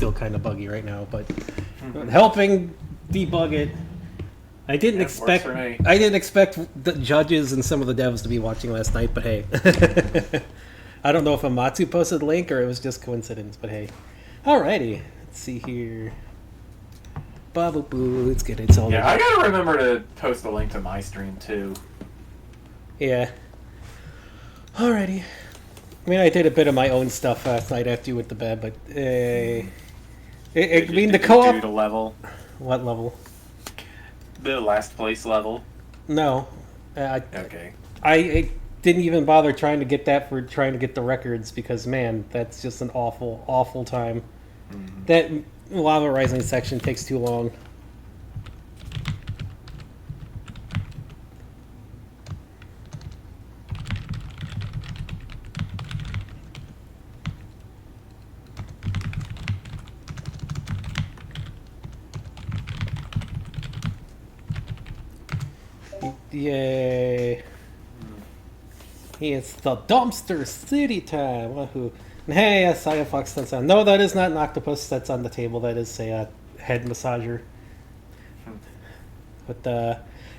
still kind of buggy right now, but helping debug it. I didn't expect the judges and some of the devs to be watching last night, but hey. I don't know if Amatsu posted a link or it was just coincidence, but hey. Alrighty. Let's see here. Bubble boo, let's get it all. Yeah, I gotta remember to post a link to my stream too. Yeah. Alrighty. I mean, I did a bit of my own stuff last night after you went to bed, but the co-op. Do the level? What level? The last place level. No. Okay. I didn't even bother trying to get that for trying to get the records because man, that's just an awful, awful time. Mm-hmm. That Lava Rising section takes too long. Yay. It's the dumpster city time. Wahoo. And hey, yes, I have Fox that's on. No, that is not an octopus that's on the table. That is a head massager. But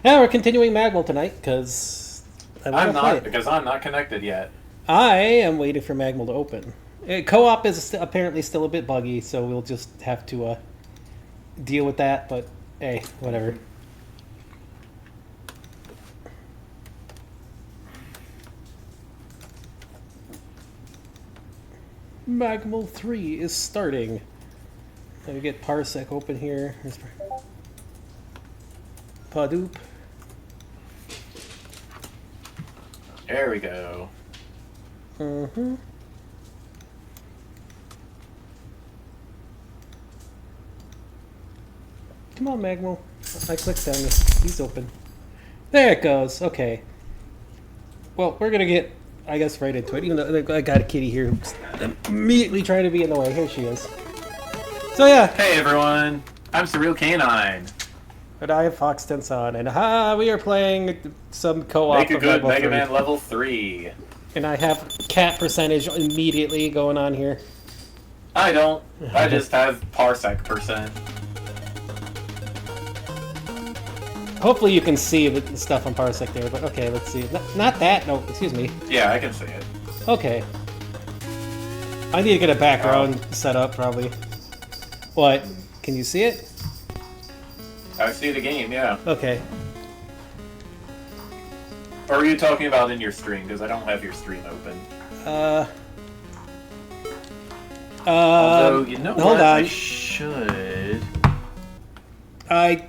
yeah, we're continuing Magwell tonight because I'm not connected yet. I am waiting for Magwell to open. Co-op is apparently still a bit buggy, so we'll just have to deal with that. But hey, whatever. Magwell 3 is starting. Let me get Parsec open here. Padoop. There we go. Mm-hmm. Come on, Magwell. I clicked on this. He's open. There it goes. Okay. Well, we're gonna get, I guess, right into it. Even though I got a kitty here who's immediately trying to be in the way. Here she is. So yeah. Hey everyone, I'm Surreal Canine. And I have Fox Tenson, and we are playing some co-op. Make a good Mega Man level 3. And I have cat percentage immediately going on here. I don't. I just have Parsec %. Hopefully you can see the stuff on Parsec there, but okay, let's see. Not that, no, excuse me. Yeah, I can see it. Okay. I need to get a background set up, probably. What? Can you see it? I see the game, yeah. Okay. Or are you talking about in your stream? Because I don't have your stream open. Although, you know hold what? on. I should. I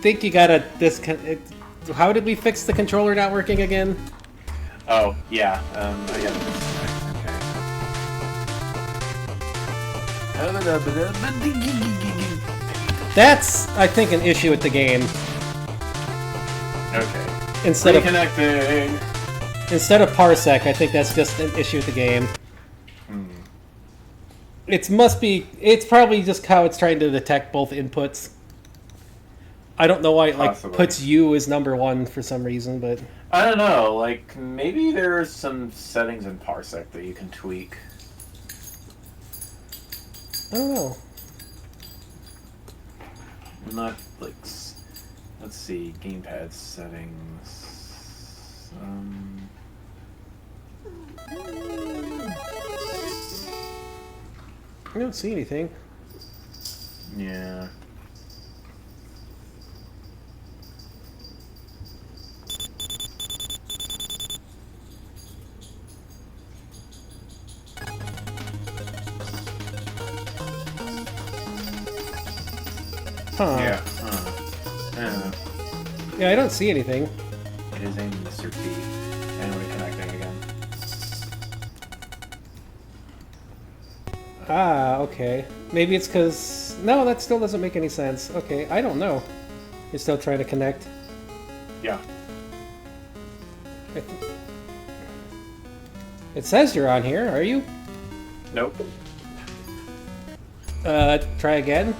think you gotta disconnect. How did we fix the controller not working again? Oh, yeah. I gotta disconnect. That's, I think, an issue with the game. Okay. Instead of Parsec, I think that's just an issue with the game. It's probably just how it's trying to detect both inputs. I don't know why it puts you as number 1 for some reason, but I don't know, like maybe there's some settings in Parsec that you can tweak. I don't know. Not like, let's see, gamepad settings. I don't see anything. Yeah. Huh. Yeah. Yeah, I don't see anything. It is a Mr. T. And reconnecting again. Ah, okay. Maybe it's because... No, that still doesn't make any sense. Okay, I don't know. You're still trying to connect? Yeah. It says you're on here, are you? Nope. Try again?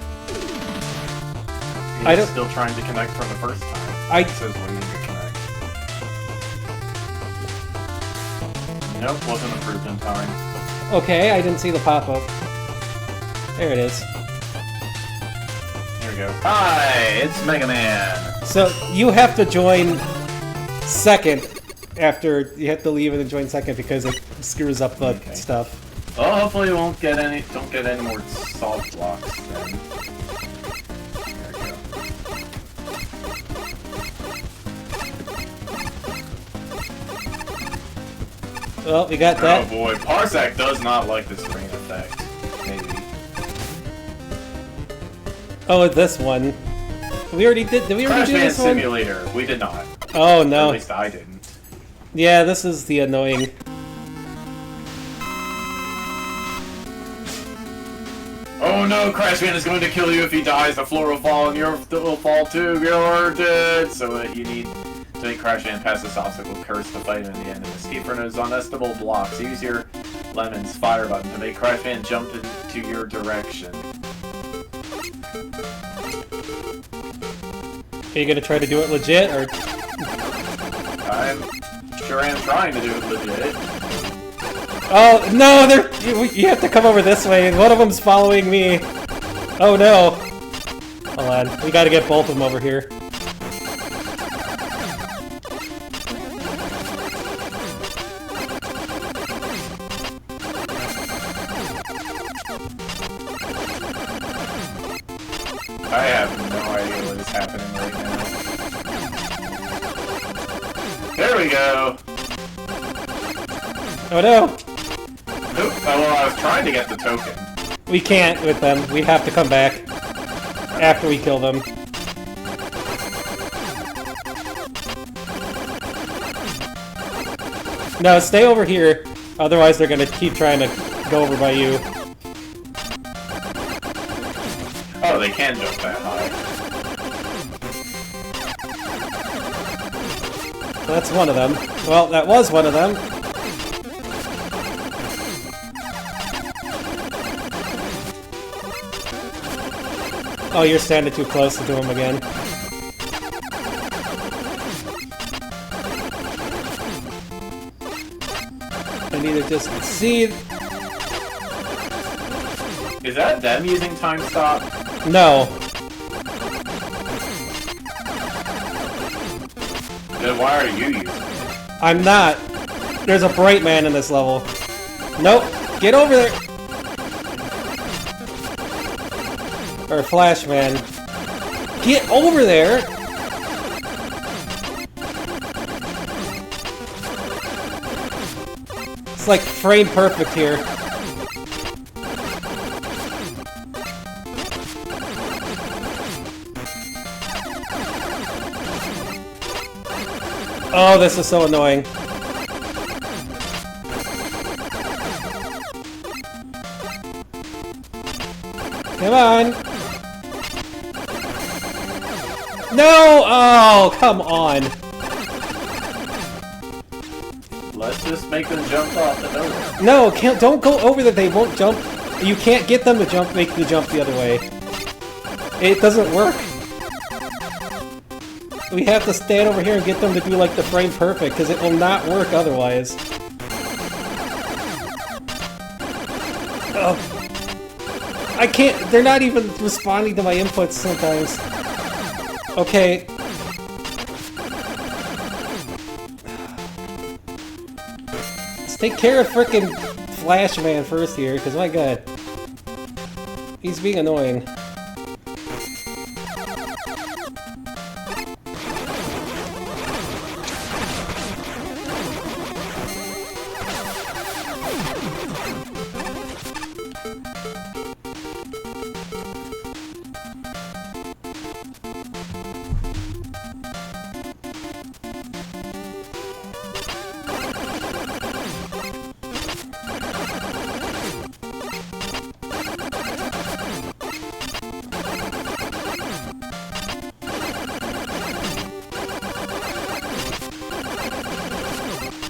He's still trying to connect from the first time. It says waiting to connect. Nope, wasn't approved in time. Okay, I didn't see the pop-up. There it is. Here we go. Hi, it's Mega Man. So you have to join second after you have to leave and then join second because it screws up the stuff. Well, hopefully we won't get any. Don't get any more salt blocks then. There we go. Well, we got that. Oh boy, Parsec does not like this rain effect. Maybe. Oh, this one. We already did. Did we already do this one? Simulator. We did not. Oh Or no. at least I didn't. Yeah, this is the annoying. Oh no, Crashman is going to kill you if he dies. The floor will fall and will fall too. You're dead. So you need to make Crashman pass this obstacle, curse the fight in the end, and escape from those unestimable blocks. Use your Lemon's fire button to make Crashman jump into your direction. Are you gonna try to do it legit or? I'm sure I'm trying to do it legit. Oh no! You have to come over this way. One of them's following me. Oh no! Hold on, we gotta get both of them over here. I have no idea what is happening right now. There we go! Oh no! Oop, well, I was trying to get the token. We can't with them. We have to come back after we kill them. No, stay over here. Otherwise, they're gonna keep trying to go over by you. Oh, they can jump that high. That's one of them. Well, that was one of them. Oh, you're standing too close to him again. I need to just see. Is that them using time stop? No. Then why are you using it? I'm not. There's a bright man in this level. Nope. Get over there. Or Flash Man. Get over there! It's like frame perfect here. Oh, this is so annoying. Come on! No! Oh, come on! Let's just make them jump off the door. No, don't go over there. They won't jump. You can't get them to jump. Make the jump the other way. It doesn't work. We have to stand over here and get them to do like the frame perfect, because it will not work otherwise. Oh. I can't. They're not even responding to my inputs sometimes. Okay. Let's take care of frickin' Flash Man first here, because my god. He's being annoying.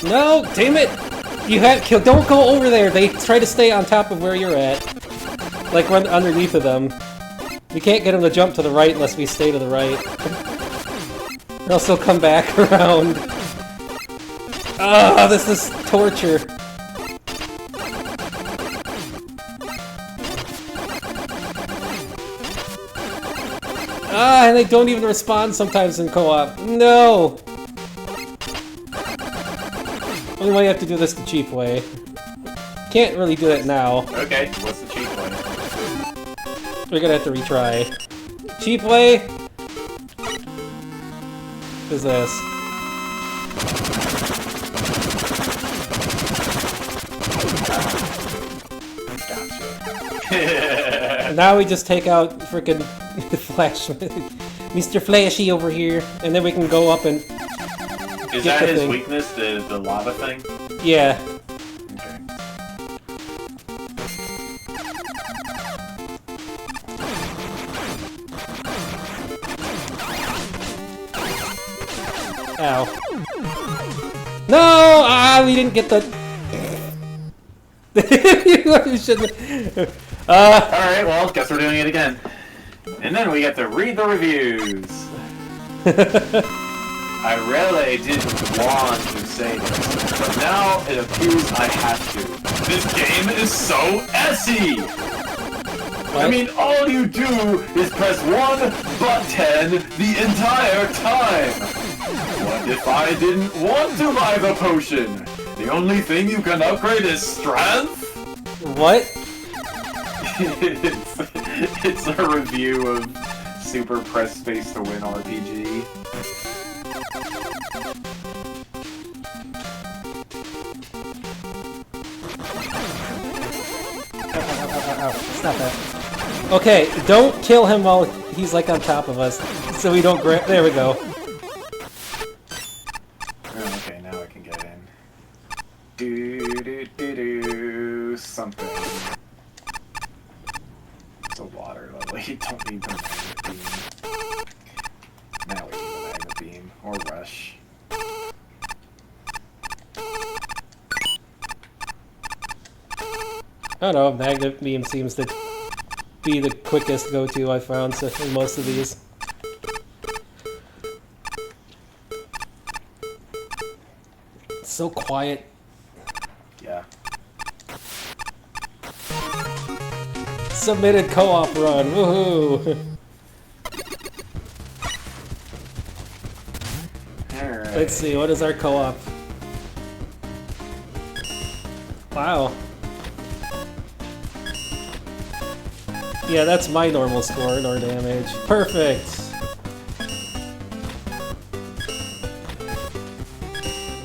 No, damn it! You have don't go over there. They try to stay on top of where you're at, like run underneath of them. We can't get them to jump to the right unless we stay to the right. Or else they'll come back around. Ah, this is torture. Ah, and they don't even respond sometimes in co-op. No! We might have to do this the cheap way. Can't really do it now. Okay, what's the cheap way? We're gonna have to retry. Cheap way is this. Gotcha. Now we just take out frickin' Flash, Mr. Flashy over here, and then we can go up and Is get that the his thing. weakness, the lava thing? Yeah. Okay. Ow. No! Ah, we didn't get the... You shouldn't... Alright, well, guess we're doing it again. And then we get to read the reviews. I really didn't want to say this, but now it appears I have to. This game is so essy! What? I mean, all you do is press one button the entire time! What if I didn't want to buy the potion? The only thing you can upgrade is strength? What? It's a review of Super Press Space to Win RPG. Ow, stop that. Okay, don't kill him while he's like on top of us, so we don't grab. There we go. Oh, okay, now I can get in. Do something. It's a water level. You don't need the magnet beam. Now we need the magnet beam or rush. I don't know, magnet beam seems to be the quickest go-to I found in most of these. It's so quiet. Yeah. Submitted co-op run, woohoo! Alright. Let's see, what is our co-op? Wow. Yeah, that's my normal score, nor damage. Perfect!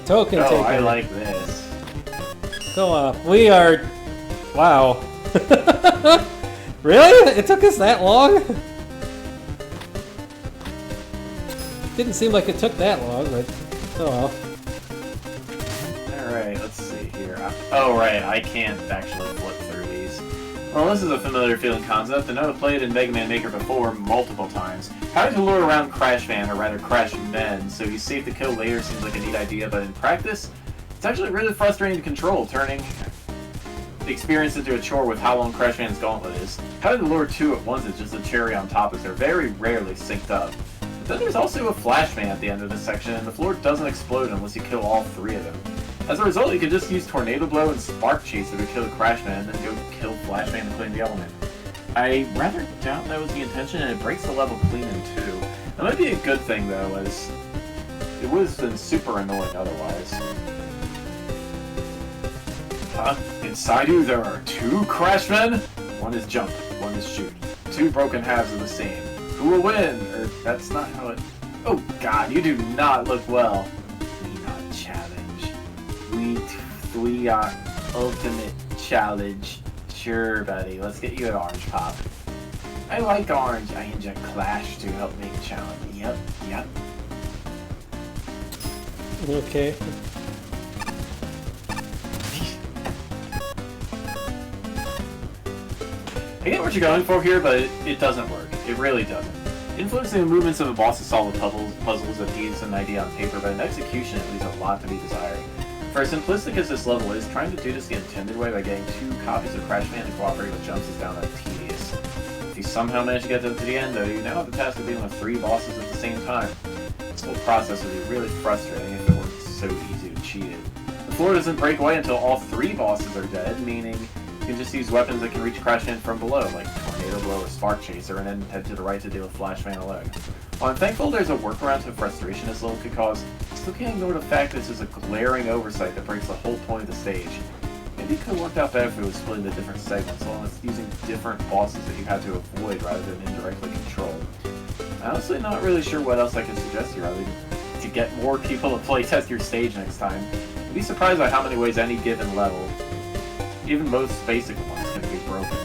Token Oh, taker. I like this. Co-op. We are... Wow. Really? It took us that long? Didn't seem like it took that long, but... Oh well. Alright, let's see here. Oh, right, I can't actually flip through these. Well, this is a familiar feeling concept. I know I've played in Mega Man Maker before multiple times. How to lure around Crash Man, or rather Crash Men, so he's safe to kill later seems like a neat idea, but in practice, it's actually really frustrating to control, turning the experience into a chore with how long Crash Man's gauntlet is. How to lure two at once is just a cherry on top, as they're very rarely synced up. But then there's also a Flash Man at the end of this section, and the floor doesn't explode unless you kill all three of them. As a result, you can just use Tornado Blow and Spark Chaser to kill Crash Man, and then go kill Flash Man and claim the element. I rather doubt that was the intention, and it breaks the level clean in two. That might be a good thing, though, as it would have been super annoying otherwise. Huh? Inside you, there are two Crash Men? One is jump, one is shoot. Two broken halves of the same. Who will win? Or, that's not how it... Oh god, you do not look well. We not challenge. We are ultimate challenge. Sure, buddy. Let's get you an orange pop. I like orange. I inject Clash to help make a challenge. Yep, yep. Okay. I get what you're going for here, but it doesn't work. It really doesn't. Influencing the movements of a boss to solve puzzles that gives an idea on paper, but in execution it leaves a lot to be desired. For as simplistic as this level is, trying to do this the intended way by getting two copies of Crash Man to cooperate with jumps is downright tedious. If you somehow manage to get to the end, though, you now have the task of dealing with three bosses at the same time. This whole process would be really frustrating if it weren't so easy to cheat it. The floor doesn't break away until all three bosses are dead, meaning you can just use weapons that can reach Crash Man from below, like Tornado tornado blow or spark chaser, and then head to the right to deal with Flash Man alone. While I'm thankful there's a workaround to frustration this level could cause, I still can't ignore the fact that this is a glaring oversight that breaks the whole point of the stage. Maybe it could have worked out better if it was split into different segments, along with using different bosses that you had to avoid rather than indirectly control. I'm honestly not really sure what else I can suggest here, other than to get more people to playtest your stage next time. You'd be surprised by how many ways any given level, even most basic ones, can be broken.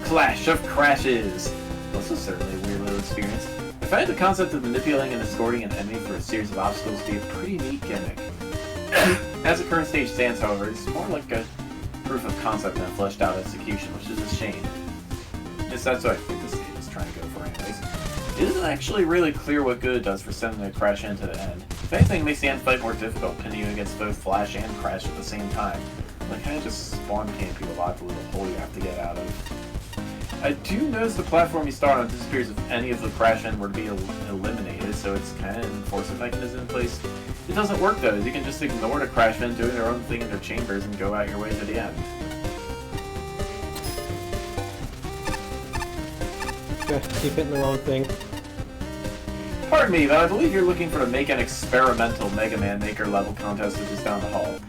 Clash of Crashes! This was certainly a weird little experience. I find the concept of manipulating and escorting an enemy through a series of obstacles to be a pretty neat gimmick. As the current stage stands, however, it's more like a proof of concept than a fleshed out execution, which is a shame. Yes, that's what I think this stage is trying to go for anyways. It isn't actually really clear what good it does for sending a Crash into the end. If anything, it makes the end fight more difficult, pinning you against both Flash and Crash at the same time. Like, kind of just spawn camp you a lot, the little hole you have to get out of. I do notice the platform you start on disappears if any of the Crash End were to be eliminated, so it's kind of an enforcement mechanism in place. It doesn't work though, you can just ignore the Crash End doing their own thing in their chambers and go out your way to the end. Keep hitting the wrong thing. Pardon me, but I believe you're looking for to make an experimental Mega Man Maker level contest that is down the hall.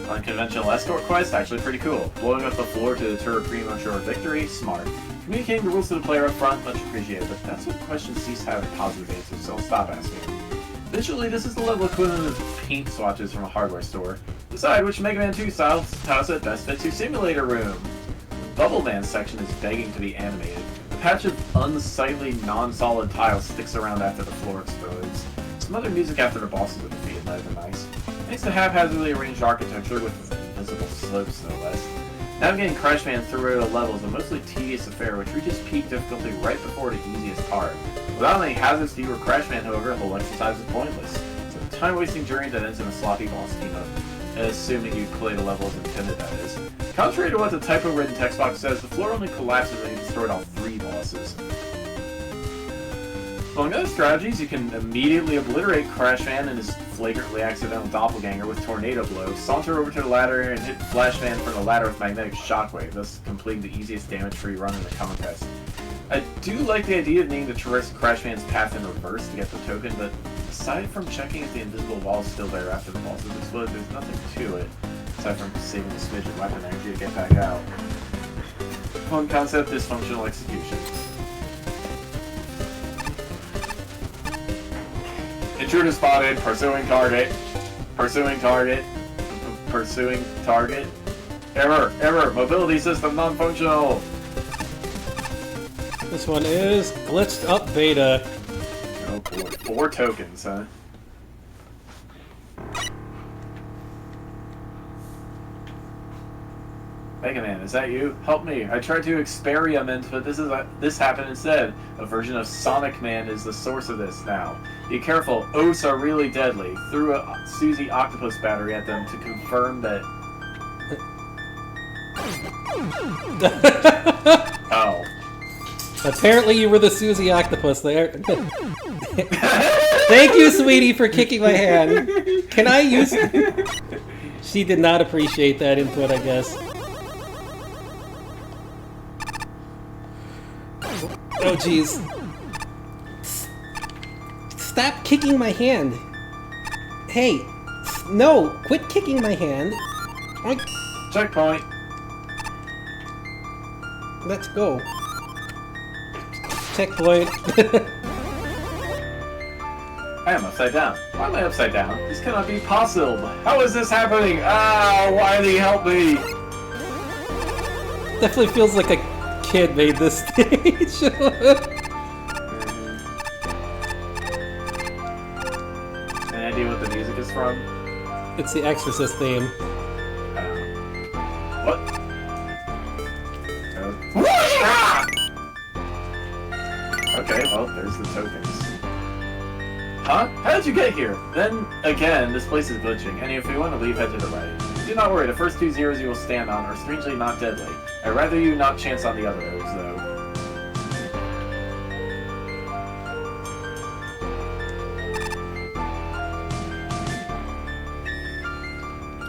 Unconventional escort quest, actually pretty cool. Blowing up the floor to deter a premature victory, smart. Communicating the rules to the player up front, much appreciated, but that's what questions cease having positive answers, so I'll stop asking. Visually, this is the level equivalent of paint swatches from a hardware store. Decide which Mega Man 2 style set best fits your simulator room. The Bubble Man section is begging to be animated. A patch of unsightly, non-solid tile sticks around after the floor explodes. Some other music after the bosses are defeated might have been nice. Thanks to haphazardly arranged architecture with invisible slopes, no less. Navigating Crash Man through a level is a mostly tedious affair which reaches peak difficulty right before the easiest part. Without any hazards to you or Crash Man, however, the whole exercise is pointless. It's a time-wasting journey that ends in a sloppy boss team-up, assuming you play the level as intended, that is. Contrary to what the typo-written text box says, the floor only collapses when you destroy all 3 bosses. Among other strategies, you can immediately obliterate Crash Man and his flagrantly accidental doppelganger with Tornado Blow, saunter over to the ladder and hit Flash Man from the ladder with Magnetic Shockwave, thus completing the easiest damage-free run in the contest. I do like the idea of needing to traverse Crash Man's path in reverse to get the token, but aside from checking if the invisible wall is still there after the bosses explode, there's nothing to it, aside from saving a smidge of weapon energy to get back out. Fun concept, dysfunctional execution. Intruder spotted, pursuing target, pursuing target, pursuing target. Error, mobility system non-functional. This one is glitched up beta. Oh boy, 4 tokens, huh? Mega Man, is that you? Help me! I tried to experiment, but this happened instead. A version of Sonic Man is the source of this now. Be careful, oaths are really deadly. Threw a Suzy Octopus battery at them to confirm that. Oh. Apparently you were the Suzy Octopus there. Thank you, sweetie, for kicking my hand. Can I use... She did not appreciate that input, I guess. Oh, jeez. Stop kicking my hand. Hey, no, quit kicking my hand. Checkpoint. Let's go. Checkpoint. I am upside down. Why am I upside down? This cannot be possible. How is this happening? Ah, why did he help me? Definitely feels like a kid made this stage. Any idea what the music is from? It's the Exorcist theme. What? Okay, well, there's the tokens. Huh? How did you get here? Then, again, this place is glitching, and if you want to leave, head to the right. Do not worry, the first 2 zeros you will stand on are strangely not deadly. I'd rather you not chance on the others, though.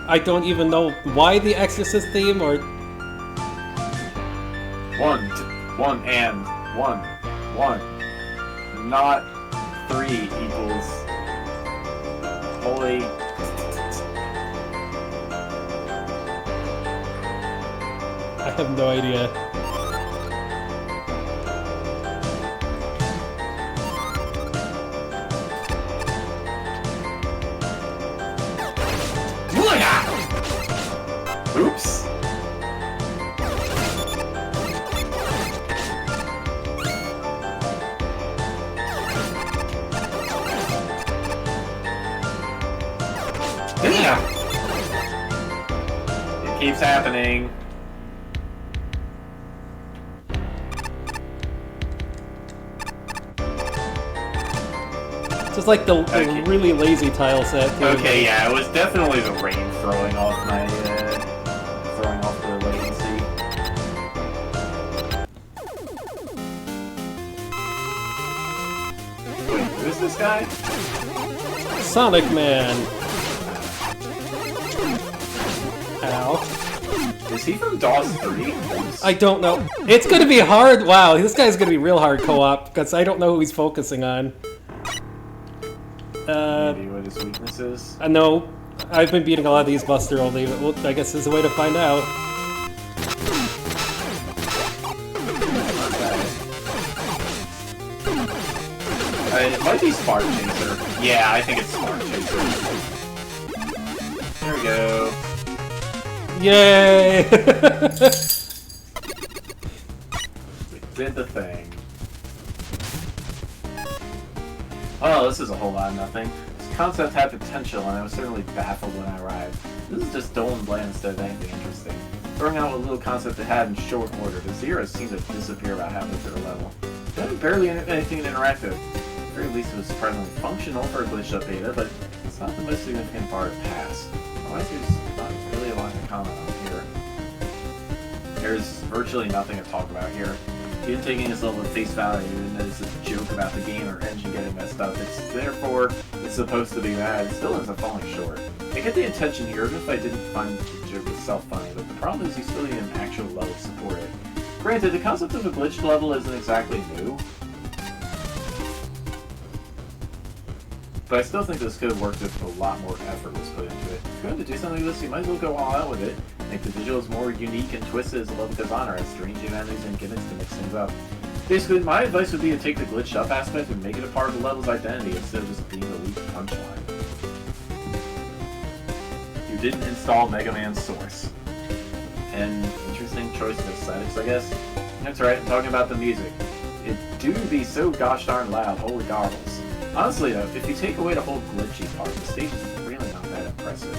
I don't even know why the Exorcist theme, or... 1 and 1. Not 3 equals. Holy. I have no idea. Oops. Damn. It keeps happening. Just like the really lazy tile set. Too. Okay, yeah, it was definitely the rain throwing off my throwing off the latency. Wait, who's this guy? Sonic Man. Ow. Is he from DOS 3? I don't know. It's gonna be hard. Wow, this guy's gonna be real hard co-op because I don't know who he's focusing on. Maybe what his weakness is? No, I've been beating a lot of these Buster only, but well, I guess there's a way to find out. It might be Smart Chaser. Yeah, I think it's Smart Chaser. There we go. Yay! We did the thing. Oh, this is a whole lot of nothing. This concept had potential, and I was certainly baffled when I arrived. This is just dull and bland instead of anything interesting. Throwing out what little concept it had in short order, the zeros seemed to disappear about halfway through the level. It had barely anything interactive. At the very least, it was surprisingly functional for a glitched up beta, but it's not the most significant part of past. Otherwise, there's not really a lot to comment on here. There's virtually nothing to talk about here. Even taking this level at face value, and it's a joke about the game or engine getting messed up, it's supposed to be bad. It still ends up falling short. I get the intention here, even if I didn't find the joke itself funny, but the problem is you still need an actual level to support it. Granted, the concept of a glitched level isn't exactly new, but I still think this could have worked if a lot more effort was put into it. If you're going to do something like this, you might as well go all out with it. Make the visuals more unique and twisted as the level goes on, or add strange humanities and gimmicks to mix things up. Basically, my advice would be to take the glitched up aspect and make it a part of the level's identity instead of just being the weak punchline. You didn't install Mega Man's source. An interesting choice of aesthetics, I guess. That's right, I'm talking about the music. It do be so gosh darn loud, holy goggles. Honestly though, if you take away the whole glitchy part, the stage is really not that impressive.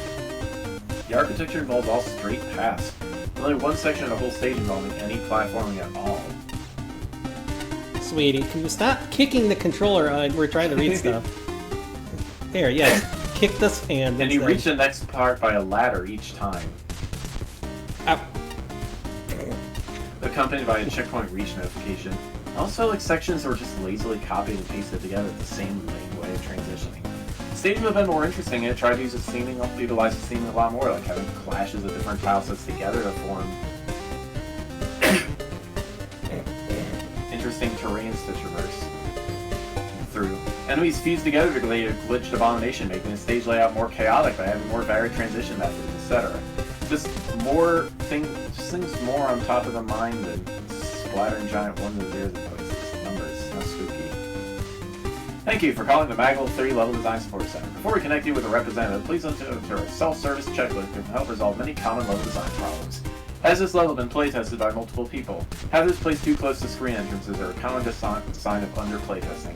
The architecture involves all straight paths. Only one section of the whole stage involving any platforming at all. Sweetie, can you stop kicking the controller on? We're trying to read stuff. There, yes. Kick this hand. And you reach the next part by a ladder each time. Ow. Accompanied by a checkpoint reach notification. Also, like sections were just lazily copied and pasted together with the same lame way of transitioning. The stage would have been more interesting and it tried to use its theming, utilize its theming a lot more, like having clashes of different tile sets together to form interesting terrains to traverse through. Enemies fuse together to create a glitched abomination, making the stage layout more chaotic by having more varied transition methods, etc. Just things more on top of the mind than splattering giant ones and zeros in places. Numbers, no spooky. Thank you for calling the Maglev 3 Level Design Support Center. Before we connect you with a representative, please enter our self-service checklist that can help resolve many common level design problems. Has this level been playtested by multiple people? Have this placed too close to screen entrances or a common sign of under playtesting?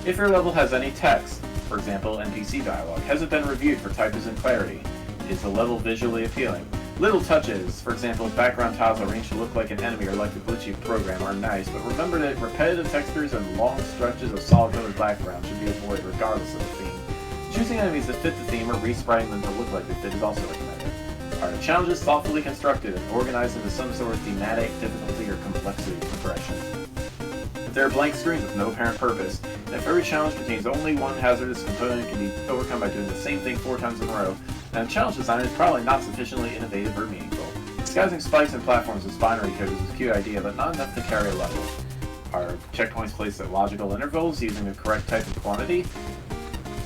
If your level has any text, for example NPC dialogue, has it been reviewed for typism clarity? Is the level visually appealing? Little touches, for example, if background tiles arranged to look like an enemy or like the glitchy program, are nice, but remember that repetitive textures and long stretches of solid-colored background should be avoided regardless of the theme. Choosing enemies that fit the theme or respraying them to look like they fit is also recommended. Are the challenges thoughtfully constructed and organized into some sort of thematic difficulty or complexity progression? If there are blank screens with no apparent purpose, and if every challenge contains only one hazardous component and can be overcome by doing the same thing 4 times in a row, then the challenge design is probably not sufficiently innovative or meaningful. Disguising spikes and platforms as binary code is a cute idea, but not enough to carry a level. Are checkpoints placed at logical intervals using the correct type of quantity?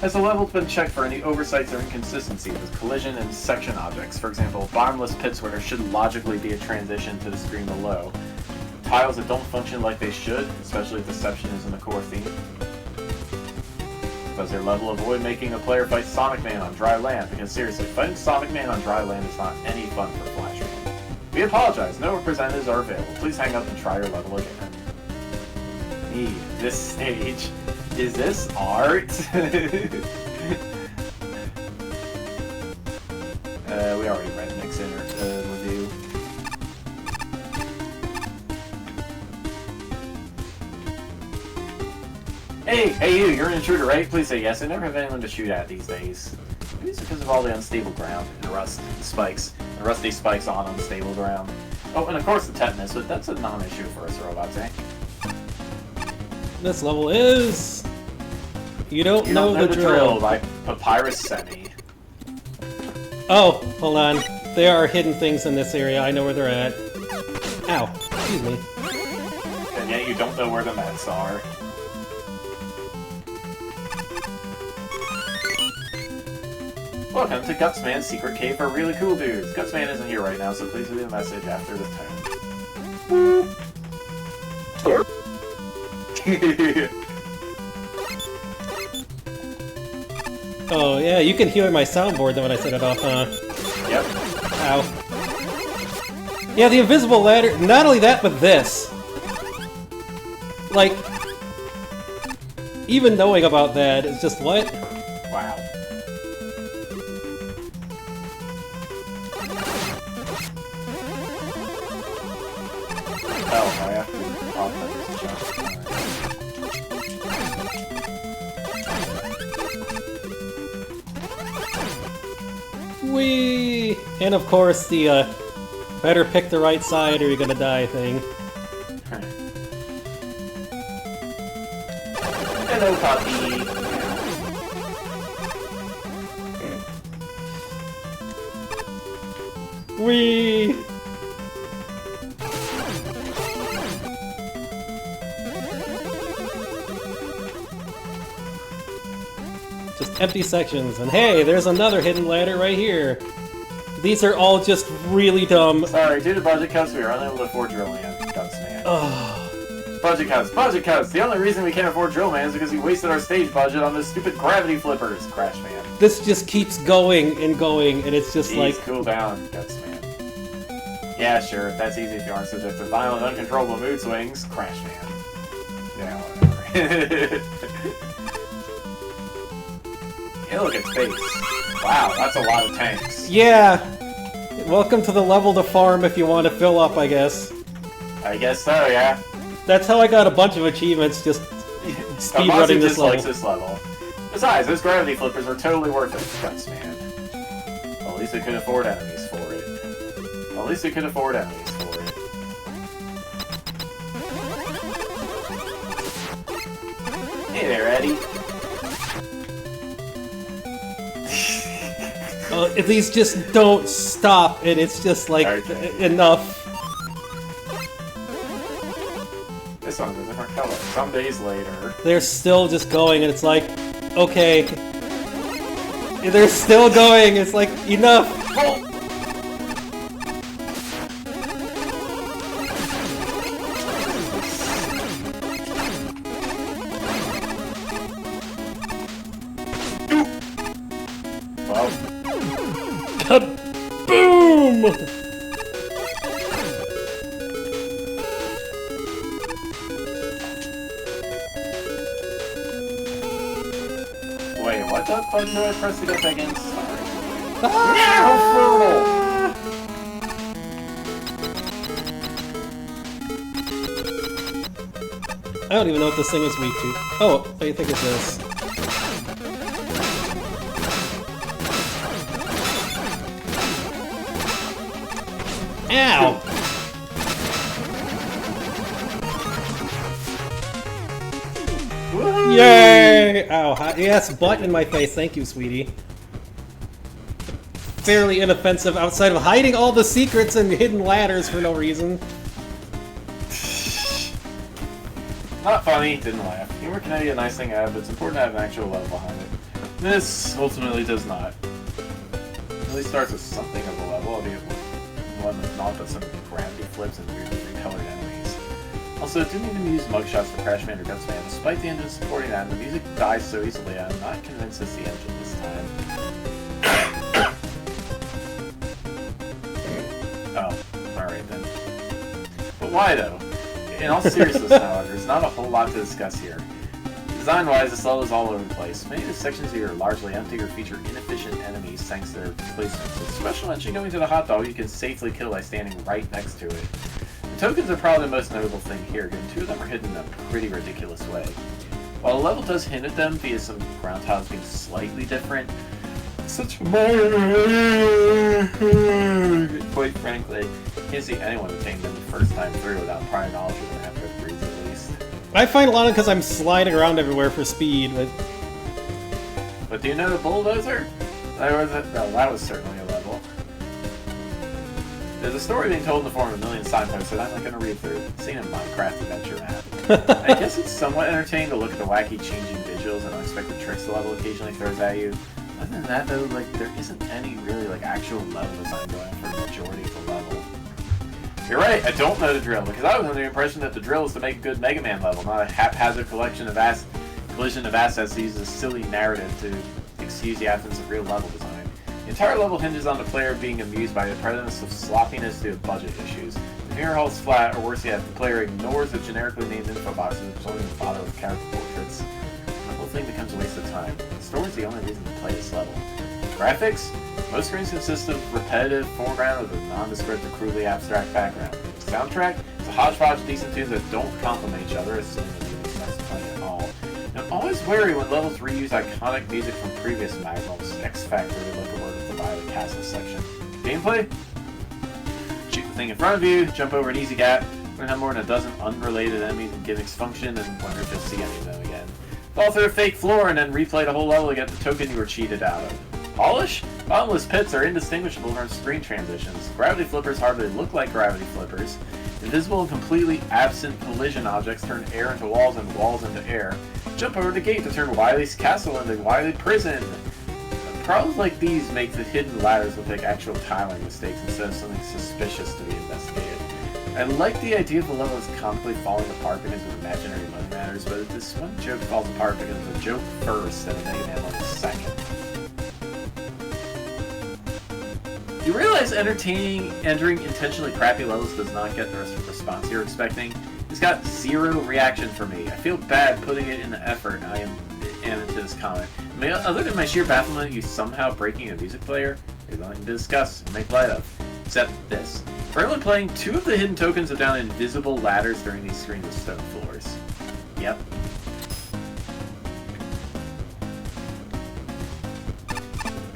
Has the level been checked for any oversights or inconsistencies with collision and section objects? For example, bottomless pits where there should logically be a transition to the screen below. Tiles that don't function like they should, especially if deception is in the core theme. Does your level avoid making a player fight Sonic Man on dry land? Because seriously, fighting Sonic Man on dry land is not any fun for Flash Man. We apologize, no representatives are available. Please hang up and try your level again. This stage. Is this art? We already read Nick's review. Hey you, you're an intruder, right? Please say yes. I never have anyone to shoot at these days. Maybe it's because of all the unstable ground and rust and spikes. And rusty spikes on unstable ground. Oh, and of course the tetanus, but that's a non-issue for us robots, eh? This level is... You don't know the drill. By Papyrus Semi. Oh, hold on. There are hidden things in this area. I know where they're at. Ow. Excuse me. And yet you don't know where the mets are. Welcome to Gutsman's secret cave for really cool dudes. Gutsman isn't here right now, so please leave a message after the tone. Oh, yeah, you can hear my soundboard then when I set it off, huh? Yep. Ow. Yeah, the invisible ladder, not only that, but this. Like, even knowing about that, it's just, what? Wow. Oh, I have to off this jump. Whee! And of course, the, better pick the right side or you're gonna die thing. Hello, puppy! Whee! Just empty sections, and hey, there's another hidden ladder right here. These are all just really dumb. Sorry, due to budget cuts, we are unable to afford Drill Man. Gutsman. Oh. Budget cuts, budget cuts! The only reason we can't afford Drill Man is because we wasted our stage budget on those stupid gravity flippers, Crash Man. This just keeps going, and it's just Jeez, like... cool down, Gutsman. Yeah, sure, that's easy if you aren't subject to violent, uncontrollable mood swings, Crash Man. Yeah, whatever. Hey, look, it's space. Wow, that's a lot of tanks. Yeah! Welcome to the level to farm if you want to fill up, I guess. I guess so, yeah. That's how I got a bunch of achievements, just speedrunning this level. Likes this level. Besides, those gravity flippers are totally worth it, Guts Man. Well, at least we could afford enemies for it. Well, at least we could afford enemies for it. Hey there, Eddie. These just don't stop, and it's just like, enough. This one's a different color. Some days later. They're still just going, and it's like, okay. They're still going, it's like, enough! Oh. Well. Boom! Wait, what button do I press to get back in? Sorry. Ah! I don't even know what this thing is weak to. Oh, I think it's this. Ow! Yay! Ow, yes, button in my face. Thank you, sweetie. fairly inoffensive outside of hiding all the secrets and hidden ladders for no reason. Not funny, didn't laugh. Humor can be a nice thing to have, but it's important to have an actual level behind it. This ultimately does not. It really starts with something of a level, albeit one with not but some gravity flips and weirdly recolored enemies. Also, it didn't even use mugshots for Crashman or Gutsman. Despite the engine supporting that, and the music dies so easily, I'm not convinced it's the engine this time. Oh, alright then. But why though? In all seriousness, however, there's not a whole lot to discuss here. Design-wise, this level is all over the place. Many of the sections here are largely empty or feature inefficient enemies thanks to their placements. With special mention going to the hot dog you can safely kill by standing right next to it. The tokens are probably the most notable thing here, given two of them are hidden in a pretty ridiculous way. While the level does hint at them via some ground tiles being slightly different, such quite frankly, I can't see anyone obtaining them the first time through without prior knowledge of them after 3s at least. I find a lot of because I'm sliding around everywhere for speed, but... But do you know the bulldozer? That was certainly a level. There's a story being told in the form of a million signposts that I'm not going to read through. Seen in Minecraft Adventure Map. I guess it's somewhat entertaining to look at the wacky changing visuals and unexpected tricks the level occasionally throws at you. Other than that, though, like, there isn't any really, like, actual level design going for the majority of the level. You're right, I don't know the drill, because I was under the impression that the drill is to make a good Mega Man level, not a haphazard collision of assets that uses a silly narrative to excuse the absence of real level design. The entire level hinges on the player being amused by the presence of sloppiness due to budget issues. The mirror holds flat, or worse yet, the player ignores the generically named info boxes which don't even bother with character portraits. The whole thing becomes a waste of time. The story is the only reason to play this level. Graphics? Most screens consist of repetitive foreground with a nondescript or crudely abstract background. Soundtrack? It's a hodgepodge of decent tunes that don't complement each other, assuming the music starts playing at all. And I'm always wary when levels reuse iconic music from previous Magnums. X Factor would like a word with the Violet Castle section. Gameplay? Shoot the thing in front of you, jump over an easy gap, we're gonna have more than a dozen unrelated enemies and gimmicks function, and wonder if you'll see any of them again. Fall through a fake floor and then replay the whole level to get the token you were cheated out of. Polish? Bottomless pits are indistinguishable from screen transitions. Gravity flippers hardly look like gravity flippers. Invisible and completely absent collision objects turn air into walls and walls into air. Jump over the gate to turn Wily's castle into Wily prison. Problems like these make the hidden ladders look like actual tiling mistakes instead of something suspicious to be investigated. I like the idea of the level is comically falling apart because of imaginary money matters, but this one joke falls apart because of a joke first and a Mega Man level second. You realize entering intentionally crappy levels does not get the response you're expecting? It's got zero reaction for me. I feel bad putting it in the effort I am into this comment. I mean, other than my sheer bafflement, you somehow breaking a music player, there's nothing to discuss and make light of. Except this. Currently playing, 2 of the hidden tokens are down invisible ladders during these screens of stone floors. Yep.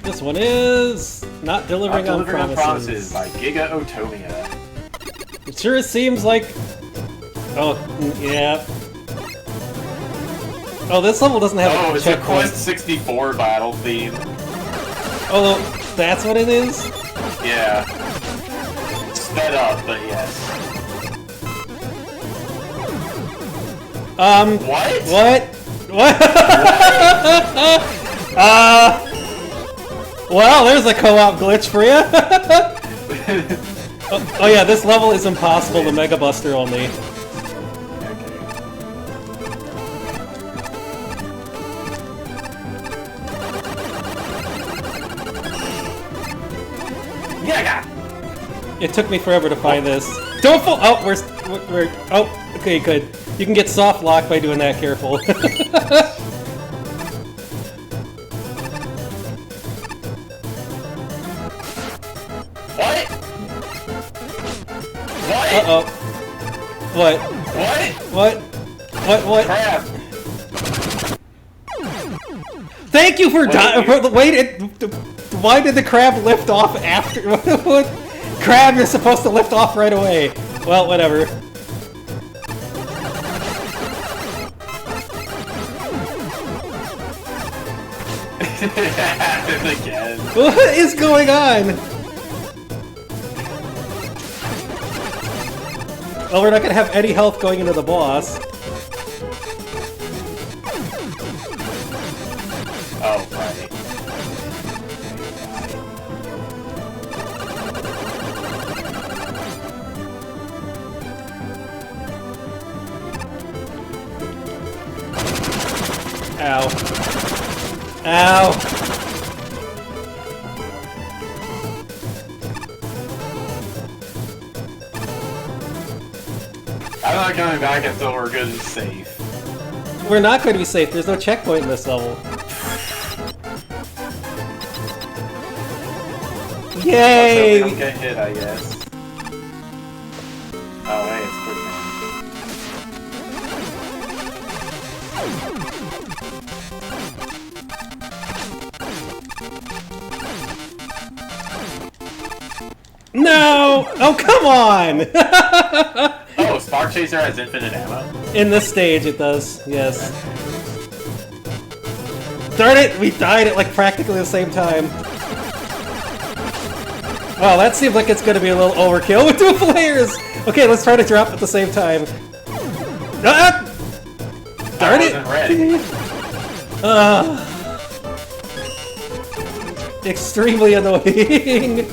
This one is not delivering, on promises by Giga Otomia. It sure seems like... Oh, yeah. Oh, this level doesn't have a it's a Quest 64 battle theme. Oh, that's what it is? Yeah. Sped up, but yes. What? What? Well, there's a co-op glitch for you. Oh yeah, this level is impossible to Mega Buster only. It took me forever to find this. Don't fall! Oh, we're... Oh, okay, good. You can get soft lock by doing that, careful. What? What? Uh-oh. What? What? Crap. Thank you for wait, why did the crab lift off after? What? Crab, you're supposed to lift off right away. Well, whatever. It happened again. What is going on? Well, we're not gonna have any health going into the boss. Oh, right. Ow. Ow. I'm not coming back until we're good and safe. We're not going to be safe. There's no checkpoint in this level. Yay! We don't get hit, I guess. Oh, hey, it's quick man. No! Oh, come on! Oh, Spark Chaser has infinite ammo? In this stage, it does. Yes. Darn it! We died at like practically the same time. Wow, that seems like it's gonna be a little overkill with two flares! Okay, let's try to drop at the same time. Ah! Darn it! Extremely annoying!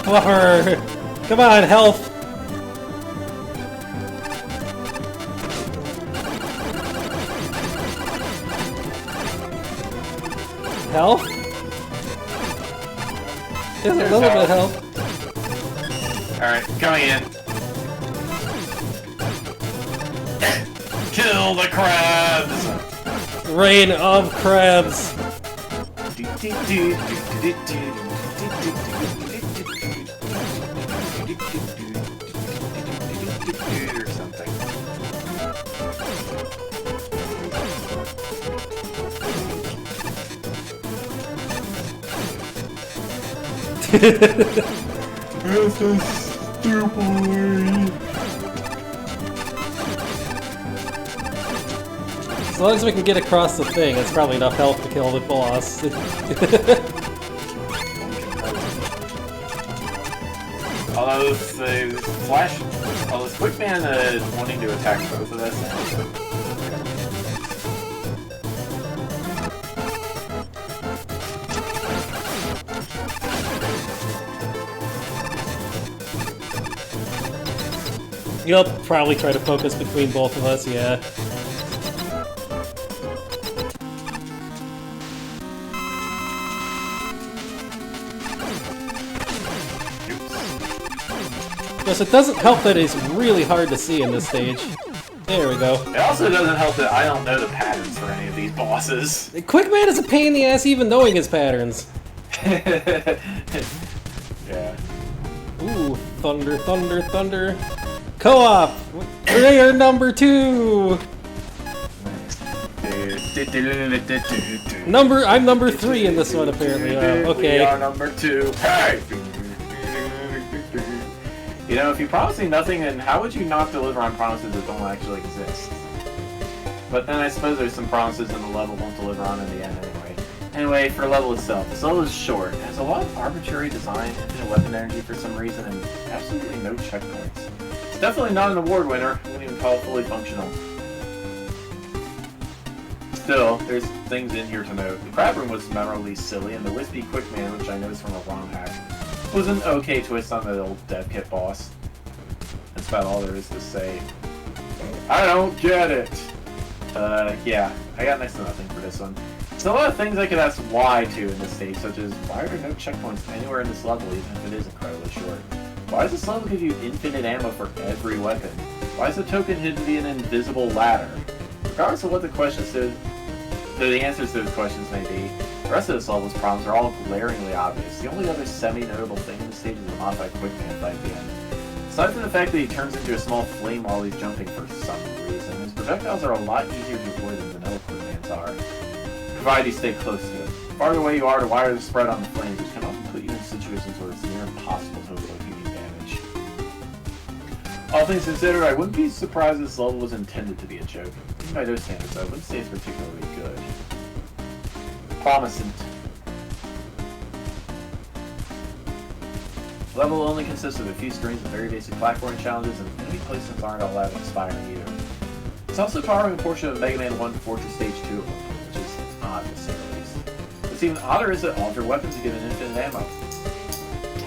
Buffer! Come on, health! Health? There's a little bit of health. Alright, coming in. Kill the crabs! Rain of crabs! Or something. This is stupid. As long as we can get across the thing, it's probably enough health to kill the boss. Although the flash, although this quick man is wanting to attack both of us. You'll probably try to focus between both of us, yeah. Yes, it doesn't help that it's really hard to see in this stage. There we go. It also doesn't help that I don't know the patterns for any of these bosses. Quickman is a pain in the ass even knowing his patterns. Yeah. Ooh, thunder, thunder, thunder. Co-op! Player number 2! I'm number 3 in this one, apparently. Okay. We are number 2. Hey! You know, if you promise me nothing, then how would you not deliver on promises that don't actually exist? But then I suppose there's some promises in the level won't deliver on in the end anyway. Anyway, for the level itself, this level is short. It has a lot of arbitrary design, infinite weapon energy for some reason, and absolutely no checkpoints. It's definitely not an award winner. I wouldn't even call it fully functional. Still, there's things in here to note. The crab room was memorably silly, and the wispy quick man, which I know is from a ROM hack, was an okay twist on the old dev kit boss. That's about all there is to say. I don't get it! Yeah, I got next to nothing for this one. There's a lot of things I could ask why to in this stage, such as, why are there no checkpoints anywhere in this level, even if it is incredibly short? Why does this level give you infinite ammo for every weapon? Why is the token hidden via an invisible ladder? Regardless of what the questions the answers to those questions may be, the rest of this level's problems are all glaringly obvious. The only other semi-notable thing in this stage is the modified quickman fight at the end. Aside from the fact that he turns into a small flame while he's jumping for some reason, his projectiles are a lot easier to avoid than vanilla quickmans are, provided you stay close to it. The farther away you are, the wider the spread on the flames, which can often put you in situations where it's near impossible to avoid taking damage. All things considered, I wouldn't be surprised if this level was intended to be a joke. Even by those standards, I wouldn't say it's particularly good. Promising. The level only consists of a few screens with very basic platforming challenges, and enemy placements aren't all that inspiring either. It's also powering a portion of Mega Man 1 Fortress Stage 2 at one point, which is odd to say the least. What's even odder is that all of your weapons are given infinite ammo.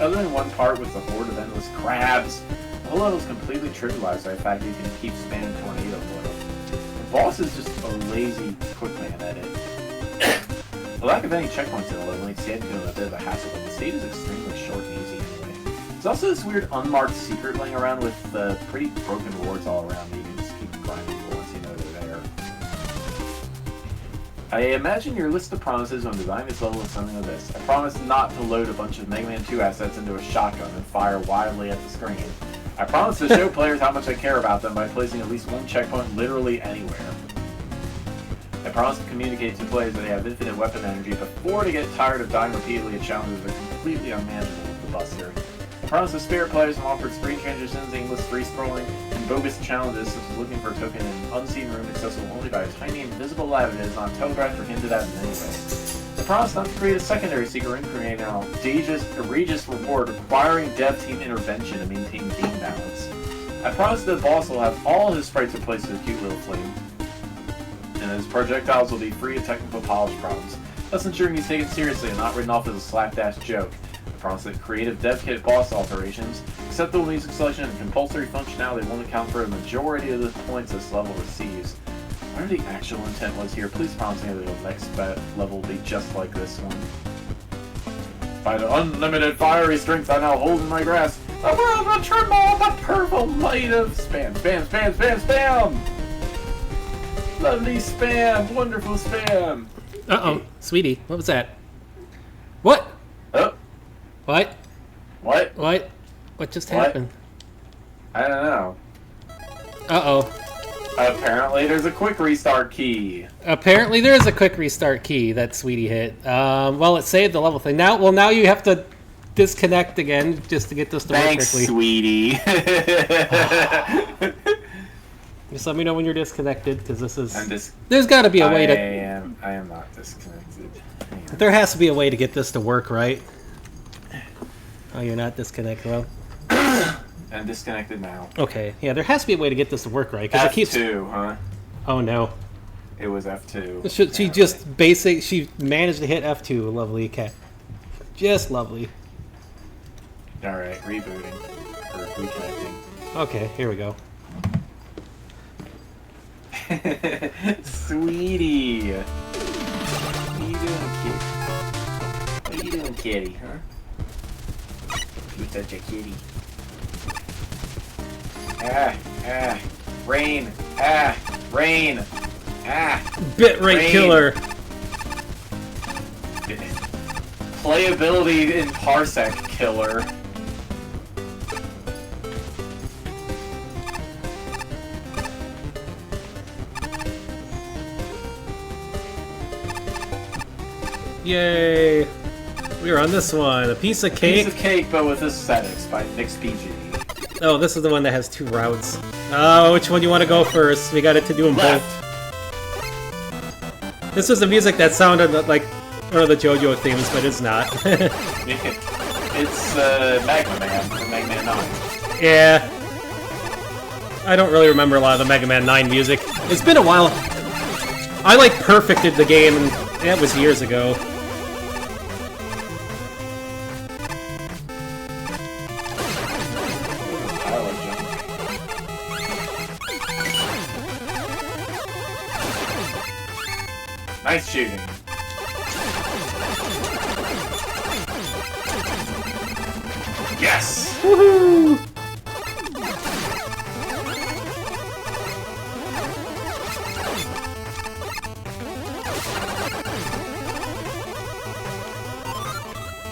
Other than one part with the horde of endless crabs, the whole level is completely trivialized by the fact that you can keep spamming tornado blow. The boss is just a lazy quick man at it. The lack of any checkpoints in the level makes the end feel a bit of a hassle, but the stage is extremely short and easy anyway. There's also this weird unmarked secret laying around with pretty broken rewards all around that you can just keep grinding for once you know they're there. I imagine your list of promises when designing this level is something like this. I promise not to load a bunch of Mega Man 2 assets into a shotgun and fire wildly at the screen. I promise to show players how much I care about them by placing at least one checkpoint literally anywhere. I promise to communicate to players that they have infinite weapon energy before they get tired of dying repeatedly at challenges that are completely unmanageable with the Buster. I promise to spare players from awkward screen transitions, aimless free-scrolling, and bogus challenges such as looking for a token in an unseen room accessible only by a tiny invisible ladder that is not telegraphed or hinted at in any way. I promise not to create a secondary secret room, creating an egregious reward requiring dev team intervention to maintain game balance. I promise the boss will have all his sprites replaced with a cute little flame, and his projectiles will be free of technical polish problems, thus ensuring he's taken seriously and not written off as a slapdash joke. I promise that creative dev kit boss alterations, acceptable music selection, and compulsory functionality won't account for a majority of the points this level receives. Whatever the actual intent was here, please promise me that the next level will be just like this one. By the unlimited fiery strength I now hold in my grasp, the world will tremble at the purple light of spam, spam, spam, spam, spam! Lovely spam! Wonderful spam! Uh-oh. Sweetie, what was that? What? Oh. What? What? What? What just happened? I don't know. Uh-oh. Apparently there's a quick restart key. Apparently there is a quick restart key that Sweetie hit. Well, it saved the level thing. Now you have to disconnect again just to get this to work quickly. Thanks, Sweetie. Just let me know when you're disconnected, because this is... There's got to be a way to... I am not disconnected. There has to be a way to get this to work, right? Oh, you're not disconnected, well... I'm disconnected now. Okay, yeah, there has to be a way to get this to work, right? Because F2, it keeps... huh? Oh, no. It was F2. She just she managed to hit F2. Lovely cat. Just lovely. Alright, rebooting. Or reconnecting. Okay, here we go. Sweetie! What are you doing, kitty? What are you doing, kitty, huh? You're such a kitty. Rain! Rain! Bitrate killer! Playability in Parsec killer. Yay! We are on this one. A piece of cake. Piece of cake, but with aesthetics by Nick's PG. Oh, this is the one that has 2 routes. Oh, which one do you want to go first? We got it to do them both. This was the music that sounded like one of the JoJo themes, but it's not. It's megaman from Mega Man 9. Yeah. I don't really remember a lot of the Mega Man 9 music. It's been a while. I like perfected the game, and that was years ago. Nice shooting. Yes! Woohoo!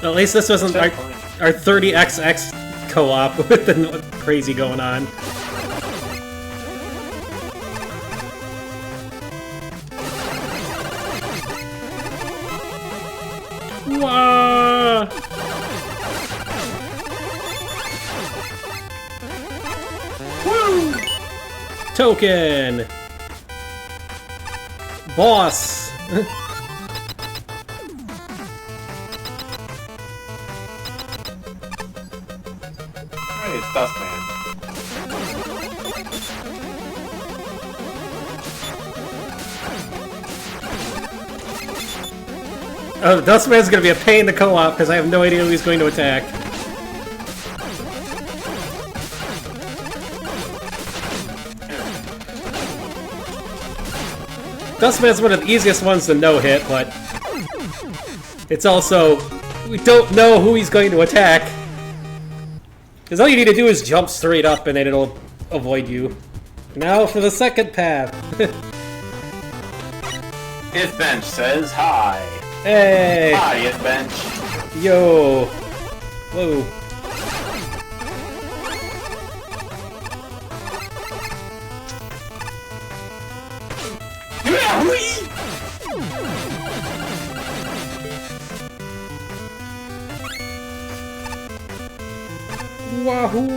At least this wasn't our 30XX co-op with the crazy going on. Whoa! Woo! Token! Boss! Hey, it's Dustman. Oh, Dustman's gonna be a pain to co-op because I have no idea who he's going to attack. Dustman's one of the easiest ones to no-hit, but it's also... we don't know who he's going to attack. Because all you need to do is jump straight up and then it'll avoid you. Now for the second path. If Bench says hi. Hey! Hi, If Bench. Yo! Whoa. Wahoo!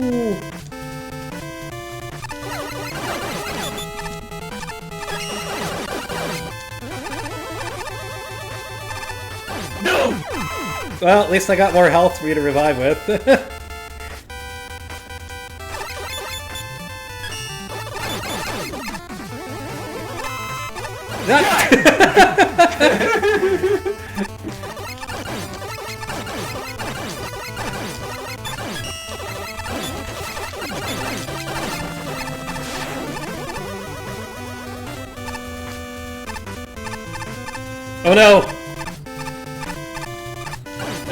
No! Well, at least I got more health for you to revive with. Oh no!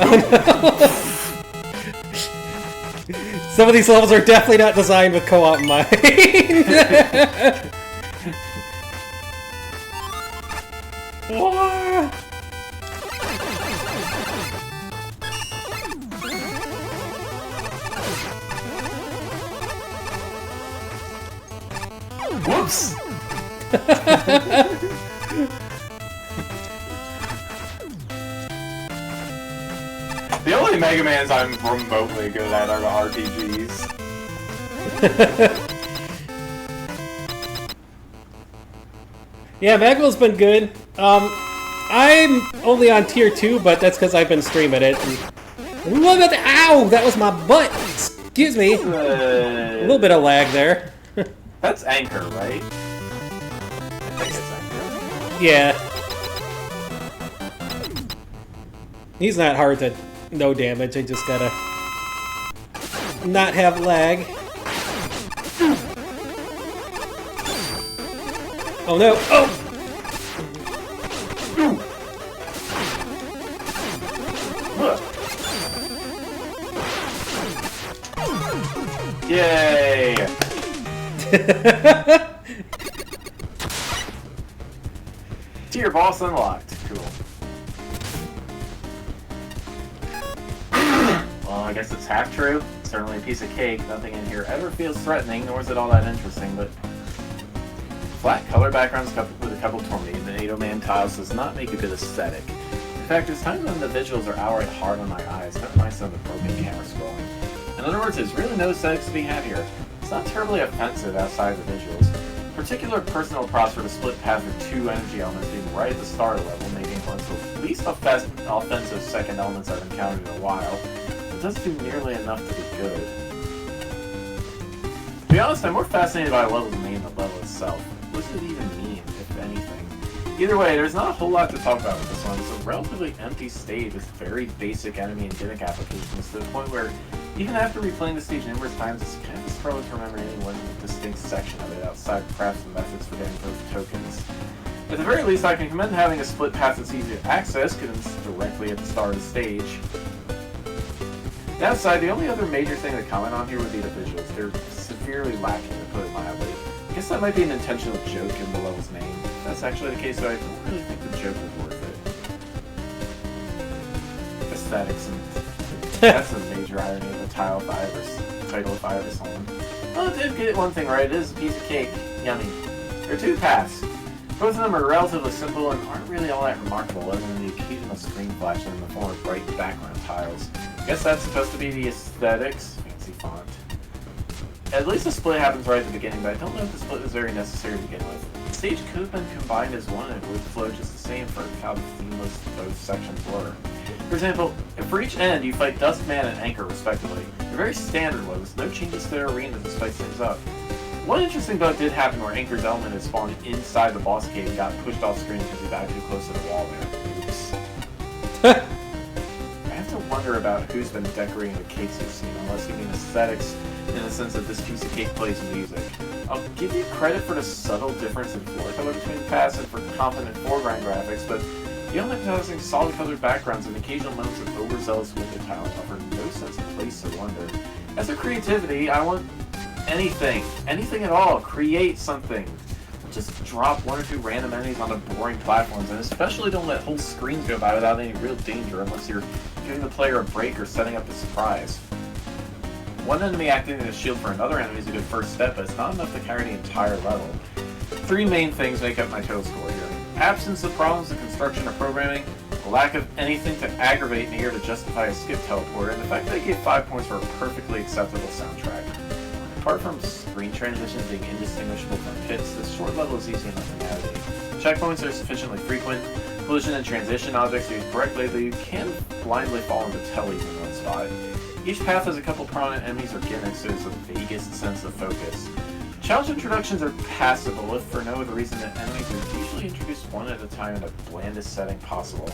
Oh no! Some of these levels are definitely not designed with co-op in mind. What? Whoops! The only Mega Mans I'm remotely good at are the RPGs. Yeah, Magwell's been good. I'm only on tier 2, but that's because I've been streaming it. And look at the— ow! That was my butt! Excuse me. A little bit of lag there. That's Anchor, right? I think it's Anchor. Yeah. He's not hard to no damage, I just gotta not have lag. Oh no! Oh! Yay! Tier boss unlocked. Cool. Well, I guess it's half true. Certainly a piece of cake. Nothing in here ever feels threatening, nor is it all that interesting, but flat color backgrounds coupled with a couple tornado man tiles does not make a good aesthetic. In fact, there's times when the visuals are outright hard on my eyes, never mind some of the broken camera scrolling. In other words, there's really no aesthetics to be had here. It's not terribly offensive outside the visuals. Particular personal props for the split path with two energy elements being right at the start of the level, making one of the least offensive second elements I've encountered in a while. It doesn't do nearly enough to be good. To be honest, I'm more fascinated by the level's name than the level itself. What does it even mean, if anything? Either way, there's not a whole lot to talk about with this one. It's a relatively empty stage with very basic enemy and gimmick applications to the point where even after replaying the stage numerous times, it's kind of a struggle to remember any one distinct section of it outside of crafts and methods for getting those tokens. At the very least, I can commend having a split path that's easy to access, because it's directly at the start of the stage. Downside, the only other major thing to comment on here would be the visuals. They're severely lacking, to put it mildly. I guess that might be an intentional joke in the level's name. If that's actually the case, though, I don't really think the joke was worth it. Aesthetics and... that's a major irony of the title if I ever saw one. Well, it did get one thing right. It is a piece of cake. Yummy. There are two paths. Both of them are relatively simple and aren't really all that remarkable, other than the occasional screen flash in the form of bright background tiles. I guess that's supposed to be the aesthetics. Fancy font. At least the split happens right at the beginning, but I don't know if the split was very necessary to begin with. The stage could have been combined as one and it would flow just the same for how seamless both sections were. For example, for each end you fight Duskman and Anchor respectively. They're very standard ones, no changes to their arena to spice things up. One interesting bug did happen where Anchor's element had spawned inside the boss cave and got pushed off screen because he got too close to the wall there. Oops. I have to wonder about who's been decorating the cakes you've seen, unless you mean aesthetics in the sense that this piece of cake plays music. I'll give you credit for the subtle difference in floor color between passive for confident foreground graphics, but beyond possessing solid colored backgrounds and occasional moments of overzealous window tiles offer no sense of place or wonder. As for creativity, I want anything at all. Create something. Just drop one or two random enemies onto boring platforms, and especially don't let whole screens go by without any real danger unless you're giving the player a break or setting up a surprise. One enemy acting as a shield for another enemy is a good first step, but it's not enough to carry the entire level. Three main things make up my total score here. Absence of problems in construction or programming, a lack of anything to aggravate me or to justify a skip teleporter, and the fact that I gave 5 points for a perfectly acceptable soundtrack. Apart from screen transitions being indistinguishable from pits, this short level is easy enough to navigate. Checkpoints are sufficiently frequent, collision and transition objects are used correctly, though you can blindly fall into tellies in one spot. Each path has a couple prominent enemies or gimmicks, so there's the vaguest sense of focus. Challenge introductions are passable, if for no other reason than enemies are usually introduced one at a time in the blandest setting possible.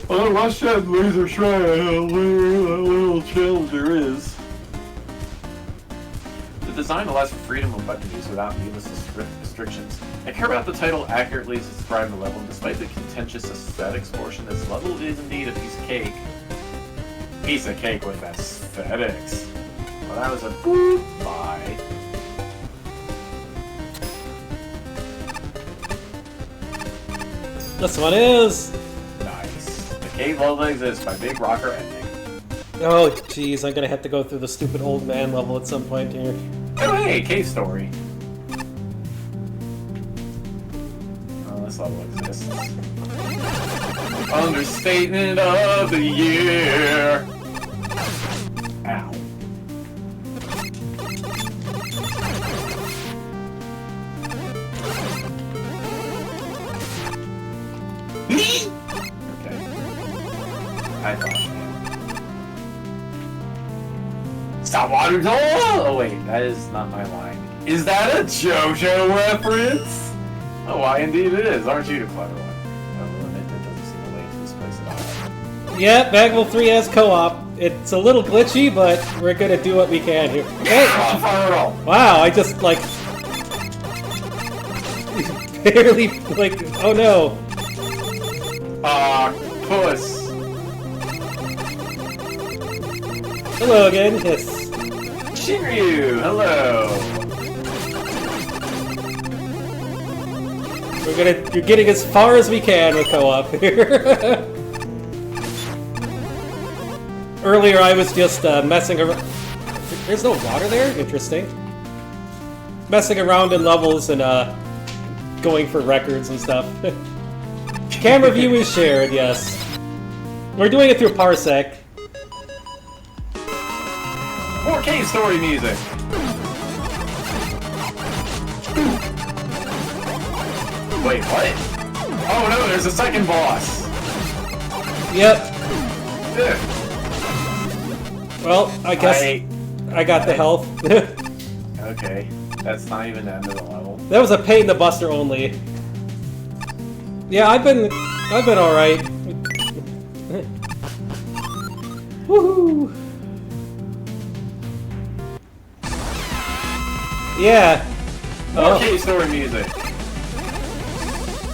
Although watch that laser shrine, how little challenge there is. The design allows for freedom of weapon use without needless restrictions. I care about the title accurately describing the level, and despite the contentious aesthetics portion, this level is indeed a piece of cake. Piece of cake with aesthetics. Well, that was a boop. Bye. This one is... Nice. The cave level exists by Big Rocker ending. Oh, jeez, I'm gonna have to go through the stupid old man level at some point here. Oh, hey, cave story. Oh, this level exists. Understatement of the year. Ow. Okay. I thought. Stop water door! Oh wait, that is not my line. Is that a JoJo reference? Oh, why indeed it is. Aren't you the clever one? I will admit that doesn't seem to link to this place at all. Yeah, Bagville 3 has co-op. It's a little glitchy, but we're gonna do what we can here. Hey! Wow, I just, like... barely, like, oh no. Puss. Hello again, yes. Shiryu, hello. You're getting as far as we can with co-op here. Earlier I was just messing around. There's no water there? Interesting. Messing around in levels and going for records and stuff. Camera view is shared, yes. We're doing it through Parsec. More cave story music. Wait, what? Oh no, there's a second boss. Yep. Yeah. Well, I guess I got the health. Okay, that's not even the end of the level. That was a pain in the buster only. Yeah, I've been all right. Woohoo! Yeah. More cave story music.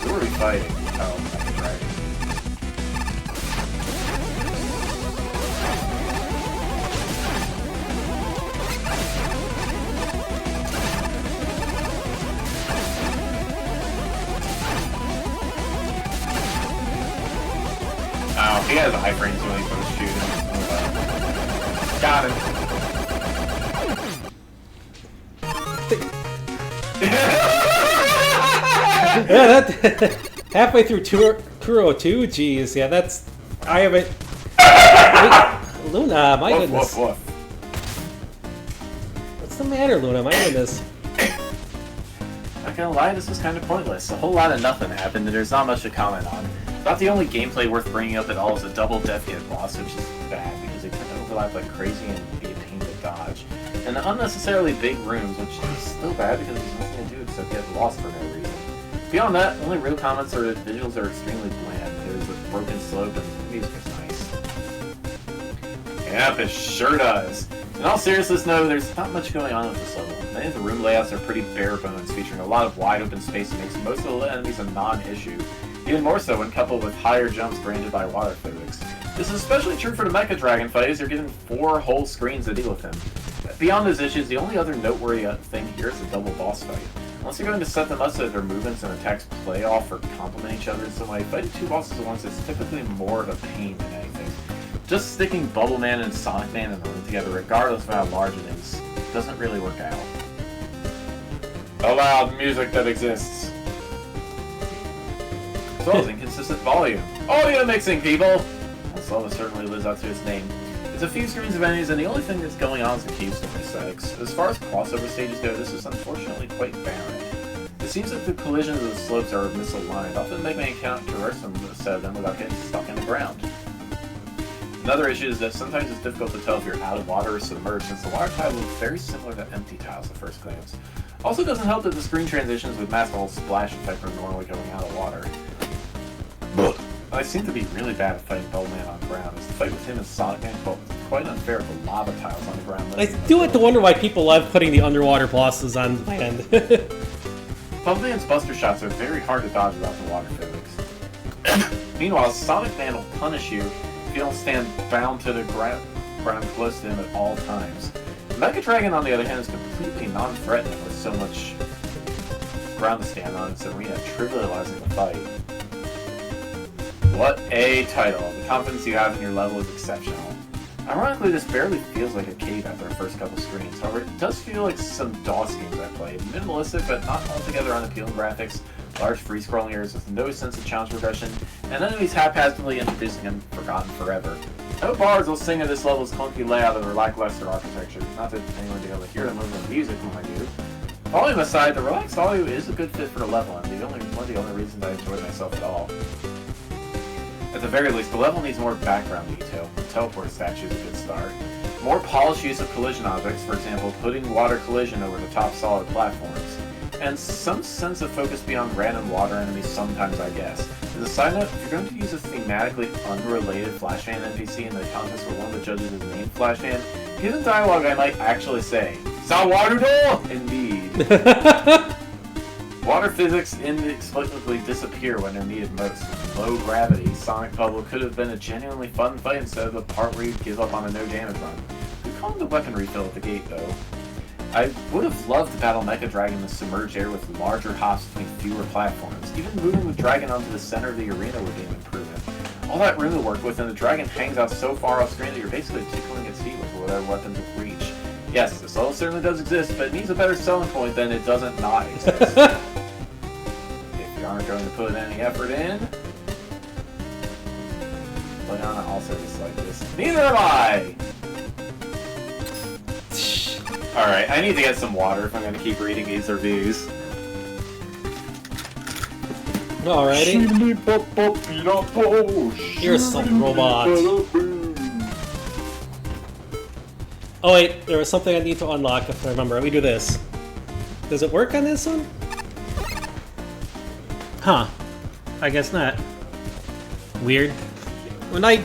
Who are we fighting? Oh, that's right. Oh, he has iframes when he goes shooting. Got him. Yeah, that halfway through Kuro 2, geez, yeah, that's I haven't. Wait, Luna, my goodness. Woof. What's the matter, Luna? My goodness. Not gonna lie, this was kind of pointless. A whole lot of nothing happened, and there's not much to comment on. About the only gameplay worth bringing up at all is a double Death Kit boss, which is bad because they tend to overlap like crazy and be a pain to dodge. And the unnecessarily big rooms, which is still bad because there's nothing to do except get lost for no reason. Beyond that, only real comments are that visuals are extremely bland. There's a broken slope and the music is nice. Yep, it sure does. In all seriousness, no, there's not much going on with this level. Many of the room layouts are pretty bare bones, featuring a lot of wide open space that makes most of the enemies a non-issue. Even more so when coupled with higher jumps granted by water physics. This is especially true for the Mecha Dragon fight, as you're given 4 whole screens to deal with him. Beyond those issues, the only other noteworthy thing here is the double boss fight. Unless you're going to set them up so that their movements and attacks play off or complement each other in some way, fighting 2 bosses at once is typically more of a pain than anything. Just sticking Bubble Man and Sonic Man in the room together, regardless of how large it is, doesn't really work out. The loud music that exists. As well as inconsistent volume. Audio mixing, people! This level certainly lives up to its name. It's a few screens of enemies, and the only thing that's going on is the cave story aesthetics. As far as crossover stages go, this is unfortunately quite barren. It seems that the collisions of the slopes are misaligned, often making me count traverse them instead of them without getting stuck in the ground. Another issue is that sometimes it's difficult to tell if you're out of water or submerged, since the water tile looks very similar to empty tiles at first glance. Also, doesn't help that the screen transitions would mask the whole splash effect from normally going out of water. I seem to be really bad at fighting Bubble Man on the ground, as the fight with him and Sonic Man felt quite unfair with the lava tiles on the ground. I do have to wonder why people love putting the underwater bosses on land. Bubble Man's buster shots are very hard to dodge without the water physics. Meanwhile, Sonic Man will punish you if you don't stand bound to the ground close to him at all times. Mecha Dragon, on the other hand, is completely non-threatening with so much ground to stand on in this arena, trivializing the fight. What a title. The confidence you have in your level is exceptional. Ironically, this barely feels like a cave after the first couple screens. However, it does feel like some DOS games I played. Minimalistic, but not altogether unappealing graphics, large free-scrolling areas with no sense of challenge progression, and enemies haphazardly introducing them forgotten forever. No bards will sing of this level's clunky layout or lackluster architecture. Not that anyone will be able to hear them over the music, mind you. Volume aside, the relaxed audio is a good fit for the level, and one of the only reasons I enjoyed myself at all. At the very least, the level needs more background detail. The teleport statue is a good start. More polished use of collision objects, for example, putting water collision over the top solid platforms. And some sense of focus beyond random water enemies sometimes, I guess. As a side note, if you're going to use a thematically unrelated Flash Fan NPC in the contest where one of the judges is named Flash Fan, given dialogue I might actually say, Sawarudo! Indeed. Water physics inexplicably disappear when they're needed most. With low gravity, Sonic Bubble could have been a genuinely fun fight instead of the part where you give up on a no damage run. We call him the weapon refill at the gate, though. I would have loved to battle Mecha Dragon in the submerged air with larger hops between fewer platforms. Even moving the dragon onto the center of the arena would be an improvement. All that room to work with, and the dragon hangs out so far off screen that you're basically tickling its feet with whatever weapons it reach. Yes, this level certainly does exist, but it needs a better selling point than it doesn't not exist. If you aren't going to put any effort in, Leona also dislikes this. Neither am I! Alright, I need to get some water if I'm going to keep reading these reviews. Alrighty. Here's some robot. Oh wait, there was something I need to unlock if I remember. Let me do this. Does it work on this one? Huh. I guess not. Weird. When I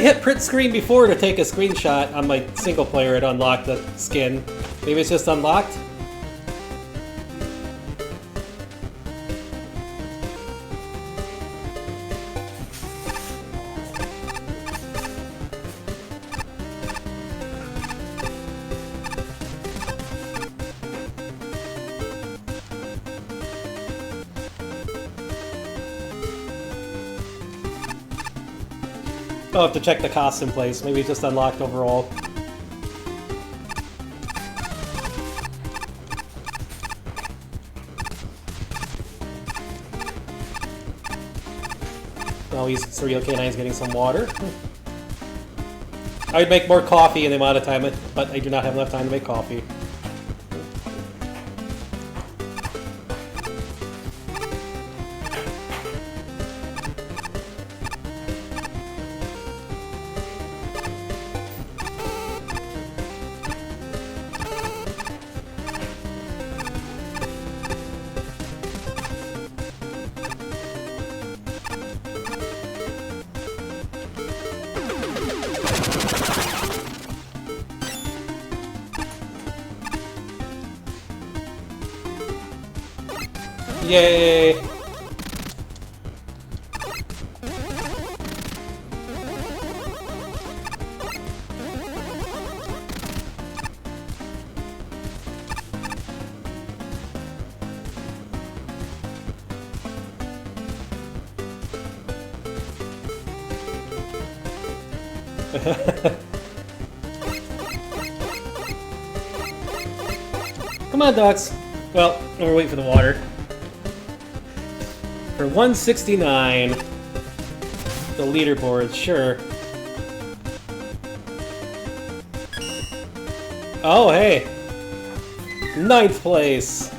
hit print screen before to take a screenshot on my single player, it unlocked the skin. Maybe it's just unlocked? I'll have to check the costume place. Maybe it's just unlocked overall. Oh, he's Surreal K9's getting some water. I'd make more coffee in the amount of time, but I do not have enough time to make coffee. Yay! Come on, ducks. Well, we're waiting for the water. For 169, the leaderboard, sure. Oh, hey! 9th place!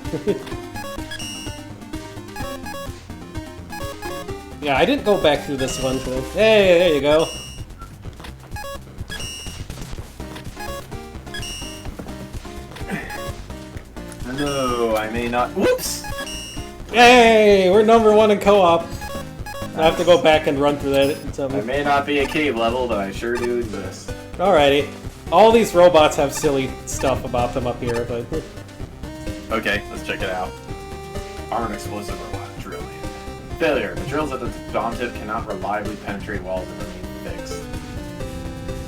Yeah, I didn't go back through this one. So... Hey, there you go. No, I may not. Whoops! Hey, we're #1 in co-op. I have to go back and run through that. I may not be a cave level, but I sure do exist. Alrighty. All these robots have silly stuff about them up here, but... Okay, let's check it out. Armed explosive robot, drill man. Failure. The drills at the bomb tip cannot reliably penetrate walls and remain fixed.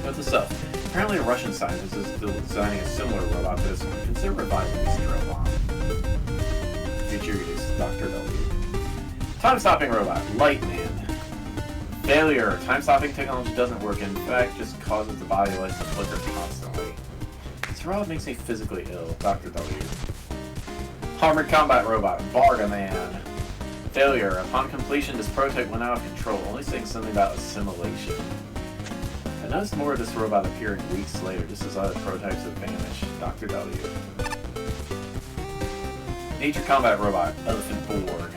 Note to self. Apparently a Russian scientist is designing a similar robot to this one. Consider reviving this drill bomb. Feature use, Dr. W. Time-stopping robot, Light Man. Failure. Time-stopping technology doesn't work, in fact, just causes the body lights to flicker constantly. This robot makes me physically ill, Dr. W. Armored combat robot, Barga Man. Failure. Upon completion, this prototype went out of control, only saying something about assimilation. I noticed more of this robot appearing weeks later, just as other prototypes have vanished. Dr. W. Nature combat robot, Elephant Borg.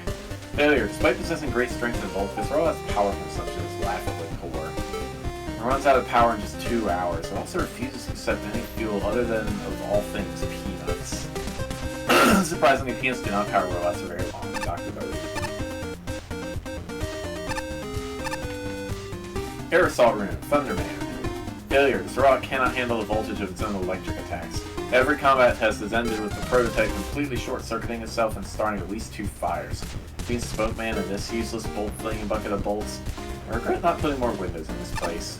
Failure. Despite possessing great strength and bulk, this robot's power consumption is laughably poor. It runs out of power in just 2 hours. It also refuses to accept any fuel other than, of all things, peanuts. Surprisingly, peanuts do not power robots for very long. Dr. W. Air Assault Rune, Thunderman. Failure. This robot cannot handle the voltage of its own electric attacks. Every combat test has ended with the prototype completely short-circuiting itself and starting at least 2 fires. Being Smoke Man and this useless bolt-flinging bucket of bolts, I regret not putting more windows in this place.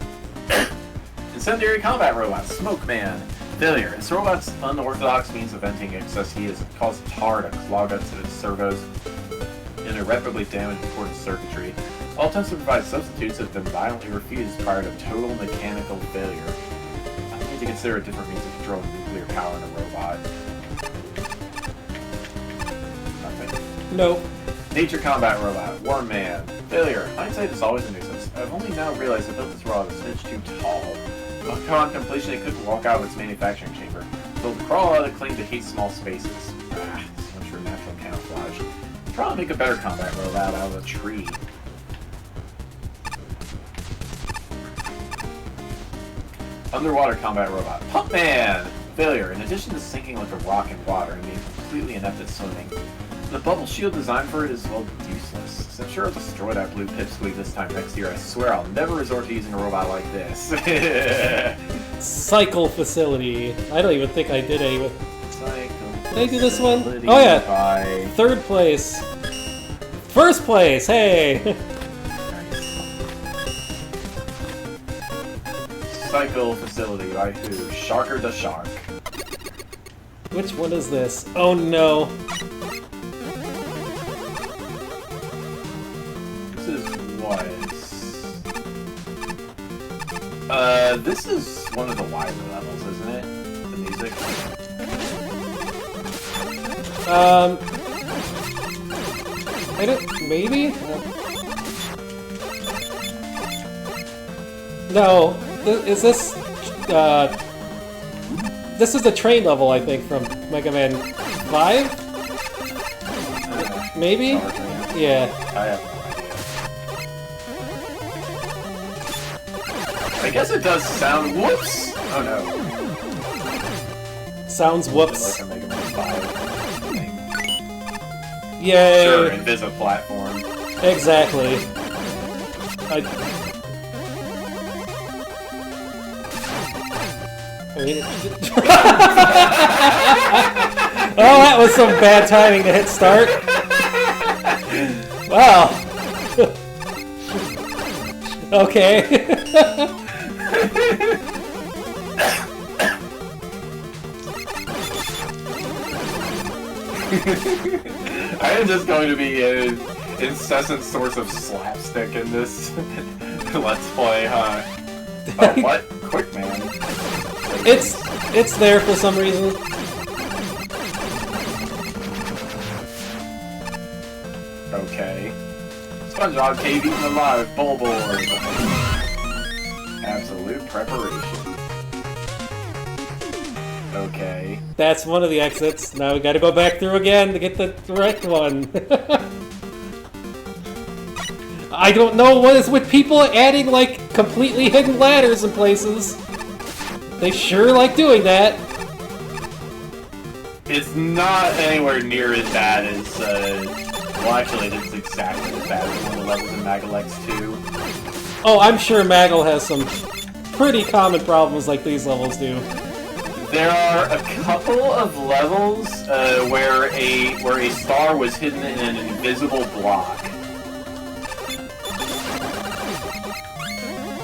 Incendiary combat robot, Smoke Man. Failure. This robot's unorthodox means of venting excess heat has caused tar to clog up to its servos and irreparably damage important circuitry. All attempts to provide substitutes have been violently refused prior to total mechanical failure. I need to consider a different means of controlling nuclear power in a robot. Nothing. Nope. Nature combat robot, Worm Man. Failure. Hindsight is always a nuisance. I've only now realized I built this robot a smidge too tall. Upon completion, it couldn't walk out of its manufacturing chamber. So to crawl out, it claimed to hate small spaces. Ah, so much for natural camouflage. Probably make a better combat robot out of a tree. Underwater combat robot, Pump Man! Failure. In addition to sinking like a rock in water and being completely inept at swimming, the bubble shield designed for it is, well, useless. So I'm sure I'll destroy that blue pipsqueak this time next year. I swear I'll never resort to using a robot like this. Cycle Facility. I don't even think I did any with... Did I do this one? Facility Oh yeah! by- 3rd place! 1st place! Hey! Cycle Facility by who? Sharker the Shark. Which one is this? Oh no! This is what? This is one of the wider levels, isn't it? The music. I don't... maybe? No. Is this... this is the train level, I think, from Mega Man 5? Maybe? Yeah. I have no idea. I guess it does sound... Whoops! Oh no. Sounds whoops. Like a Mega Man 5 thing. Yay! Sure, Invisa platform. Exactly. I mean, oh, that was some bad timing to hit start. Wow. Okay. I am just going to be an incessant source of slapstick in this Let's Play, huh? Oh, what? Quick, man. It's there for some reason. Okay. SpongeBob cave eaten alive, bullboard. Absolute preparation. Okay. That's one of the exits. Now we gotta go back through again to get the correct one. I don't know what is with people adding, like, completely hidden ladders in places. They sure like doing that. It's not anywhere near as bad as, well, actually, it's exactly as bad as one of the levels in Magalex 2. Oh, I'm sure Maggle has some pretty common problems like these levels do. There are a couple of levels where a star was hidden in an invisible block.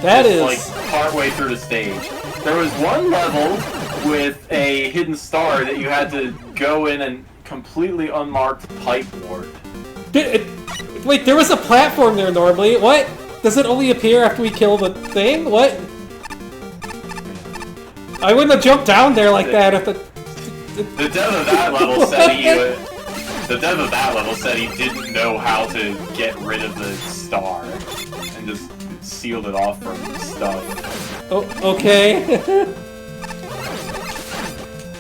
That is like partway through the stage. There was one level with a hidden star that you had to go in and completely unmarked pipe ward. Wait, there was a platform there normally. What? Does it only appear after we kill the thing? What? I wouldn't have jumped down there like that if the dev of that level said the dev of that level said he didn't know how to get rid of the star and just sealed it off from stuff. Oh, okay.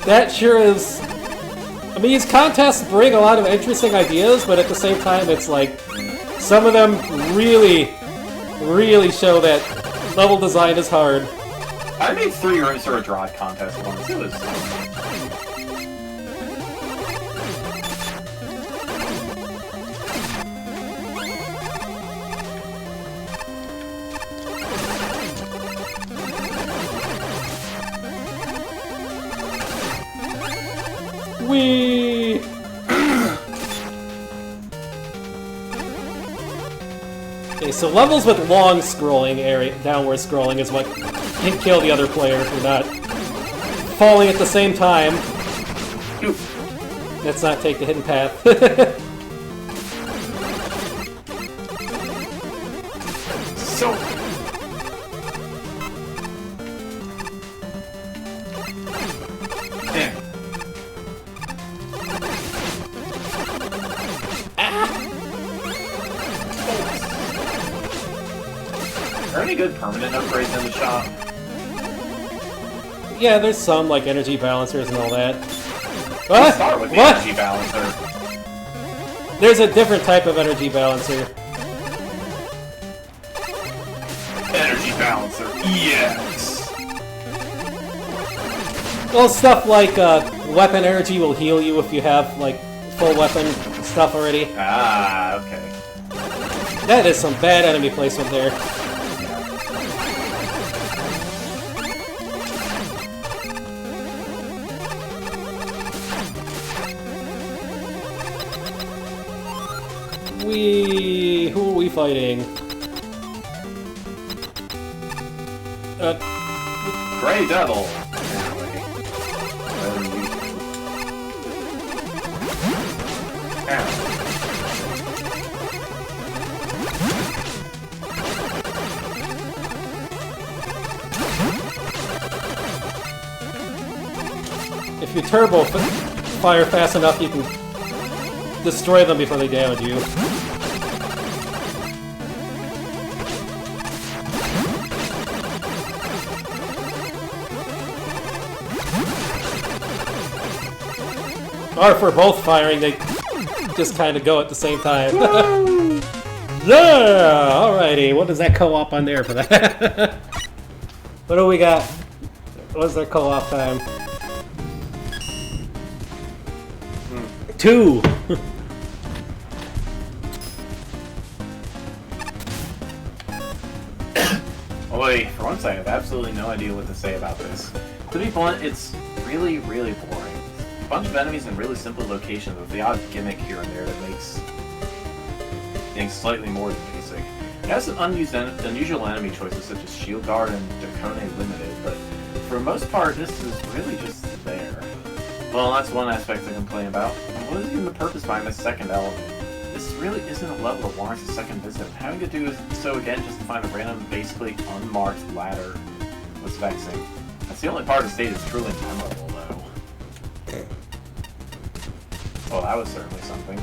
That sure is. I mean, these contests bring a lot of interesting ideas, but at the same time, it's like some of them really show that level design is hard. I made 3 rooms for a draw contest once. It was Whee! Okay, so levels with long scrolling area, downward scrolling is what can kill the other player if you're not falling at the same time. Let's not take the hidden path. so... Damn. Are there any good permanent upgrades in the shop? Yeah, there's some, like energy balancers and all that. Let's start with the energy balancer. There's a different type of energy balancer. Energy balancer, yes! Well, stuff like weapon energy will heal you if you have, like, full weapon stuff already. Ah, okay. That is some bad enemy placement there. Who are we fighting? Grey Devil! If you turbo fire fast enough, you can destroy them before they damage you. Or if we're both firing, they just kind of go at the same time. Yeah! Alrighty, what does that co-op on there for that? What do we got? What's their co-op time? 2! Oh wait, for once I have absolutely no idea what to say about this. To be blunt, it's really, really boring. A bunch of enemies in really simple locations with the odd gimmick here and there that makes being slightly more than basic. It has some unusual enemy choices such as Shield Guard and Dracone Limited, but for the most part, this is really just there. Well, that's one aspect to complain about. What is even the purpose behind this second element? This really isn't a level that warrants a second visit. Having to do so again just to find a random, basically unmarked ladder was vexing. That's the only part of the stage that's truly memorable, though. Well, that was certainly something.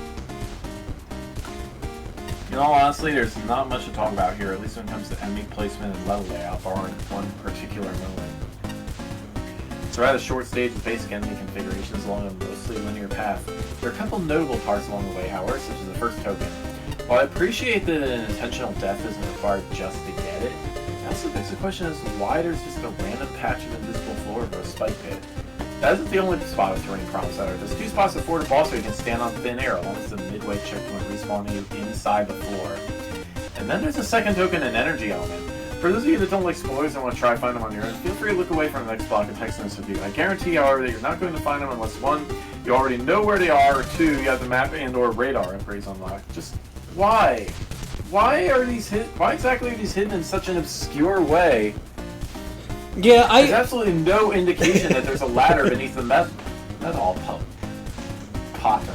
In all honesty, there's not much to talk about here, at least when it comes to enemy placement and level layout, barring one particular moment. It's a rather short stage with basic enemy configurations along a mostly linear path. There are a couple notable parts along the way, however, such as the first token. While I appreciate that an intentional death isn't required just to get it, it also begs the question as to why there's just a random patch of invisible floor or a spike pit. That isn't the only spot of terrain problems, however. There's 2 spots before the boss where you can stand on thin air, along with the midway checkpoint respawning you inside the floor. And then there's a second token and energy element. For those of you that don't like spoilers and want to try to find them on your own, feel free to look away from the next block of text in this review. I guarantee, however, that you're not going to find them unless 1, you already know where they are, or 2, you have the map and or radar upgrades unlocked. Just why? Why exactly are these hidden in such an obscure way? Yeah, There's absolutely no indication that there's a ladder beneath the metal popping.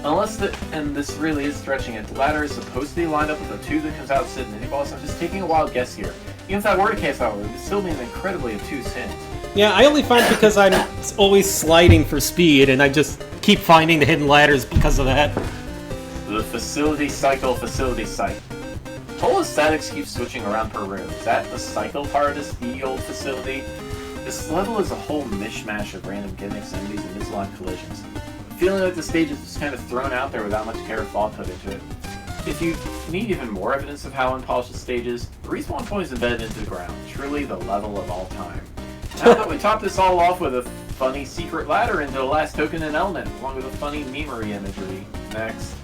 Unless and this really is stretching it, the ladder is supposed to be lined up with a tube that comes out of Sid mini-boss. I'm just taking a wild guess here. Even if that were the case, however, it would still be an incredibly obtuse hint. Yeah, I only find because I'm always sliding for speed, and I just keep finding the hidden ladders because of that. The facility cycle. Whole aesthetics keep switching around per room. Is that the cycle part of the old facility? This level is a whole mishmash of random gimmicks, enemies, and misaligned collisions. Feeling like the stage is just kind of thrown out there without much care or thought put into it. If you need even more evidence of how unpolished the stage is, the respawn point is embedded into the ground, truly the level of all time. Now that we top this all off with a funny secret ladder into the last token and element, along with a funny memery imagery. Next.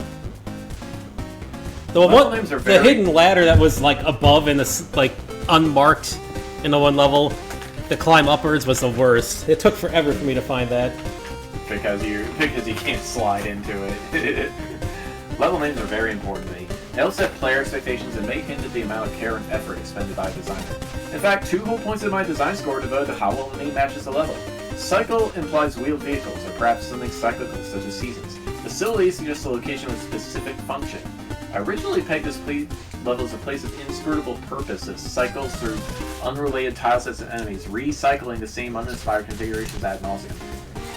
The hidden ladder that was like above and like unmarked in the one level, the climb upwards was the worst. It took forever for me to find that. Because you can't slide into it. Level names are very important to me. They help set player expectations and may hint at the amount of care and effort expended by a designer. In fact, 2 whole points of my design score are devoted to how well the name matches the level. Cycle implies wheeled vehicles, or perhaps something cyclical, such as seasons. Facility suggests a location with specific function. I originally pegged this level as a place of inscrutable purpose that cycles through unrelated tile sets and enemies, recycling the same uninspired configurations ad nauseum.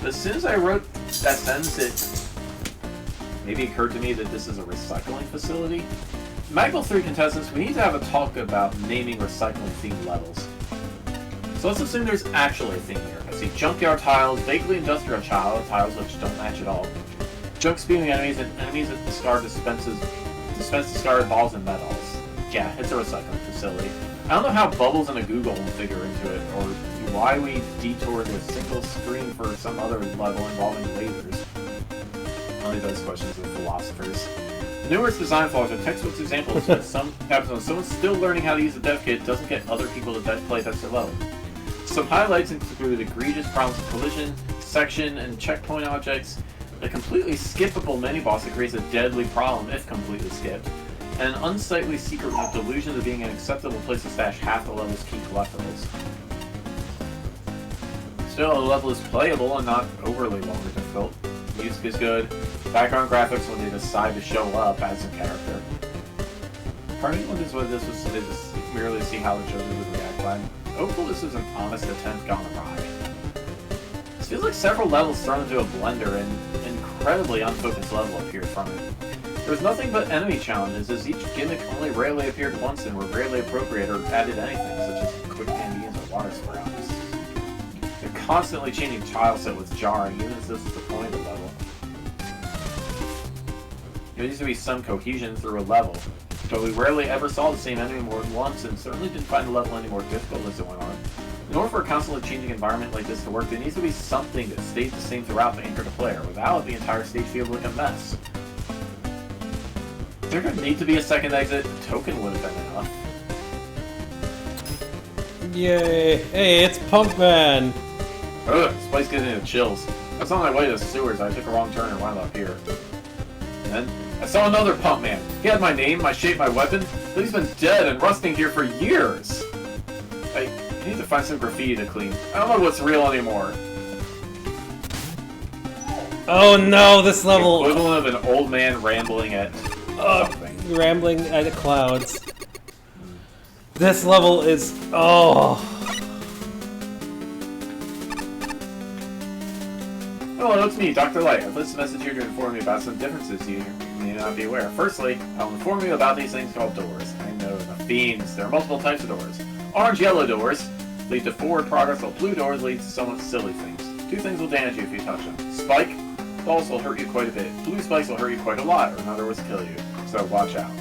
But as soon as I wrote that sentence, it maybe occurred to me that this is a recycling facility. Magpul 3 contestants, we need to have a talk about naming recycling-themed levels. So let's assume there's actually a theme here. I see junkyard tiles, vaguely industrial tiles which don't match at all, junk spewing enemies, and enemies that dispense discarded balls and metals. Yeah, it's a recycling facility. I don't know how bubbles in a Google will figure into it, or why we detoured a single screen for some other level involving lasers. I'll leave those questions with philosophers. Numerous design flaws are textbook examples that happens when someone still learning how to use a dev kit doesn't get other people to play test their level. Some highlights include egregious problems of collision, section, and checkpoint objects, a completely skippable mini-boss that creates a deadly problem if completely skipped, and an unsightly secret with delusions of being an acceptable place to stash half the level's key collectibles. Still, the level is playable and not overly long or difficult. Music is good. Background graphics when they decide to show up as a character. Part of me wonders whether this was merely to see how the judges would react, but I'm hopeful this is an honest attempt gone awry. This feels like several levels thrown into a blender and an incredibly unfocused level appeared from it. There was nothing but enemy challenges, as each gimmick only rarely appeared once and were rarely appropriate or added anything, such as quick candies or water sprouts. The constantly changing tile set was jarring, even as this was the point of the level. There needs to be some cohesion through a level, but we rarely ever saw the same enemy more than once, and certainly didn't find the level any more difficult as it went on. In order for a constantly changing environment like this to work, there needs to be something that stays the same throughout to anchor the player, without the entire stage feeling like a mess. If there didn't need to be a second exit, a token would have been enough. Yay! Hey, it's Punkman! Ugh, this place gives me the chills. I was on my way to the sewers, I took a wrong turn and wound up here. Then I saw another pump man. He had my name, my shape, my weapon, but he's been dead and rusting here for years. I need to find some graffiti to clean. I don't know what's real anymore. Oh no, this level... The equivalent of an old man rambling at something. Rambling at the clouds. This level is... oh... Hello, it's me, Dr. Light. I've listed a message here to inform you about some differences you may not be aware. Firstly, I'll inform you about these things called doors. I know the fiends. There are multiple types of doors. Orange-yellow doors lead to forward progress, while blue doors lead to somewhat silly things. Two things will damage you if you touch them. Spike balls will hurt you quite a bit. Blue spikes will hurt you quite a lot, or in other words, kill you. So watch out.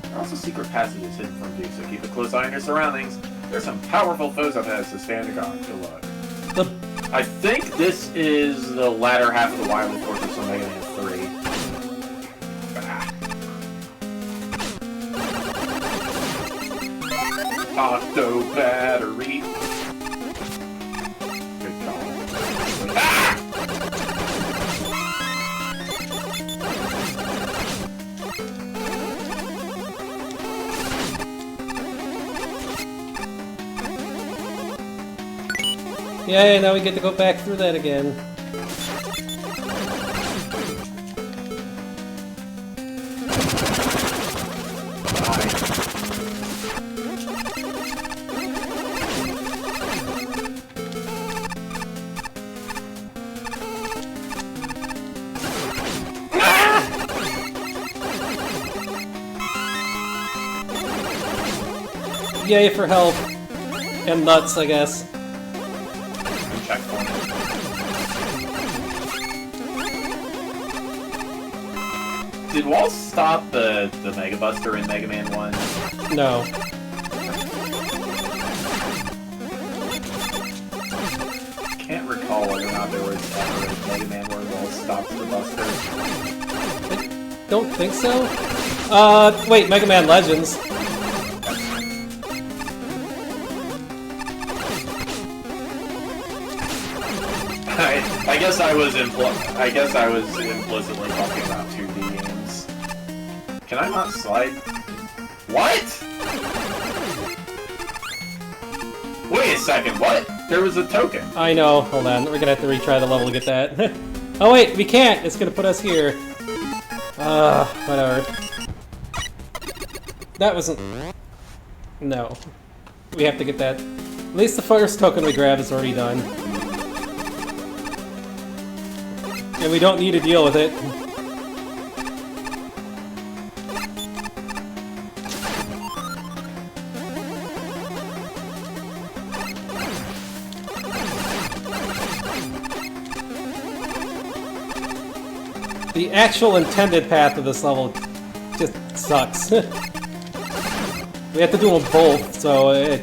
There are also secret passages hidden from view, so keep a close eye on your surroundings. There's some powerful foes up ahead, so stand your guard. Good luck. I think this is the latter half of the Wily Fortress from Mega Man 3. Octo battery. Good call. Ah! Yay, now we get to go back through that again. Yay for help. And nuts, I guess. Checkpoint. Did Wall stop the Mega Buster in Mega Man 1? No. Can't recall whether or not there was ever a Mega Man where Wall stopped the Buster. I don't think so. Wait, Mega Man Legends. I guess I was implicitly talking about 2D games. Can I not slide? What? Wait a second, what? There was a token. I know, hold on, we're gonna have to retry the level to get that. Oh wait, we can't! It's gonna put us here. Whatever. That wasn't... no. We have to get that. At least the first token we grab is already done. And we don't need to deal with it. The actual intended path of this level just sucks. We have to do them both, so it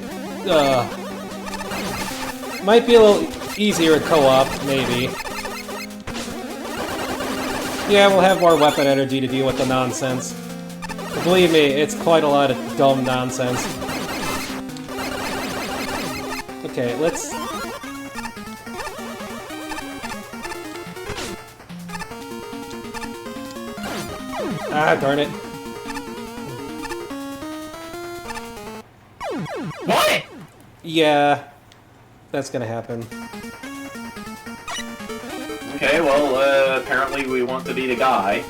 might be a little easier in co-op, maybe. Yeah, we'll have more weapon energy to deal with the nonsense. Believe me, it's quite a lot of dumb nonsense. Okay, let's... ah, darn it. What? Yeah, that's gonna happen. Okay, well, apparently we want to be the guy.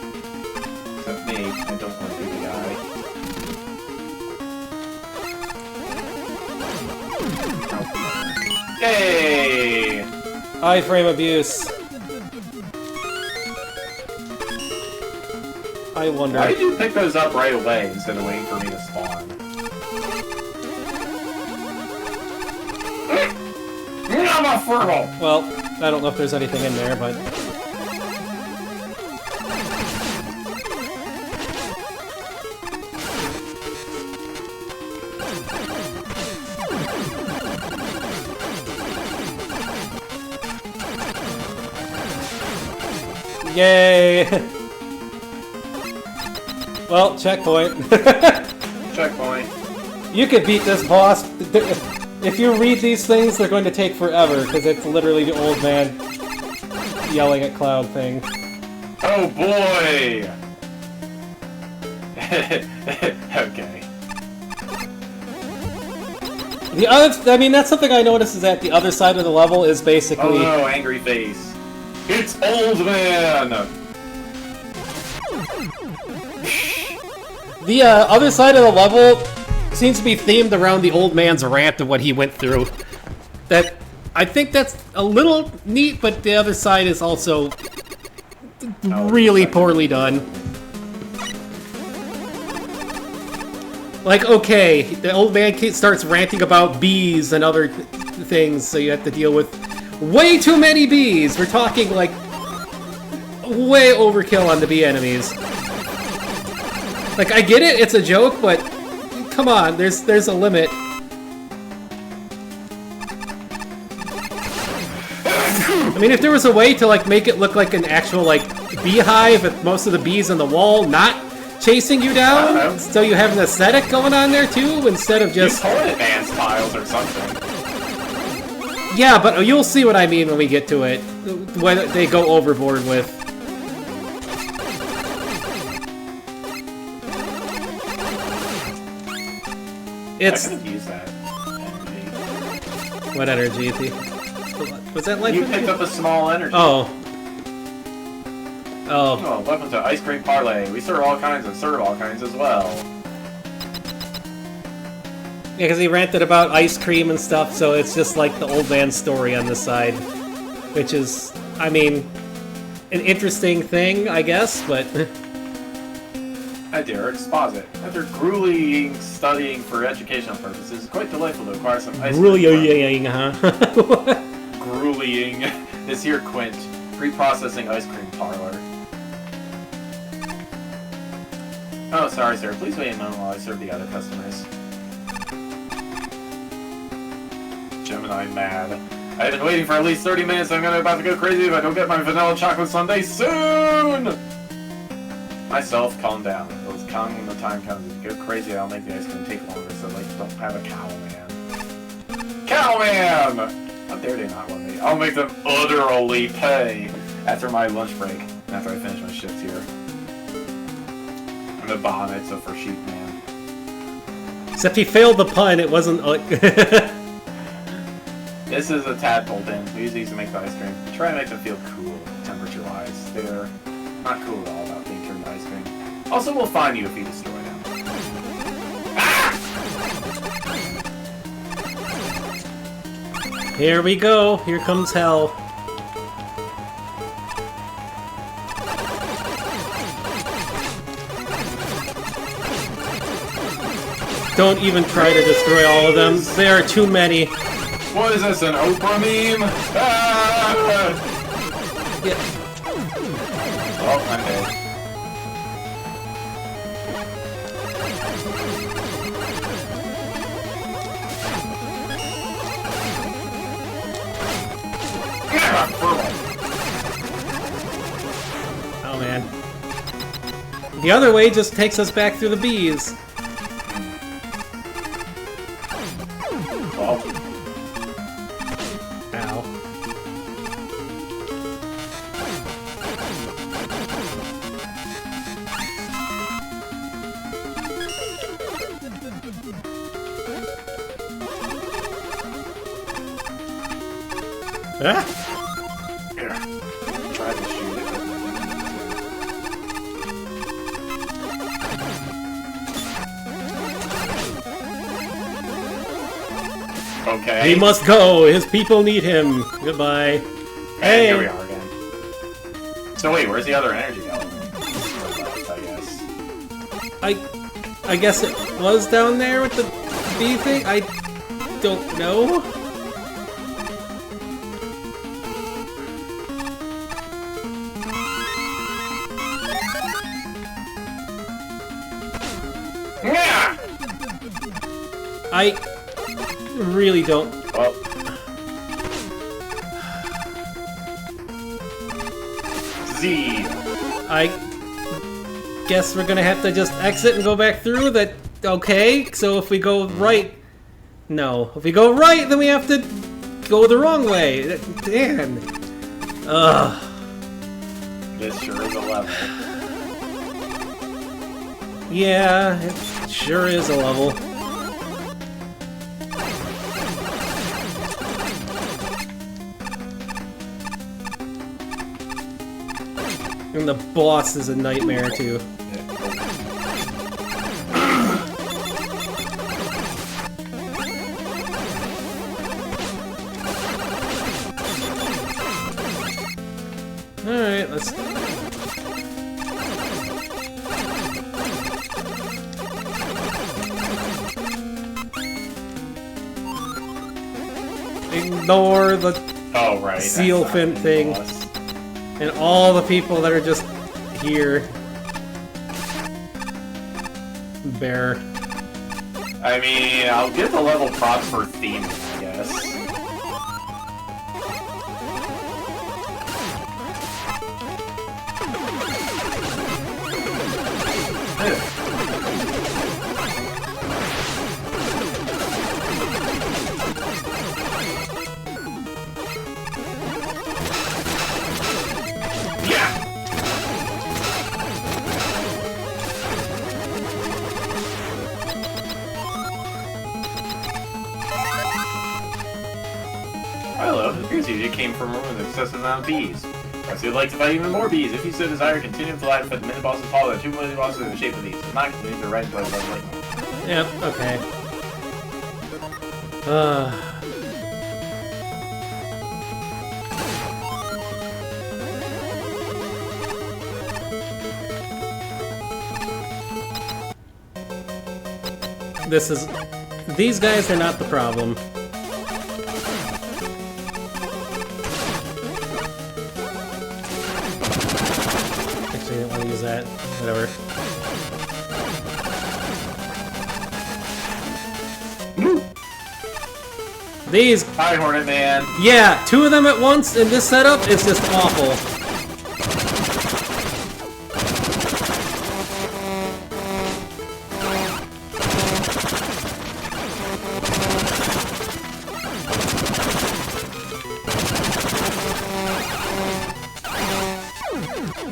Except me, I don't want to be the guy. Oh. Yay! Iframe abuse. I wonder... why did you pick those up right away instead of waiting for me to spawn? I'm a furball! well, I don't know if there's anything in there, but... yay! Well, checkpoint. Checkpoint. You could beat this boss. If you read these things, they're going to take forever, because it's literally the old man yelling at Cloud thing. Oh boy! Okay. The other, I mean, that's something I noticed is that the other side of the level is basically. Oh no, angry face. It's Old Man! The other side of the level seems to be themed around the old man's rant of what he went through. That I think that's a little neat, but the other side is also really poorly done. Like, okay, the old man starts ranting about bees and other things, so you have to deal with way too many bees! We're talking, like, way overkill on the bee enemies. Like, I get it, it's a joke, but come on, there's a limit. I mean, if there was a way to, like, make it look like an actual, like, beehive with most of the bees on the wall not chasing you down, so you have an aesthetic going on there too, instead of just... You call it advanced tiles or something. Yeah, but you'll see what I mean when we get to it. What they go overboard with. It's... I could use that energy. What energy? Was that life? You picked up a small energy. Oh. Oh. Oh, welcome to Ice Cream Parlay. We serve all kinds and serve all kinds as well. Yeah, because he ranted about ice cream and stuff, so it's just like the old man's story on this side. Which is, I mean, an interesting thing, I guess, but... Hi dear, exposit. After grueling studying for educational purposes, it's quite delightful to acquire some ice cream. Grueling, huh? Grueling. This here Quint. Pre-processing ice cream parlor. Oh, sorry, sir. Please wait a moment while I serve the other customers. Gemini mad. I've been waiting for at least 30 minutes. I'm about to go crazy if I don't get my vanilla chocolate sundae soon! Myself, calm down. It's calm when the time comes. If you go crazy, I'll make the ice cream take longer, so like, don't have a cow man. Cow man! How dare they not want me? I'll make them utterly pay after my lunch break, after I finish my shift here. I'm a bonnet, so for sheep man. Except he failed the pun, it wasn't like... This is a tadpole bin. We use these to make the ice cream. Try to make them feel cool, temperature-wise. They're not cool at all about being turned into ice cream. Also, we'll find you if you destroy them. Ah! Here we go. Here comes hell. Don't even try to destroy all of them. There are too many. What is this, an Oprah meme? Ah! Yeah. Oh, I'm dead. Oh man. The other way just takes us back through the bees. Oh. Ow. Ah! Here. Try to shoot it. Okay. He must go! His people need him! Goodbye. And Hey! here we are again. So wait, where's the other energy element? I guess. I guess it was down there with the bee thing? I don't know. Yeah! I really don't. Well. Z. I guess we're gonna have to just exit and go back through that. Okay, so if we go right... No. If we go right, then we have to go the wrong way. Damn. Ugh. This sure is a level. Yeah, it sure is a level. And the boss is a nightmare, too. Alright, let's... Ignore the seal fin thing. And all the people that are just here. Bear. I mean, I'll give the level props for theming, I guess. Hello, it appears you came from a room with an excessive amount of bees. Perhaps you'd like to fight even more bees. If you so desire, continue with the ladder for the mini bosses follow. 2 mini bosses in the shape of these. If not, continue to right until I start lightning. Yep, okay. These guys are not the problem. Actually, I didn't want to use that. Whatever. These... Hi, Hornet Man. Yeah, 2 of them at once in this setup is just awful.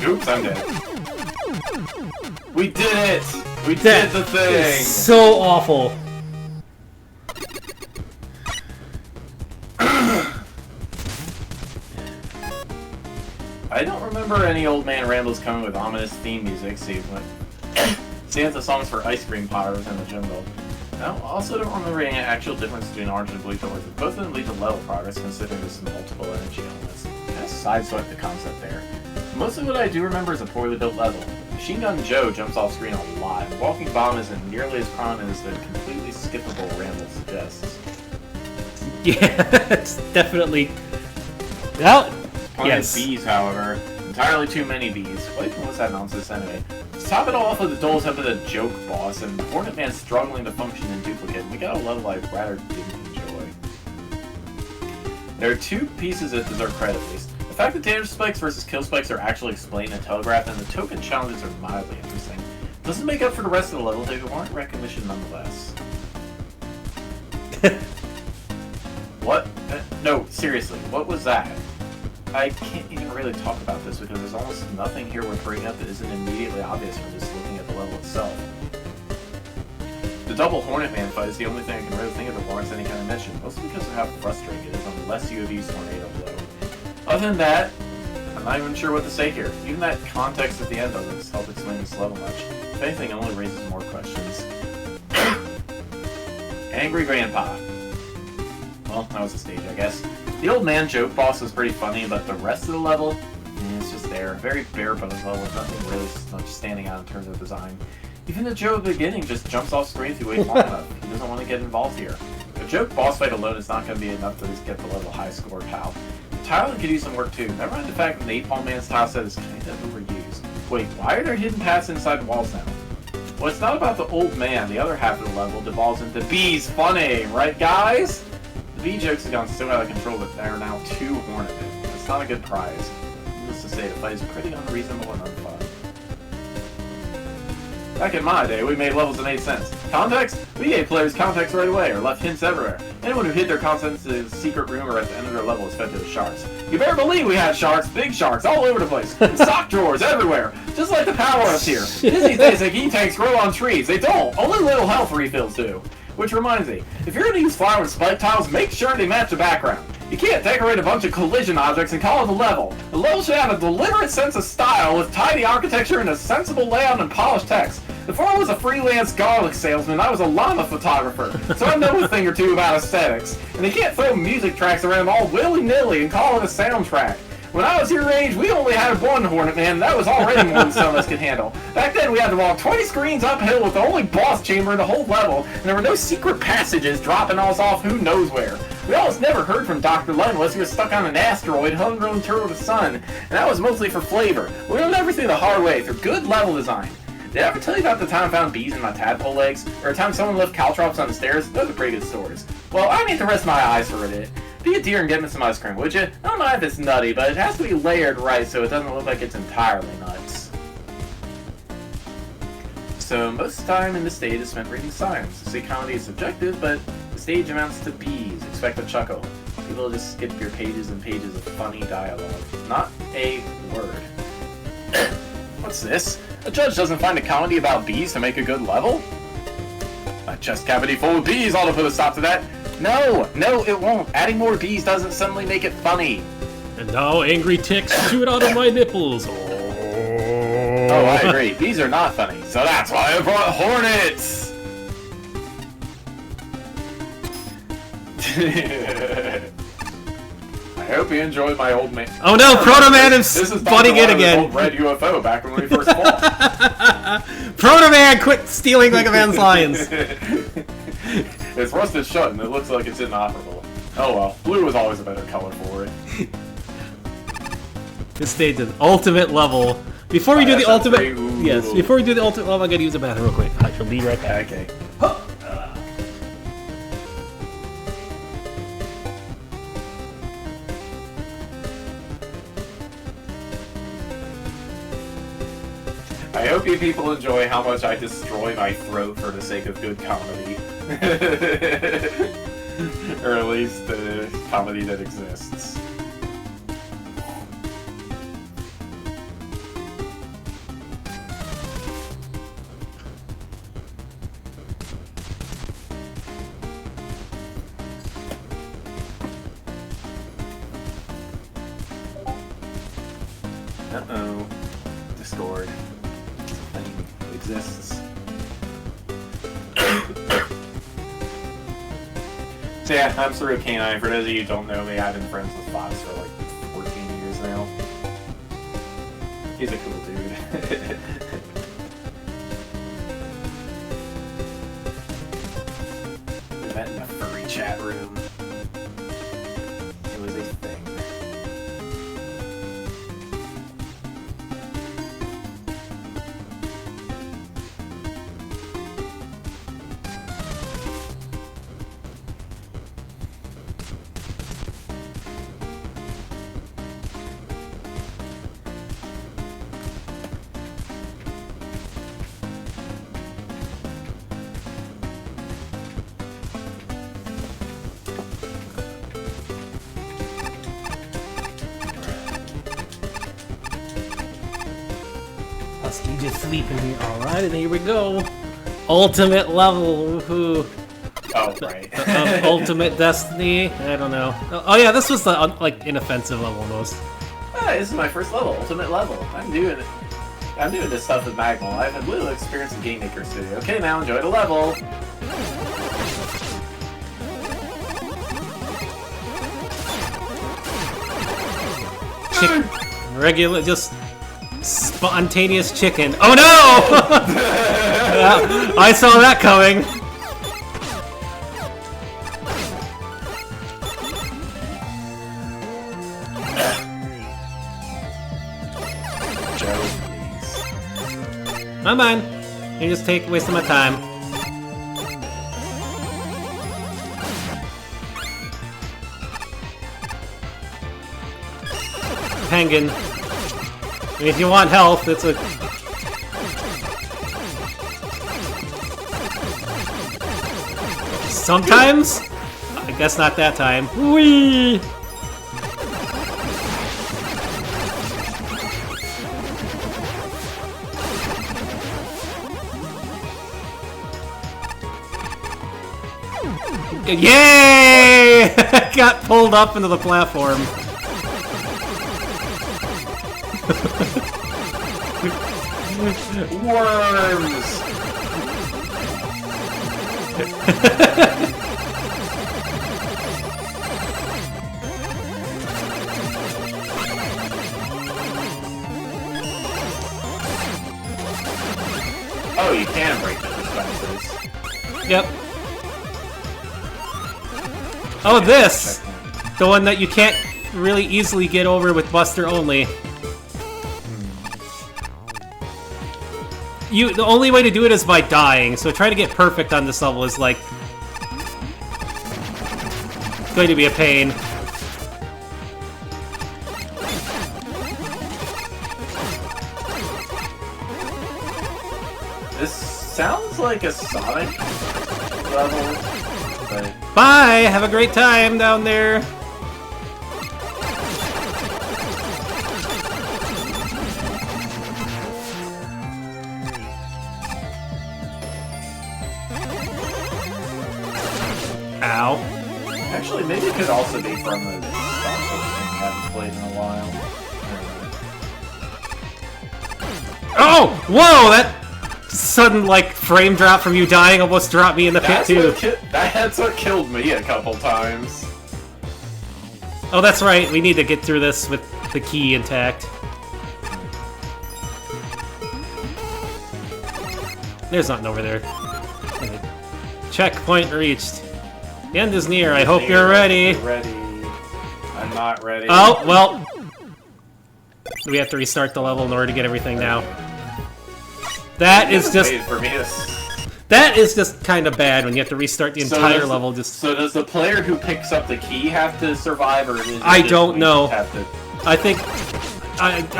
Oops, I'm dead. We did it! We did the thing! It's so awful. I don't remember any Old Man Rambles coming with ominous theme music, seeing the songs for Ice Cream Potter within the jungle. I also don't remember any actual difference between Orange and Blue colors. Both of them lead to level progress, considering there's multiple energy elements. Kind of sideswiped the concept there. Mostly what I do remember is a poorly built level. Machine Gun Joe jumps off screen a lot. The Walking Bomb isn't nearly as prominent as the completely skippable Ramble suggests. Yeah, it's definitely... Well, Plenty of bees, however. Entirely too many bees. What even was that nonsense anyway? To top it all off with the Doles have a joke boss, and Hornet Man struggling to function in duplicate. We got a level I rather didn't enjoy. There are 2 pieces that deserve credit, at least. The fact that damage spikes versus kill spikes are actually explained and telegraphed, and the token challenges are mildly interesting. Doesn't make up for the rest of the level, they warrant recognition nonetheless. What? No, seriously, what was that? I can't even really talk about this because there's almost nothing here worth bringing up that isn't immediately obvious from just looking at the level itself. The double Hornet Man fight is the only thing I can really think of that warrants any kind of mention, mostly because of how frustrating it is unless you have used Tornado Blow. Other than that, I'm not even sure what to say here. Even that context at the end doesn't help explain this level much. If anything, it only raises more questions. Angry Grandpa. Well, that was a stage, I guess. The old man joke boss was pretty funny, but the rest of the level, it's just there. Very bare bones level with nothing really much standing out in terms of design. Even the Joe at the beginning just jumps off screen if you wait long enough. He doesn't want to get involved here. The joke boss fight alone is not going to be enough to just get the level high score, pal. Thailand could use some work too. Never mind the fact that the 8-Ball Man's tile set is kind of overused. Wait, why are there hidden paths inside the walls now? Well, it's not about the old man. The other half of the level devolves into bees funny, right guys? The bee jokes have gone so out of control that there are now 2 Hornet Men. It's not a good prize. Needless to say, the fight is pretty unreasonable and unfun. Back in my day, we made levels that made sense. Context? We gave players context right away, or left hints everywhere. Anyone who hid their contents in a secret room or at the end of their level was fed to the sharks. You better believe we had sharks, big sharks, all over the place. In sock drawers, everywhere. Just like the power-ups here. Disney thinks that E-tanks grow on trees. They don't. Only little health refills do. Which reminds me, if you're going to use flower and spike tiles, make sure they match the background. You can't decorate a bunch of collision objects and call it a level. A level should have a deliberate sense of style with tidy architecture and a sensible layout and polished text. Before I was a freelance garlic salesman, I was a llama photographer, so I know a thing or two about aesthetics. And they can't throw music tracks around all willy-nilly and call it a soundtrack. When I was your age, we only had one Hornet Man, and that was already more than some of us could handle. Back then, we had to walk 20 screens uphill with the only boss chamber in the whole level, and there were no secret passages dropping us off who knows where. We almost never heard from Dr. Lund unless he was stuck on an asteroid hovering toward the sun, and that was mostly for flavor. We learned everything the hard way through good level design. Did I ever tell you about the time I found bees in my tadpole legs? Or a time someone left caltrops on the stairs? Those are pretty good stories. Well, I need to rest my eyes for a bit. Be a dear and get me some ice cream, would you? I don't know if it's nutty, but it has to be layered right so it doesn't look like it's entirely nuts. So, most of the time in the stage is spent reading signs. Say comedy is subjective, but the stage amounts to bees. Expect a chuckle. People just skip your pages and pages of funny dialogue. Not a word. What's this? A judge doesn't find a comedy about bees to make a good level? A chest cavity full of bees ought to put a stop to that. No, it won't. Adding more bees doesn't suddenly make it funny. And now angry ticks shoot out of my nipples. Oh, I agree. Bees are not funny, so that's why I brought hornets! I hope you enjoyed my old man. Oh no, Proto Man is butting in again. Old red UFO back when we first fought. Proto Man, quit stealing Mega Man's lines. It's rusted shut and it looks like it's inoperable. Oh well, blue was always a better color for it. This stage is ultimate level. Before we do the ultimate, before we do the ultimate level, I gotta use the bathroom real quick. I shall be right back. Okay. I hope you people enjoy how much I destroy my throat for the sake of good comedy. Or at least the comedy that exists. Uh-oh. Discord. Thing exists. So yeah, I'm Surreal Canine. For those of you who don't know me, I've been friends with Fox for like 14 years now. He's a cool dude. We met in a furry chat room. It was a thing. You just sleeping here. Alright, and here we go. Ultimate level. Woohoo. Oh, right. Ultimate Destiny. I don't know. Oh yeah, this was the like inoffensive level almost. This is my first level, ultimate level. I'm doing this stuff with Magmal. I have little experience in Game Maker Studio. Okay, now enjoy the level. Regular, just spontaneous chicken. Oh no! I saw that coming. I'm fine. You just wasting my time. Penguin. If you want health, it's a... Sometimes? I guess not that time. Whee! Yay! Got pulled up into the platform. Worms! Oh, you can break those fences. Yep. Oh, this! The one that you can't really easily get over with Buster only. The only way to do it is by dying, so trying to get perfect on this level is, like, going to be a pain. This sounds like a Sonic level, but... Bye! Have a great time down there! Ow. Actually, maybe it could also be from the Star Wars game you haven't played in a while. Oh! Whoa! That sudden, like, frame drop from you dying almost dropped me in the pit, too. That's what killed me a couple times. Oh, that's right. We need to get through this with the key intact. There's nothing over there. Checkpoint reached. The end is near. I hope you're ready. Ready. I'm not ready. Oh, well. We have to restart the level in order to get everything now. That is just... That is just kind of bad when you have to restart the entire level. So does the player who picks up the key have to survive, or is I don't know. Have to... I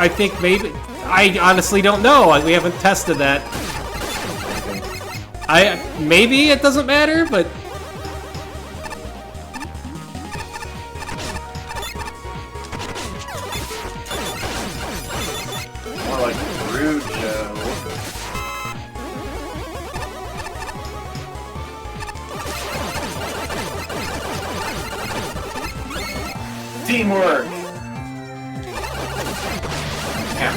think maybe... I honestly don't know. We haven't tested that. Maybe it doesn't matter, but... More like Rude Joe. Teamwork! Yeah.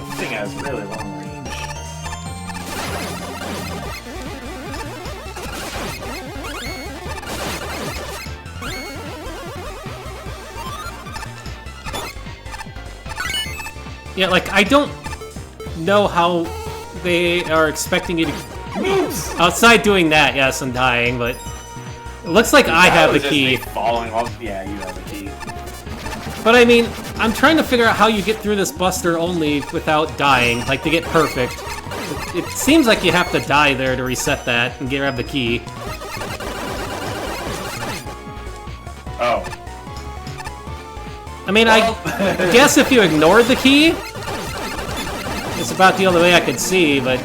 This thing has really long range. Yeah, like, I don't know how they are expecting you to... Outside doing that, yes, and dying, but... It looks like I have the key. Falling off. Yeah, you have the key. But I mean, I'm trying to figure out how you get through this Buster only without dying, like to get perfect. It seems like you have to die there to reset that and grab the key. Oh. I mean, well. I guess if you ignored the key, it's about the only way I could see, but,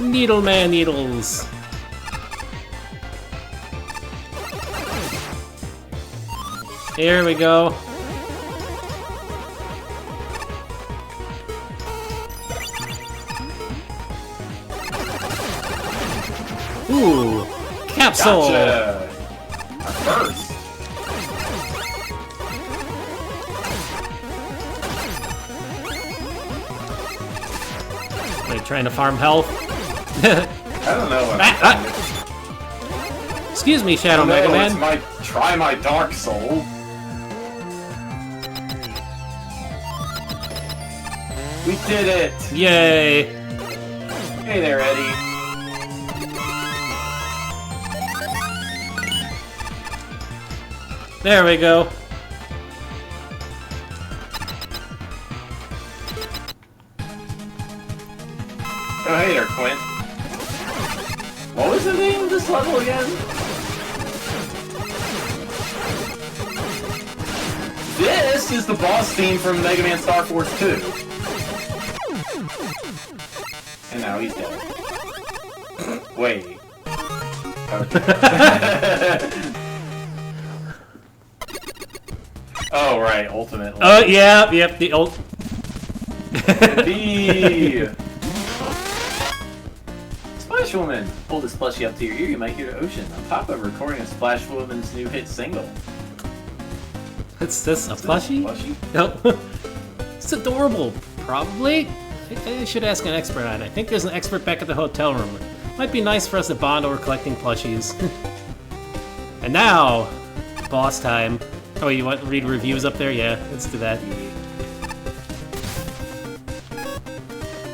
Needleman Needles. Here we go. Ooh, capsule. Gotcha. First. Are you trying to farm health? I don't know what Excuse me, Shadow Mega Man. Try my Dark Soul. We did it! Yay! Hey there, Eddie. There we go. Hey there, Quint. What was the name of this level again? This is the boss theme from Mega Man Star Force 2. And now he's dead. Wait. Okay. Oh, right, ultimate. Oh, yeah, yep, the old... B. Splash Woman! Pull this plushie up to your ear, you might hear the ocean. On top of recording of Splash Woman's new hit single. Is this a plushie? No. It's adorable. Probably. I should ask an expert on it. I think there's an expert back at the hotel room. Might be nice for us to bond over collecting plushies. And now, boss time. Oh, you want to read reviews up there? Yeah, let's do that.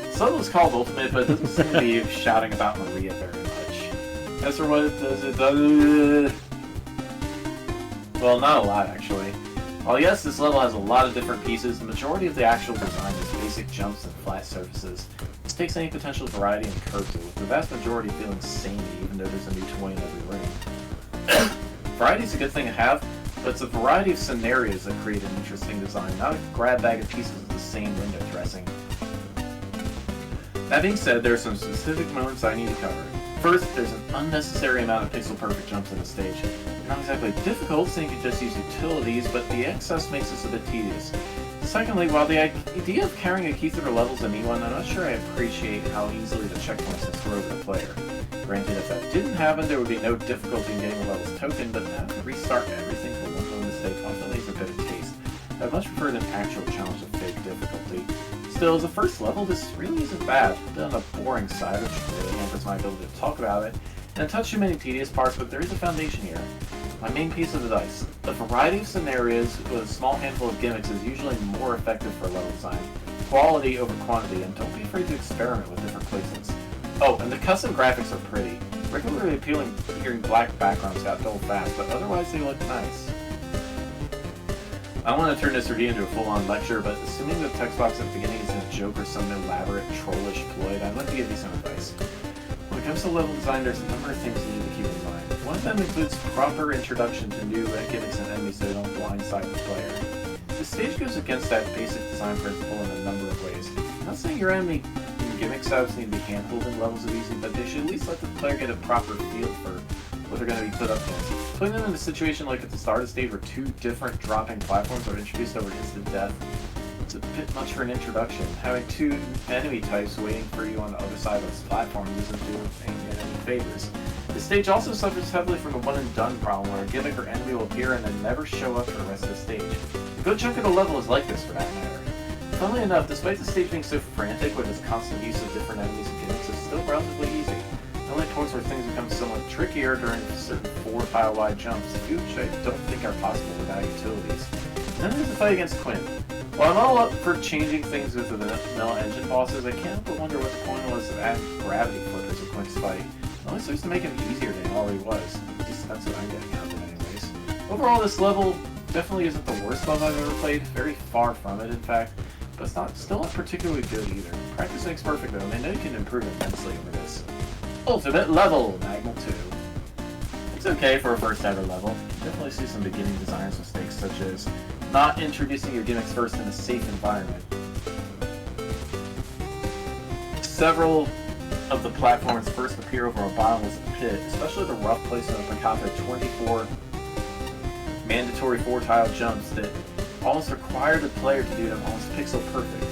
This level is called Ultimate, but it doesn't seem to be shouting about Maria very much. As for what it does... Well, not a lot, actually. While yes, this level has a lot of different pieces, the majority of the actual design is basic jumps and flat surfaces. This takes any potential variety and curve to it, with the vast majority feeling samey, even though there's a new toy in every room. Variety is a good thing to have, but it's a variety of scenarios that create an interesting design, not a grab bag of pieces of the same window dressing. That being said, there are some specific moments I need to cover. First, there's an unnecessary amount of pixel-perfect jumps in the stage. They're not exactly difficult, so you can just use utilities, but the excess makes this a bit tedious. Secondly, while the idea of carrying a key through the level is a neat one, I'm not sure I appreciate how easily the checkpoints can throw over the player. Granted, if that didn't happen, there would be no difficulty in getting the level's token, but having to restart everything for one little mistake often leaves a bit of taste. I'd much prefer an actual challenge of fake difficulty. Still, as a first level, this really isn't bad. A bit on the boring side, which really hampers my ability to talk about it, and touch too many tedious parts, but there is a foundation here. My main piece of advice: the variety of scenarios with a small handful of gimmicks is usually more effective for level design. Quality over quantity, and don't be afraid to experiment with different placements. Oh, and the custom graphics are pretty. Regularly appealing hearing black backgrounds got dull fast, but otherwise they look nice. I don't want to turn this review into a full-on lecture, but assuming the text box at the beginning isn't a joke or some elaborate, trollish ploy, I'd like to give you some advice. When it comes to level design, there's a number of things you need to keep in mind. One of them includes proper introduction to new gimmicks and enemies so they don't blindside the player. The stage goes against that basic design principle in a number of ways. I'm not saying your enemy gimmick setups need to be handled in levels of easy, but they should at least let the player get a proper feel for what they're going to be put up against. Putting them in a situation like at the start of the stage where two different dropping platforms are introduced over instant death, it's a bit much for an introduction. Having two enemy types waiting for you on the other side of this platform isn't doing any favors. The stage also suffers heavily from a one-and-done problem where a gimmick or enemy will appear and then never show up for the rest of the stage. A good chunk of the level is like this for that matter. Funnily enough, despite the stage being so frantic with its constant use of different enemies and gimmicks, it's still relatively easy. The only points where things become somewhat trickier during certain 4-tile-wide jumps, which I don't think are possible without utilities. Then there's the fight against Quint. While I'm all up for changing things with the vanilla engine bosses, I can't help but wonder what the point was of adding gravity flippers to Quint's fight. It only serves to make him easier than he already was. At least that's what I'm getting out of it anyways. Overall, this level definitely isn't the worst level I've ever played, very far from it in fact, but it's still not particularly good either. Practice makes perfect though, and I know you can improve immensely over this. Ultimate level, Magma 2. It's okay for a first ever level. You definitely see some beginning design mistakes such as not introducing your gimmicks first in a safe environment. Several of the platforms first appear over a bottomless pit, especially the rough placement of Picasso 24 mandatory 4-tile jumps that almost require the player to do them almost pixel perfect.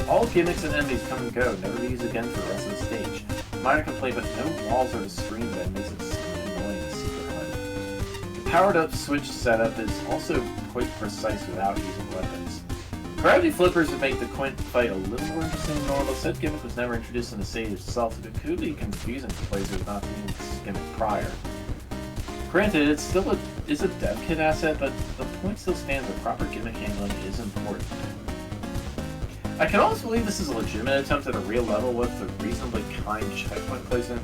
All gimmicks and enemies come and go, never be used again for the rest of the stage. Minor complaint, but no walls or the screen bed makes it so annoying to secret hunt. The powered up switch setup is also quite precise without using weapons. Gravity flippers would make the Quint fight a little more interesting than normal. Said gimmick was never introduced in the stage itself, so it could be confusing for players who have not seen this gimmick prior. Granted, it's still is a dev kit asset, but the point still stands that proper gimmick handling is important. I can also believe this is a legitimate attempt at a real level with a reasonably kind checkpoint placement,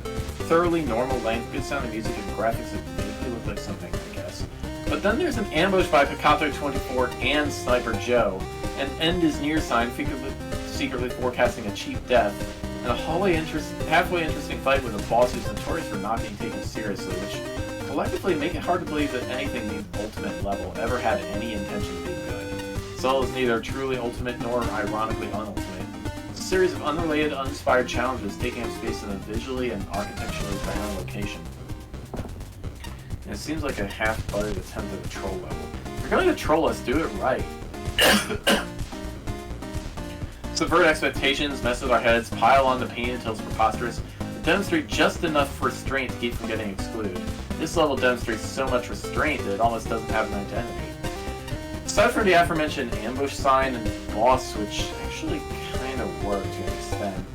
thoroughly normal length, good sounding music, and graphics that vaguely look like something, I guess. But then there's an ambush by Picasso 24 and Sniper Joe, and end is near sign secretly forecasting a cheap death, and a halfway interesting fight with a boss who's notorious for not being taken seriously, which collectively make it hard to believe that anything the ultimate level ever had any intention of being good. This level is neither truly ultimate nor ironically unultimate. It's a series of unrelated, uninspired challenges taking up space in a visually and architecturally barren location. And it seems like a half-buttered attempt at a troll level. If you're going to troll us, do it right. Subvert expectations, mess with our heads, pile on the pain until it's preposterous, and demonstrate just enough restraint to keep from getting excluded. This level demonstrates so much restraint that it almost doesn't have an identity. Aside from the aforementioned ambush sign and boss, which actually kind of work to an extent.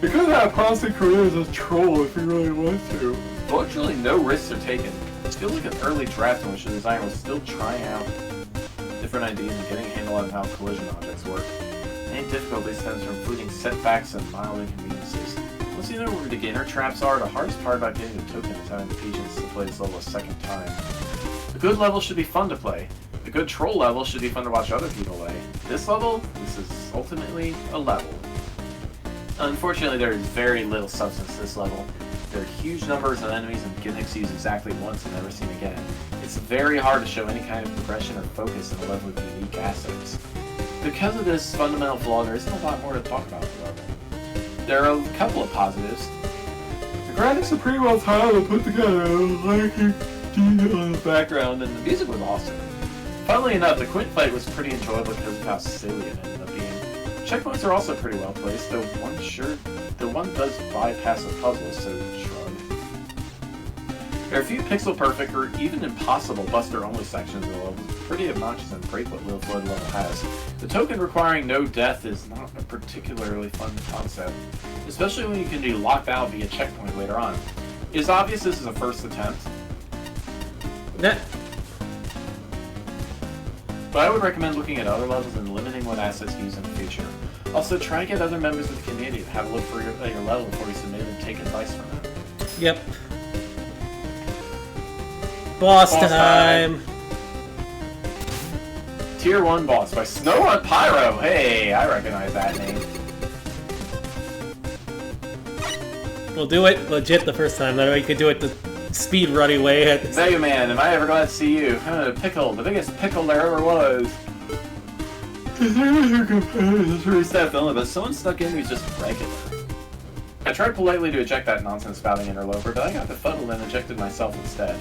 You could have constant careers as troll if you really want to. Fortunately, no risks are taken. It feels like an early draft in which the designer was still trying out different ideas and getting a handle on how collision objects work. Any difficulty stems from fleeting setbacks and mild inconveniences. Once you know where the beginner traps are, the hardest part about getting the token is having the patience to play this level a second time. A good level should be fun to play. A good troll level should be fun to watch other people play. This level, this is ultimately a level. Unfortunately, there is very little substance to this level. There are huge numbers of enemies and gimmicks used exactly once and never seen again. It's very hard to show any kind of progression or focus in a level with unique assets. Because of this fundamental flaw, there isn't a lot more to talk about the level. There are a couple of positives. The graphics are pretty well tiled and put together, liking detail in the background, and the music was awesome. Funnily enough, the Quint fight was pretty enjoyable because of how silly it ended up being. Checkpoints are also pretty well placed, though one does bypass a puzzle, so shrug. There are a few pixel-perfect or even impossible Buster-only sections of the level. It's pretty obnoxious and break what Little Floyd level has. The token requiring no death is not a particularly fun concept, especially when you can be locked out via checkpoint later on. It is obvious this is a first attempt, but I would recommend looking at other levels and limiting what assets you use in the future. Also, try to get other members of the community to have a look at your level before you submit and take advice from them. Yep. Boss time! Tier 1 boss by Snow on Pyro! Hey, I recognize that name. We'll do it legit the first time, that way you can do it the speed running way. Megaman, am I ever glad to see you? Pickle, the biggest pickle there ever was. It's really sad feeling, but someone stuck in who's just regular. I tried politely to eject that nonsense-spouting interloper, but I got befuddled and ejected myself instead.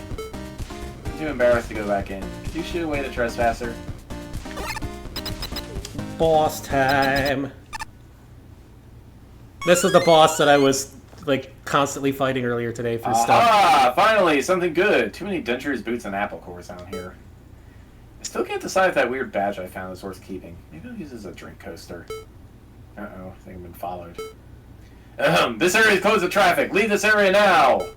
I'm too embarrassed to go back in. Could you shoot away the trespasser? Boss time. This is the boss that I was like constantly fighting earlier today for stuff. Ah, finally, something good. Too many dentures, boots, and apple cores down here. I still can't decide if that weird badge I found is worth keeping. Maybe I'll use it as a drink coaster. Uh-oh, I think I've been followed. This area is closed to traffic. Leave this area now!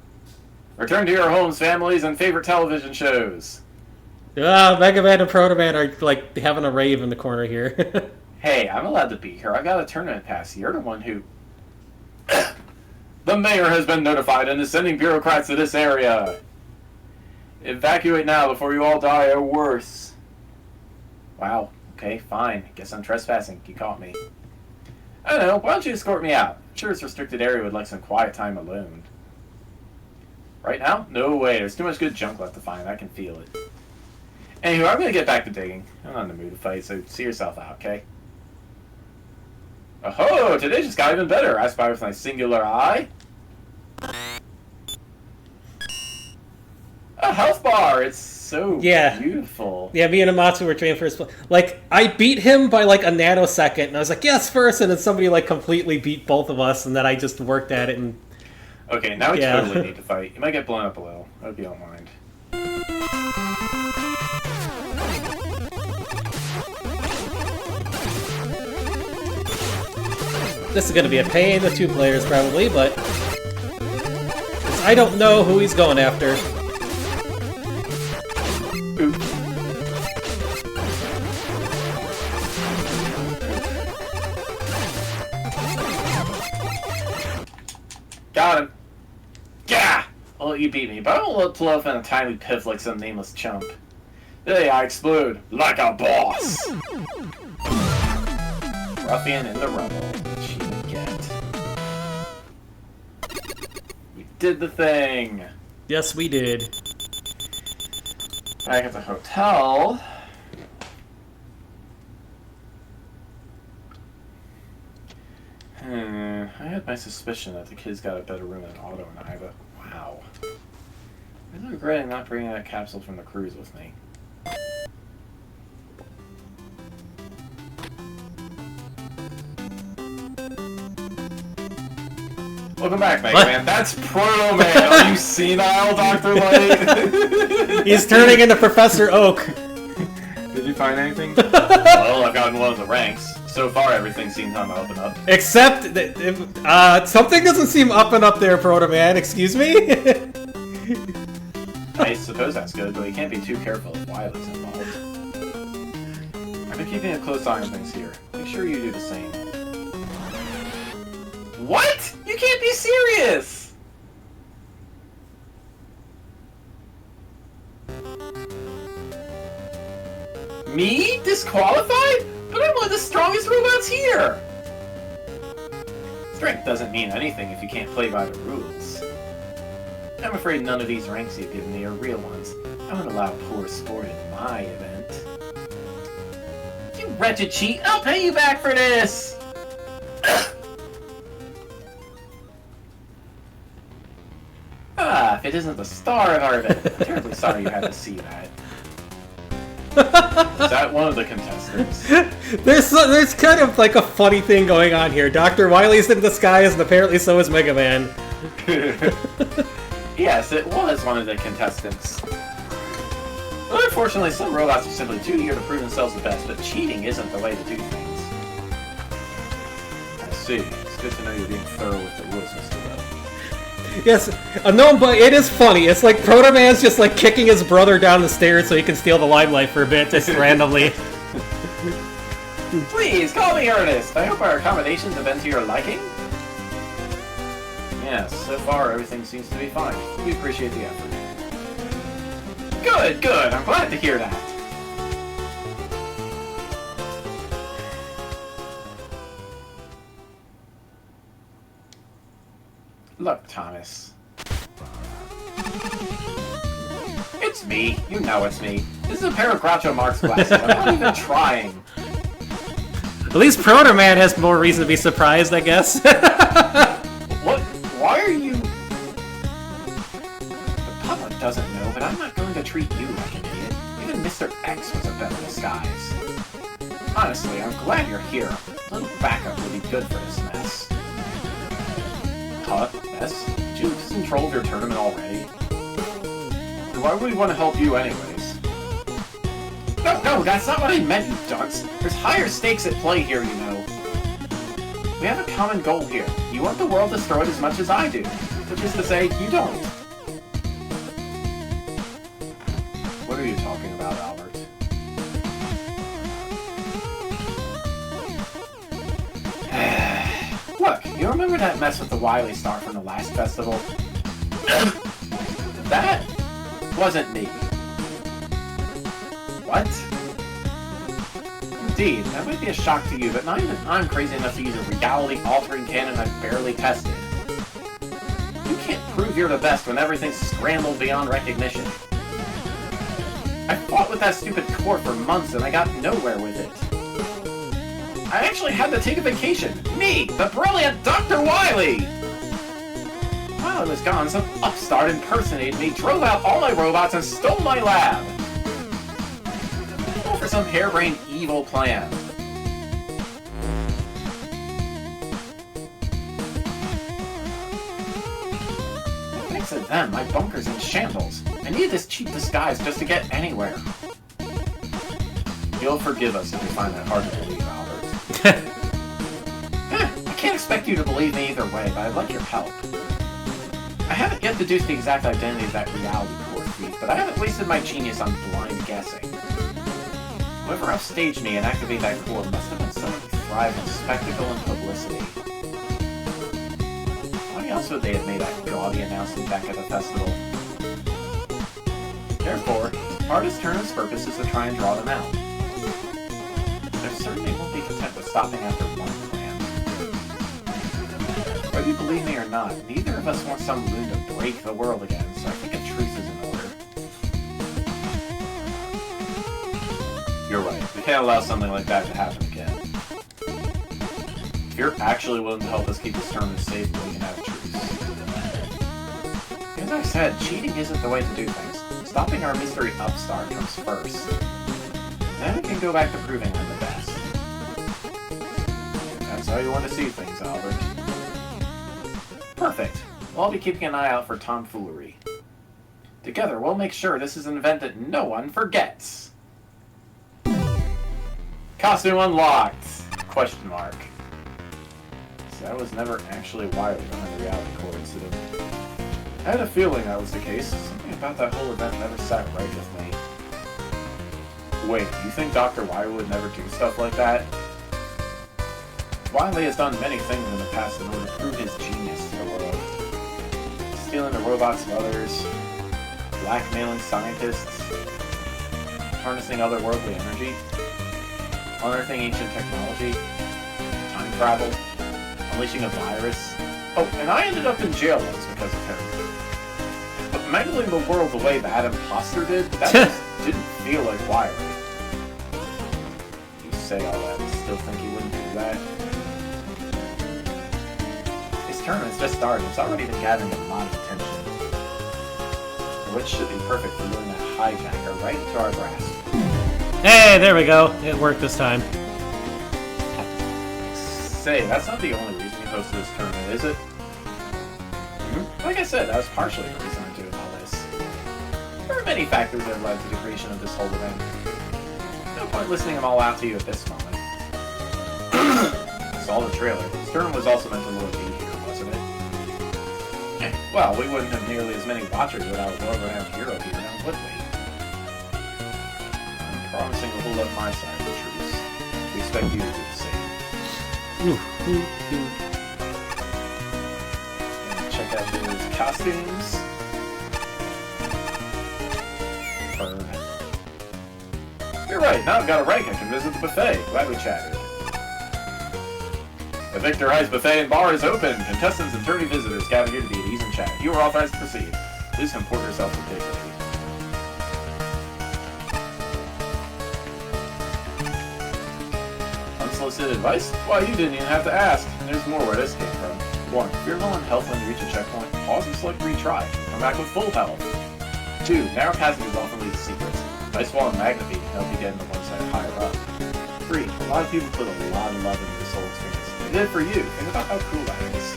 Return to your homes, families, and favorite television shows. Mega Man and Proto Man are like having a rave in the corner here. Hey, I'm allowed to be here. I got a tournament pass. You're the one who... The mayor has been notified and is sending bureaucrats to this area. Evacuate now before you all die or worse. Wow. Okay, fine. Guess I'm trespassing. You caught me. I don't know. Why don't you escort me out? I'm sure this restricted area would like some quiet time alone. Right now? No way. There's too much good junk left to find. I can feel it. Anywho, I'm going to get back to digging. I'm not in the mood to fight, so see yourself out, okay? Oh, today just got even better. I spy with my singular eye. A health bar! It's so beautiful. Yeah, me and Amatsu were training first. Like, I beat him by like a nanosecond, and I was like, yes, first, and then somebody like completely beat both of us, and then I just worked at it, and... Okay, now we totally need to fight. You might get blown up a little. I hope you don't mind. This is going to be a pain with 2 players, probably, but... I don't know who he's going after. Oop. Got him. Yeah! I'll let you beat me, but I won't let Plof in a tiny piff like some nameless chump. Today I explode like a boss! Ruffian in the rubble. She would get. did the thing! Yes, we did. Back at the hotel. I had my suspicion that the kids got a better room than Otto and I, but wow. I'm regretting not bringing that capsule from the cruise with me. Welcome back, Megaman. That's Proto Man. Are you senile, Dr. Light? He's turning into Professor Oak. Did you find anything? Well, I've gotten one of the ranks. So far, everything seems on the up and up. Except that something doesn't seem up and up there, Proto Man. Excuse me? I suppose that's good, but you can't be too careful if Wiley's involved. I've been keeping a close eye on things here. Make sure you do the same. What? You can't be serious! Me? Disqualified? But I'm one of the strongest robots here! Strength doesn't mean anything if you can't play by the rules. I'm afraid none of these ranks you've given me are real ones. I won't allow poor sport in my event. You wretched cheat! I'll pay you back for this! If it isn't the star of our event, I'm terribly sorry you had to see that. Is that one of the contestants? There's kind of like a funny thing going on here. Dr. Wily's in disguise, and apparently so is Mega Man. Yes, it was one of the contestants. Well, unfortunately, some robots are simply too eager to prove themselves the best, but cheating isn't the way to do things. I see. It's good to know you're being thorough with the rules, Mr. Webb. Yes, no, but it is funny. It's like Proto Man's just like kicking his brother down the stairs so he can steal the limelight for a bit, just randomly. Please, call me Ernest! I hope our accommodations have been to your liking? Yes, so far everything seems to be fine. We appreciate the effort. Good, good! I'm glad to hear that! Look, Thomas. It's me. You know it's me. This is a pair of Groucho Marx glasses. I'm not even trying. At least Proto Man has more reason to be surprised, I guess. What? Why are you... The public doesn't know, but I'm not going to treat you like an idiot. Even Mr. X was a better disguise. Honestly, I'm glad you're here. A little backup would be good for this mess. Huh? Mess? Did you lose control of your tournament already? Then why would we want to help you anyways? No, that's not what I meant, you dunce! There's higher stakes at play here, you know. We have a common goal here. You want the world destroyed as much as I do. Which is to say, you don't. What are you talking about, Albert? Look, you remember that mess with the Wily Star from the last festival? That wasn't me. What? Indeed, that might be a shock to you, but not even I'm crazy enough to use a reality-altering cannon I've barely tested. You can't prove you're the best when everything's scrambled beyond recognition. I fought with that stupid core for months and I got nowhere with it. I actually had to take a vacation. Me, the brilliant Dr. Wily! While I was gone, some upstart impersonated me, drove out all my robots, and stole my lab. All for some harebrained evil plan. Thanks to them, my bunker's in shambles. I needed this cheap disguise just to get anywhere. You'll forgive us if we find that hard to believe, Albert. I can't expect you to believe me either way, but I'd like your help. I haven't yet deduced the exact identity of that reality core thief, but I haven't wasted my genius on blind guessing. Whoever upstaged me and activated that core must have been someone who thrived on spectacle and publicity. Why else would they have made that gaudy announcement back at the festival? Therefore, Artist Turner's purpose is to try and draw them out. There certainly won't be content with stopping after one plan. Whether you believe me or not, neither of us want some loon to break the world again, so I think a truce is in order. You're right. We can't allow something like that to happen again. If you're actually willing to help us keep this tournament safe, we can have a truce. As I said, cheating isn't the way to do things. Stopping our mystery upstart comes first. Then we can go back to proving I'm the best. That's how you want to see things, Albert. Perfect. Well, I'll be keeping an eye out for tomfoolery. Together, we'll make sure this is an event that no one forgets. Costume unlocked! Question mark. So that was never actually wired behind the reality core incident. I had a feeling that was the case. Something about that whole event never sat right with me. Wait, you think Dr. Wily would never do stuff like that? Wily has done many things in the past in order to prove his genius to the world. Stealing the robots of others, blackmailing scientists, harnessing otherworldly energy, unearthing ancient technology, time travel, unleashing a virus. Oh, and I ended up in jail once because of him. But mangling the world the way that imposter did, that just didn't feel like Wily. You say all that and still think he wouldn't do that? His tournament's just started. It's already been gathering a lot of attention. Which should be perfect for doing that hijacker right into our grasp. Hey, there we go. It worked this time. Say, that's not the only reason you hosted this tournament, is it? Like I said, that was partially the reason I'm doing all this. There are many factors that have led to the creation of this whole event. No point listing them all out to you at this moment. Saw the trailer. This tournament was also meant to lure me here, wasn't it? Well, we wouldn't have nearly as many watchers without a world-renowned hero here, now would we? I'm promising to hold up my side of the truce. We expect you to do the same. Check out those costumes. Burn. You're right, now I've got a rank, I can visit the buffet. Glad we chatted. The Victor Heights Buffet and Bar is open. Contestants and tourney visitors gather here to be at ease and chat. You are authorized to proceed. Please comport yourself with dignity. Unsolicited advice? Why, you didn't even have to ask. And there's more where this came from. 1. If you're low on health when you reach a checkpoint, pause and select retry. Come back with full health. 2. Narrow passages often lead to secrets. Ice Wall and Magna Beam can help you get into one side higher up. 3. A lot of people put a lot of love into this whole experience. They did it for you. Think about how cool that is.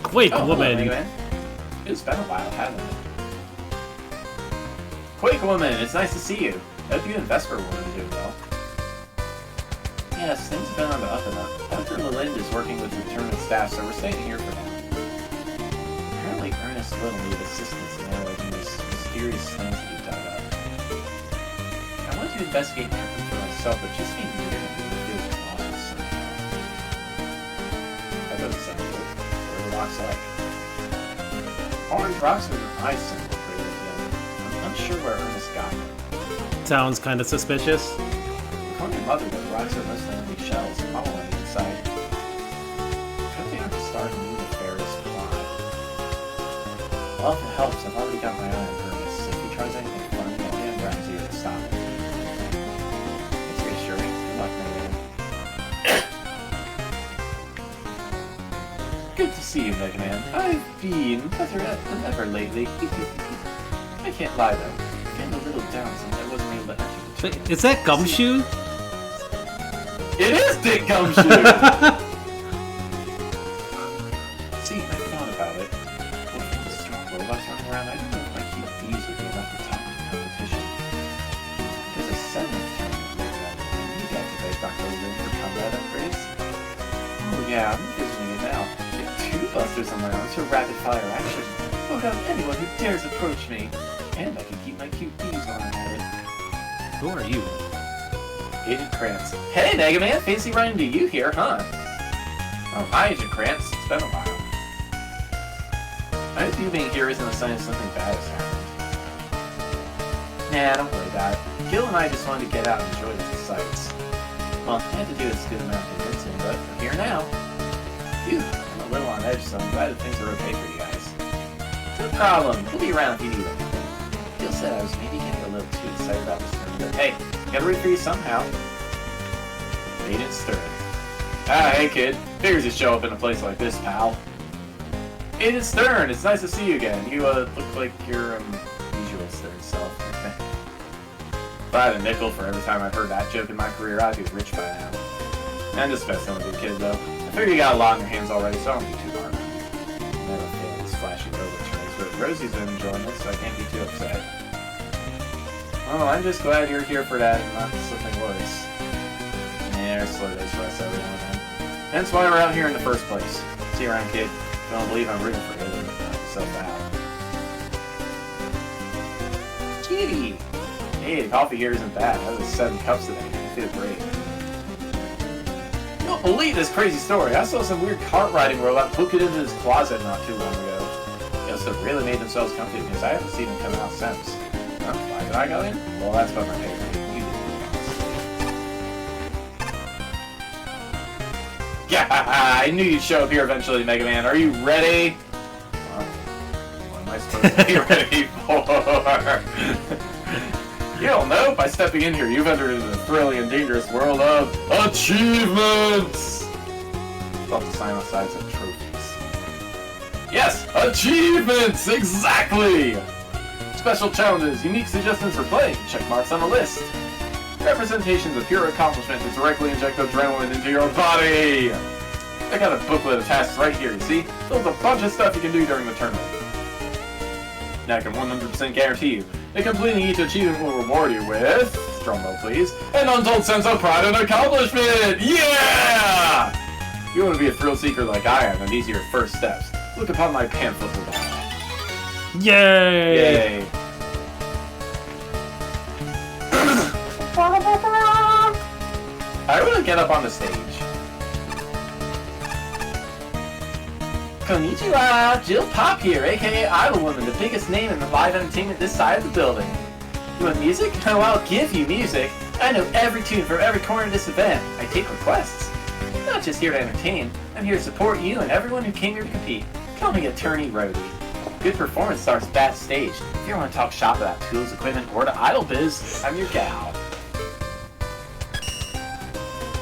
Quake Woman. Hello, it's been a while, hasn't it? Quake Woman, it's nice to see you. Hope you and Vesper Woman are doing well. Yes, things have been on the up and up. Dr. Lalind is working with the tournament staff, so we're staying here for now. Apparently, Ernest Little needed assistance in analyzing these mysterious stones that he dug up. I wanted to investigate everything for myself, but just being near him made me feel nauseous somehow. That doesn't sound good. What are the rocks like? Orange rocks with an ice symbol created them. I'm unsure where Ernest got them. Sounds kind of suspicious. According to Mother, the rocks are mostly only shells, hollow on the inside. Could they ever start a new nefarious plot? Well, if it helps, I've already got my eye on Ernest, so if he tries anything funny, I'll get him around here to stop it. It's reassuring. Good luck, Megaman. Good to see you, Megaman. I've been better than ever lately. I can't lie, though. I'm getting a little down since I wasn't able to enter the Wait, is that Gumshoe? It is Dick Gumshoe! See, I thought about it. What if the strong robots running around? I don't know if my cute bees would be enough to top the competition. There's a 7th tournament later that and you got to beg Dr. Lynn for combat upgrades. Oh yeah, I'm envisioning it now. Get 2 busters on my arms for rapid fire action. Vote out anyone who dares approach me. And I can keep my cute bees while I'm at it. Who are you? Agent Krantz. Hey, Megaman! Fancy running into you here, huh? Oh, hi, Agent Krantz. It's been a while. I hope you being here isn't a sign of something bad has happened. Nah, don't worry about it. Gil and I just wanted to get out and enjoy the sights. Well, I had to do this good amount of convincing, but we're here now. Phew, I'm a little on edge, so I'm glad that things are okay for you guys. No problem. We'll be around if you need anything. Jill said I was maybe getting a little too excited about this room, but hey, gotta root for you somehow. They didn't stir. Ah, hey kid. Figures you show up in a place like this, pal. Aiden Stern, it's nice to see you again. You look like your usual Stern self. If I had a nickel for every time I've heard that joke in my career, I'd be rich by now. I'm just messing with you, kid, though. I figure you got a lot on your hands already, so I don't be too hard. Never fail these flashy overturns, but Rosie's been enjoying this, so I can't be too upset. Oh, I'm just glad you're here for that and not something worse. Yeah, there's slow days for us every now and then. That's why we're out here in the first place. See you around, kid. Don't believe I'm rooting for you to knock yourself out. Gee! Hey, the coffee here isn't bad. I was 7 cups today. I feel great. You don't believe this crazy story. I saw some weird cart riding robot hook it into his closet not too long ago. They must have really made themselves comfy because I haven't seen them come out since. Huh? Why did I go in? Well, that's about my favorite. You did. Yeah, I knew you'd show up here eventually, Mega Man. Are you ready? Well, what am I supposed to be ready for? You don't know. By stepping in here, you've entered into the thrilling and dangerous world of achievements! I'll have to sign outside some trophies. Yes! Achievements! Exactly! Special challenges, unique suggestions for playing, check marks on the list. Representations of pure accomplishment to directly inject adrenaline into your body! I got a booklet of tasks right here, you see? There's a bunch of stuff you can do during the tournament. Now I can 100% guarantee you that completing each achievement will reward you with, drumroll please, an untold sense of pride and accomplishment! Yeah! If you want to be a thrill seeker like I am, and these are your first steps, look upon my pamphlet for that. Yay! Yay! I want to get up on the stage. Konnichiwa! Jill Pop here, aka Idol Woman, the biggest name in the live entertainment this side of the building. You want music? Oh, I'll give you music. I know every tune from every corner of this event. I take requests. I'm not just here to entertain. I'm here to support you and everyone who came here to compete. Call me Attorney Rhodey. Good performance starts backstage. If you want to talk shop about tools, equipment, or the idol biz, I'm your gal.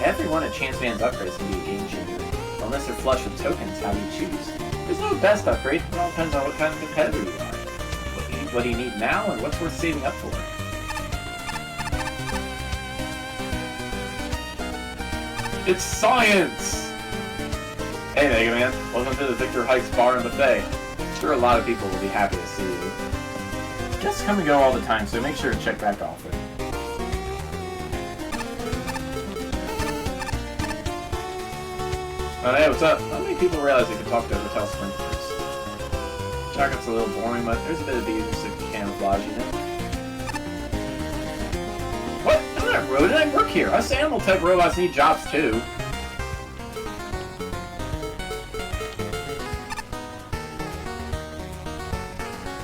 Everyone at Chance Man's upgrades can be a game changer. Unless they're flush with tokens, how do you choose? There's no best upgrade, it all depends on what kind of competitor you are. What do you need now, and what's worth saving up for? It's science! Hey Mega Man, welcome to the Victor Heights Bar and Buffet. I'm sure a lot of people will be happy to see you. Guests come and go all the time, so make sure to check back often. Oh, hey, what's up? Not many people realize they can talk to hotel sprinklers. Chocolate's a little boring, but there's a bit of music camouflage in it. What? I'm not a rodent, I work here. Us animal-type robots need jobs, too.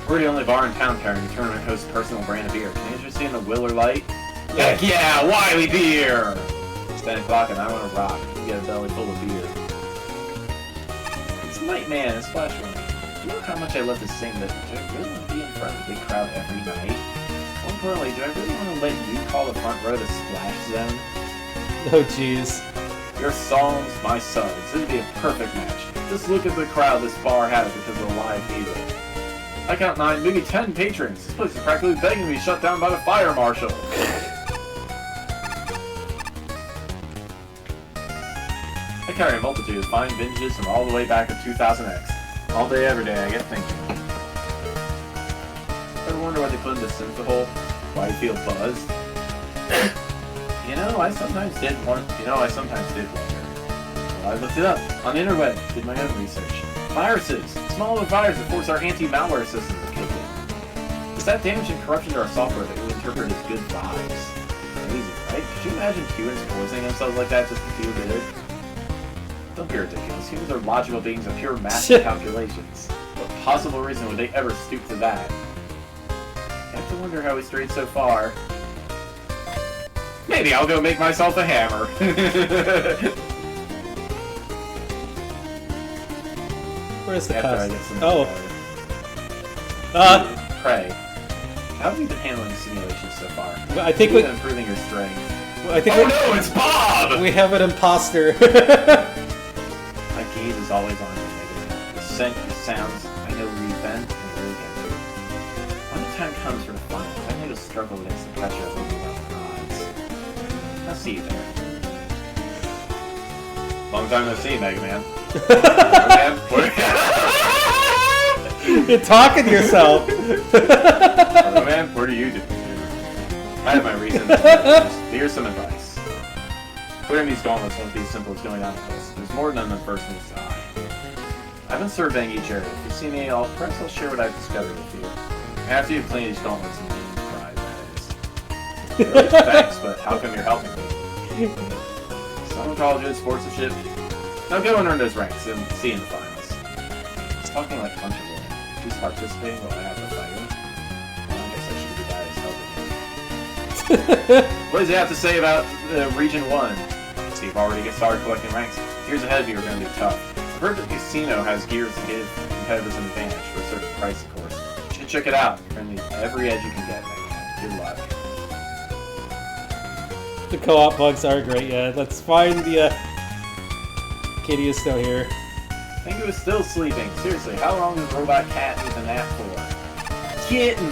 We're the only bar in town carrying a tournament host's personal brand of beer. Can you interest in a Willer Light? Heck yeah, Wiley Beer! It's 10 o'clock and I want to rock. You get a belly full of beer. It's Nightman and Splash Room. You know how much I love to sing, but do I really want to be in front of a big crowd every night? More importantly, do I really want to let you call the front row the Splash Zone? Oh jeez. Your songs, my sons. This would be a perfect match. Just look at the crowd this bar has because of the live music. I count 9, maybe 10 patrons. This place is practically begging to be shut down by the fire marshal. I carry a multitude of fine vintages from all the way back at 2000X. All day, every day, I get thinking. Ever wonder what they put in the synthahole? Why you feel buzzed? I sometimes did wonder. Well, I looked it up on the interweb, did my own research. Viruses! Small little viruses that force our anti-malware system to kick in. It's that damage and corruption to our software that we interpret as good vibes. Crazy, right? Could you imagine humans poisoning themselves like that just to feel good? Don't be ridiculous. Humans are logical beings of pure math and calculations. What possible reason would they ever stoop to that? I have to wonder how we strayed so far. Maybe I'll go make myself a hammer. Where's the After I cost? get some Pray. How have you been handling the simulation so far? I think You've been improving your strength. I think oh no, it's Bob! We have an imposter. My gaze is always on you, Megaman. The scent, the sounds, I know where you've been and where you're going to. When the time comes for the final, I know you'll struggle against the pressure of overwhelming odds. I'll see you there. Long time no see, Megaman. You're talking to yourself. Megaman, what do you do? I have my reasons. Here's some advice. Clearing these gauntlets won't be as simple as going down a place. There's more than the person needs to eye. I've been surveying each area. If you see me, perhaps I'll share what I've discovered with you. After you've cleaned these gauntlets and gained pride, that is. Thanks, but how come you're helping me? Some colleges, sportsmanship. Now go and earn those ranks and see you in the finals. It's talking like a bunch of women. Who's participating while I have to fight him? Well, I guess I should be the guy who's helping him. What does he have to say about Region 1? So you've already get started collecting ranks. Years ahead of you are going to be tough. I've heard that the casino has gears to give competitors an advantage for a certain price, of course. You should check it out. You're going to need every edge you can get, man. Good luck. The co-op bugs are great, yeah. Let's find the... Kitty is still here. I think it was still sleeping. Seriously, how long does Robot Cat need a nap for? Kitten!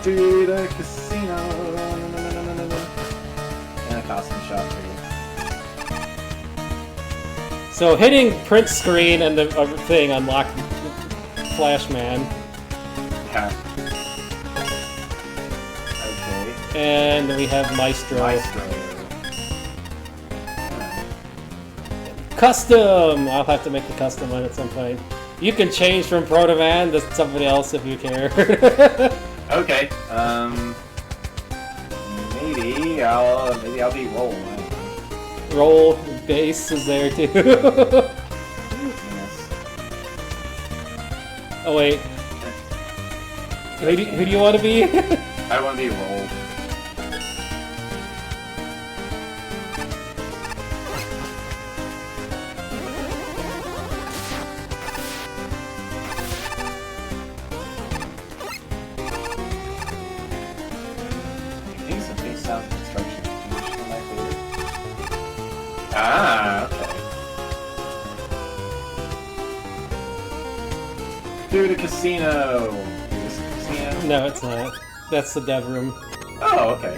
To the casino. And a costume shop too. So hitting print screen and the thing unlocked Flashman. Yeah. Okay. And we have Maestro. Custom! I'll have to make the custom one at some point. You can change from Proto-Man to somebody else if you care. Okay. Maybe I'll be Roll. Roll base is there too. Yes. Oh wait. Who do you want to be? I want to be Roll. Ah, okay. To the casino. Is this the casino? No, it's not. That's the dev room. Oh, okay.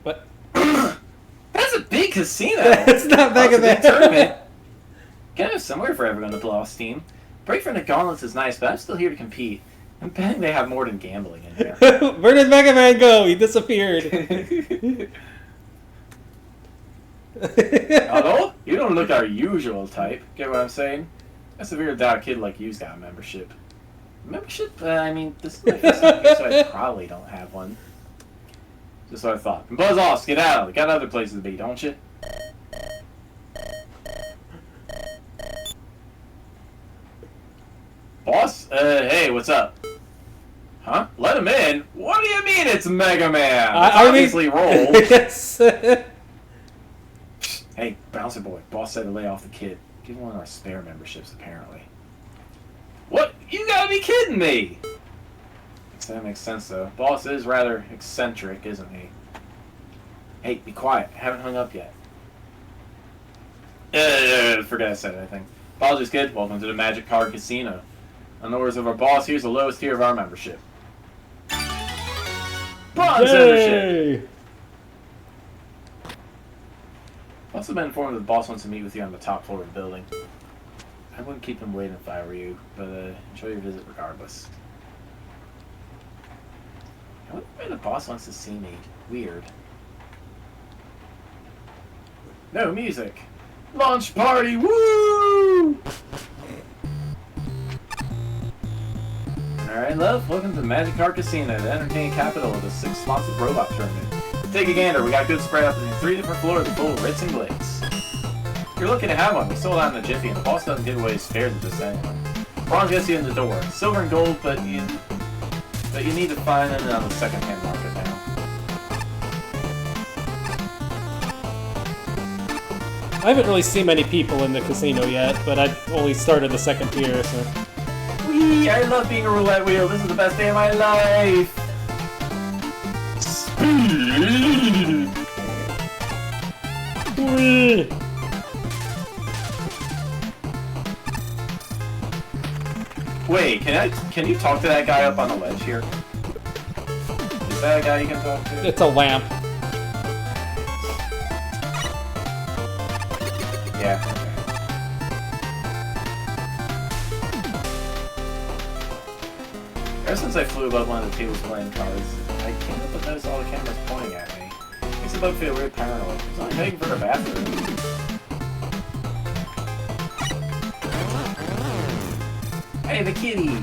What? That's a big casino. It's not That's a Mega big Man. tournament. Gotta have somewhere for everyone to blow off steam. Break from the gauntlets is nice, but I'm still here to compete. I'm betting they have more than gambling in here. Where did Mega Man go? He disappeared. Although, you don't look our usual type. Get what I'm saying? I severe doubt a kid like you's got a membership. Membership? I mean, this is my first time here, so I probably don't have one. Just what I thought. And buzz off, skedaddle. You got other places to be, don't you? Boss? Hey, what's up? Huh? Let him in? What do you mean it's Mega Man? It's obviously Roll. Yes. Hey, Bouncer Boy, boss said to lay off the kid. Give him one of our spare memberships, apparently. What? You gotta be kidding me! That makes sense, though. Boss is rather eccentric, isn't he? Hey, be quiet. I haven't hung up yet. Forget I said anything. Apologies, kid. Welcome to the Magic Card Casino. On the orders of our boss, here's the lowest tier of our membership. Bronze membership! Also been informed that the boss wants to meet with you on the top floor of the building. I wouldn't keep him waiting if I were you, but enjoy your visit regardless. I wonder why the boss wants to see me. Weird. No music. Launch party, woo! Alright, love, welcome to the Magic Card Casino, the entertaining capital of the 6th sponsored robot tournament. Take a gander, we got good spread up in 3 different floors full of Ritz and Glitz. You're lucky to have one, we sold out in a jiffy, and the boss doesn't give away his fares to just anyone. Bronze gets you in the door. Silver and gold, but you need to find it on the second-hand market now. I haven't really seen many people in the casino yet, but I've only started the second tier, so... Whee! I love being a roulette wheel. This is the best day of my life. Speed. Whee! Wait, can you talk to that guy up on the ledge here? Is that a guy you can talk to? It's a lamp. Yeah. Ever since I flew above one of the tables playing cards, I can't help but notice all the cameras pointing at me. Makes the bug feel really paranoid. It's only heading for a bathroom. Hey, the kitty!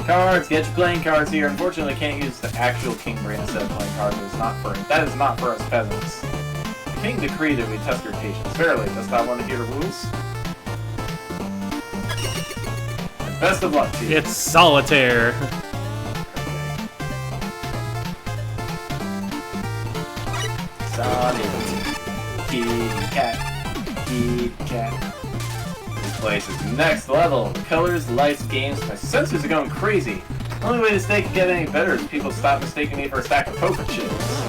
Cards! Get your playing cards here. Unfortunately, I can't use the actual king brand instead of playing cards. That is not for us peasants. The king decreed that we test your patience. Verily, dost thou want to hear the rules? And best of luck to you. It's solitaire. Solitaire. Kitty cat. Kitty cat. This place is next level. Colors, lights, games. My sensors are going crazy. The only way this day can get any better is people stop mistaking me for a stack of poker chips.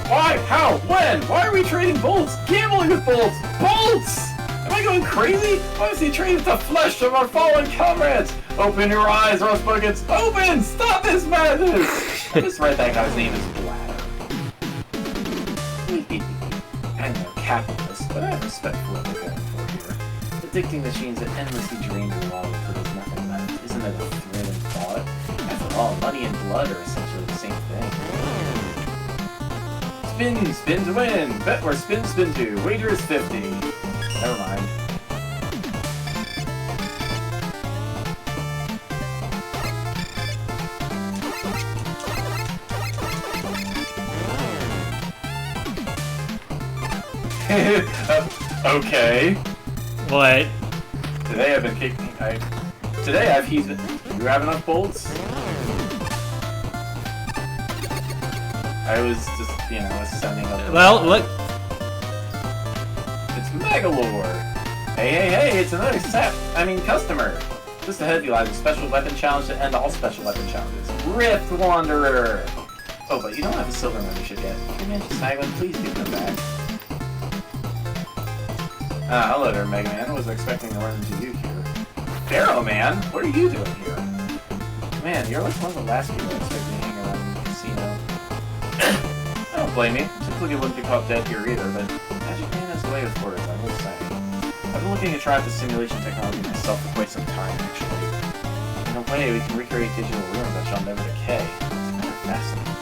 Why? How? When? Why are we trading bolts? Gambling with bolts! Bolts! Am I going crazy? Why is he trading the flesh of our fallen comrades? Open your eyes, Rust Buckets! Open! Stop this madness! I just read that guy's name is Bladder. I'm no capitalist, but I have respect for what they're going for here. Addicting machines that endlessly drain your wallet until there's nothing left. Isn't it a thrilling thought? After all, money and blood are essentially the same thing. Spin, spin to win! Bet where spin, spin to. Wager is 50. Never mind. Okay. What? Today I've been kicking. Today I've heaved. Do you have enough bolts? I was just, ascending up. Well, look. It's Megalore. Hey, it's another customer. Just ahead of you lies a special weapon challenge to end all special weapon challenges. Rift Wanderer. Oh, but you don't have a silver membership yet. If you mention Snagman, please do come back. Hello there, Megaman. I wasn't expecting to run into you here. Pharaoh, man! What are you doing here? Man, you're like one of the last people I expected to hang around in the casino. I don't blame you. Typically, you wouldn't be caught dead here either, but Magic Man has a way with words, I will say. I've been looking to try out the simulation technology myself for quite some time, actually. In a way, we can recreate digital ruins that shall never decay. It's kind of fascinating.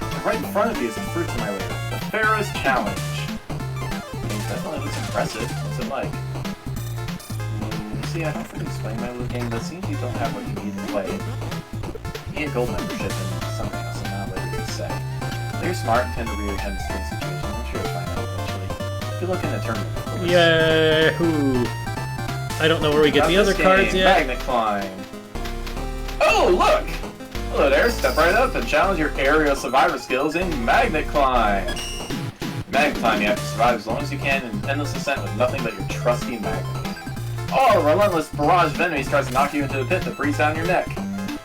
And right in front of you is the fruits of my labor, the Pharaoh's Challenge. Definitely looks impressive. What's it like? You see, I don't fully explain my little game, but it seems you don't have what you need to play it. You need a gold membership and something else I'm not ready to say. If you're smart and tend to read your head in strange situations, I'm sure you'll find out eventually. Good luck in the tournament, of course. Yahoo! I don't know where we get the other cards yet. Magnet Climb. Oh, look! Hello there, step right up and challenge your aerial survivor skills in Magnet Climb. Magnet Climb, you have to survive as long as you can in an endless ascent with nothing but your trusty magnet. Oh, a relentless barrage of enemies tries to knock you into the pit that breathes down your neck.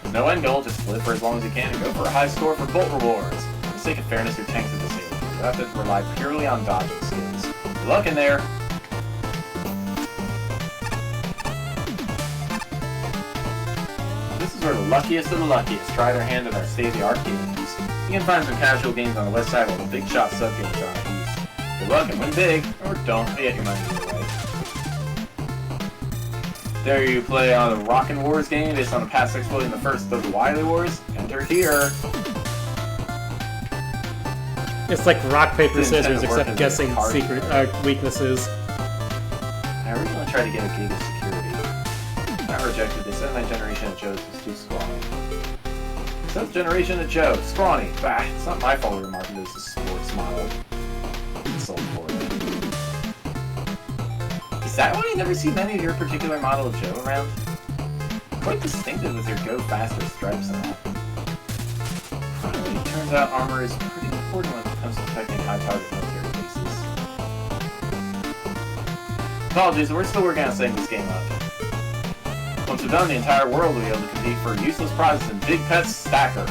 There's no end goal, just live for as long as you can and go for a high score for bolt rewards. For the sake of fairness, your tanks are disabled. You have to rely purely on dodging skills. Good luck in there! This is where the luckiest of the luckiest try their hand at our state-of-the-art games. You can find some casual games on the west side while the big shot sub-games are on the east. Good luck and win big, or don't, but get your money either way. There you play on the Rockin' Wars game based on the past exploiting the first of the Wily Wars. Enter here. It's like rock, paper, scissors, except guessing secret weaknesses. I originally tried to get a gig of security. I rejected. They said my generation of Joes was too scrawny. 7th generation of Joe, scrawny. Bah, it's not my fault we were marketed as a sports model. It's so poorly. Is that why you never see many of your particular model of Joe around? Quite distinctive with your go faster stripes and all. Finally, it turns out armor is pretty important when comes to protecting high-target military bases. Apologies, we're still working on setting this game up. Once we're done, the entire world will be able to compete for useless prizes in Big Pets Stacker.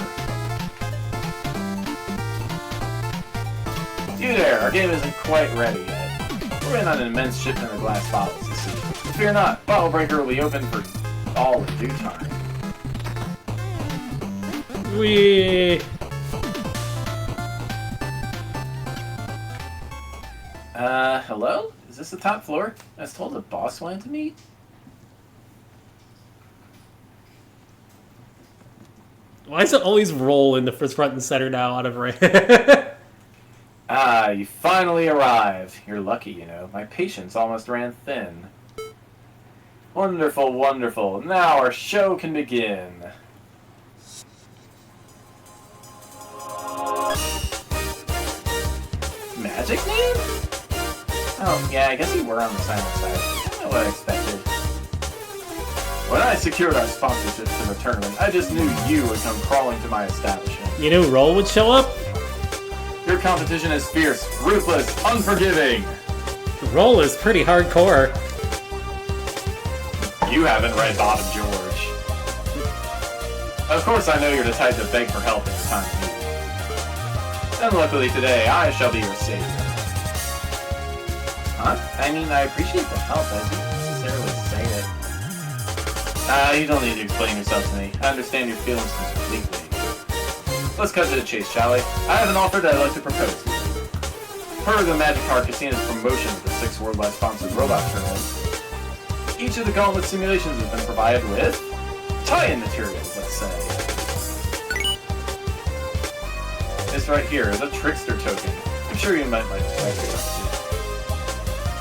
You there, our game isn't quite ready yet. We're in on an immense shipment of glass bottles this week. But fear not, Bottle Breaker will be open for all in due time. Hello? Is this the top floor? I was told the boss wanted to meet? Why does it always roll in the first front and center now out of range? Ah, you finally arrived. You're lucky, you know. My patience almost ran thin. Wonderful, wonderful. Now our show can begin. Magic name? Oh, yeah, I guess we were on the silent side. I know what I expected. When I secured our sponsorship to the tournament, I just knew you would come crawling to my establishment. You knew Roll would show up? Your competition is fierce, ruthless, unforgiving. Roll is pretty hardcore. You haven't read Bottom George. Of course I know you're the type to beg for help in your time of need. And luckily today, I shall be your savior. Huh? I mean, I appreciate the help, as you necessarily say it. You don't need to explain yourself to me. I understand your feelings completely. Let's cut to the chase, shall we? I have an offer that I'd like to propose to you. Per the Magic Card Casino's promotion of the 6 worldwide sponsored robot tournaments, each of the gauntlet simulations has been provided with tie-in materials, let's say. This right here is a trickster token. I'm sure you might like to try it.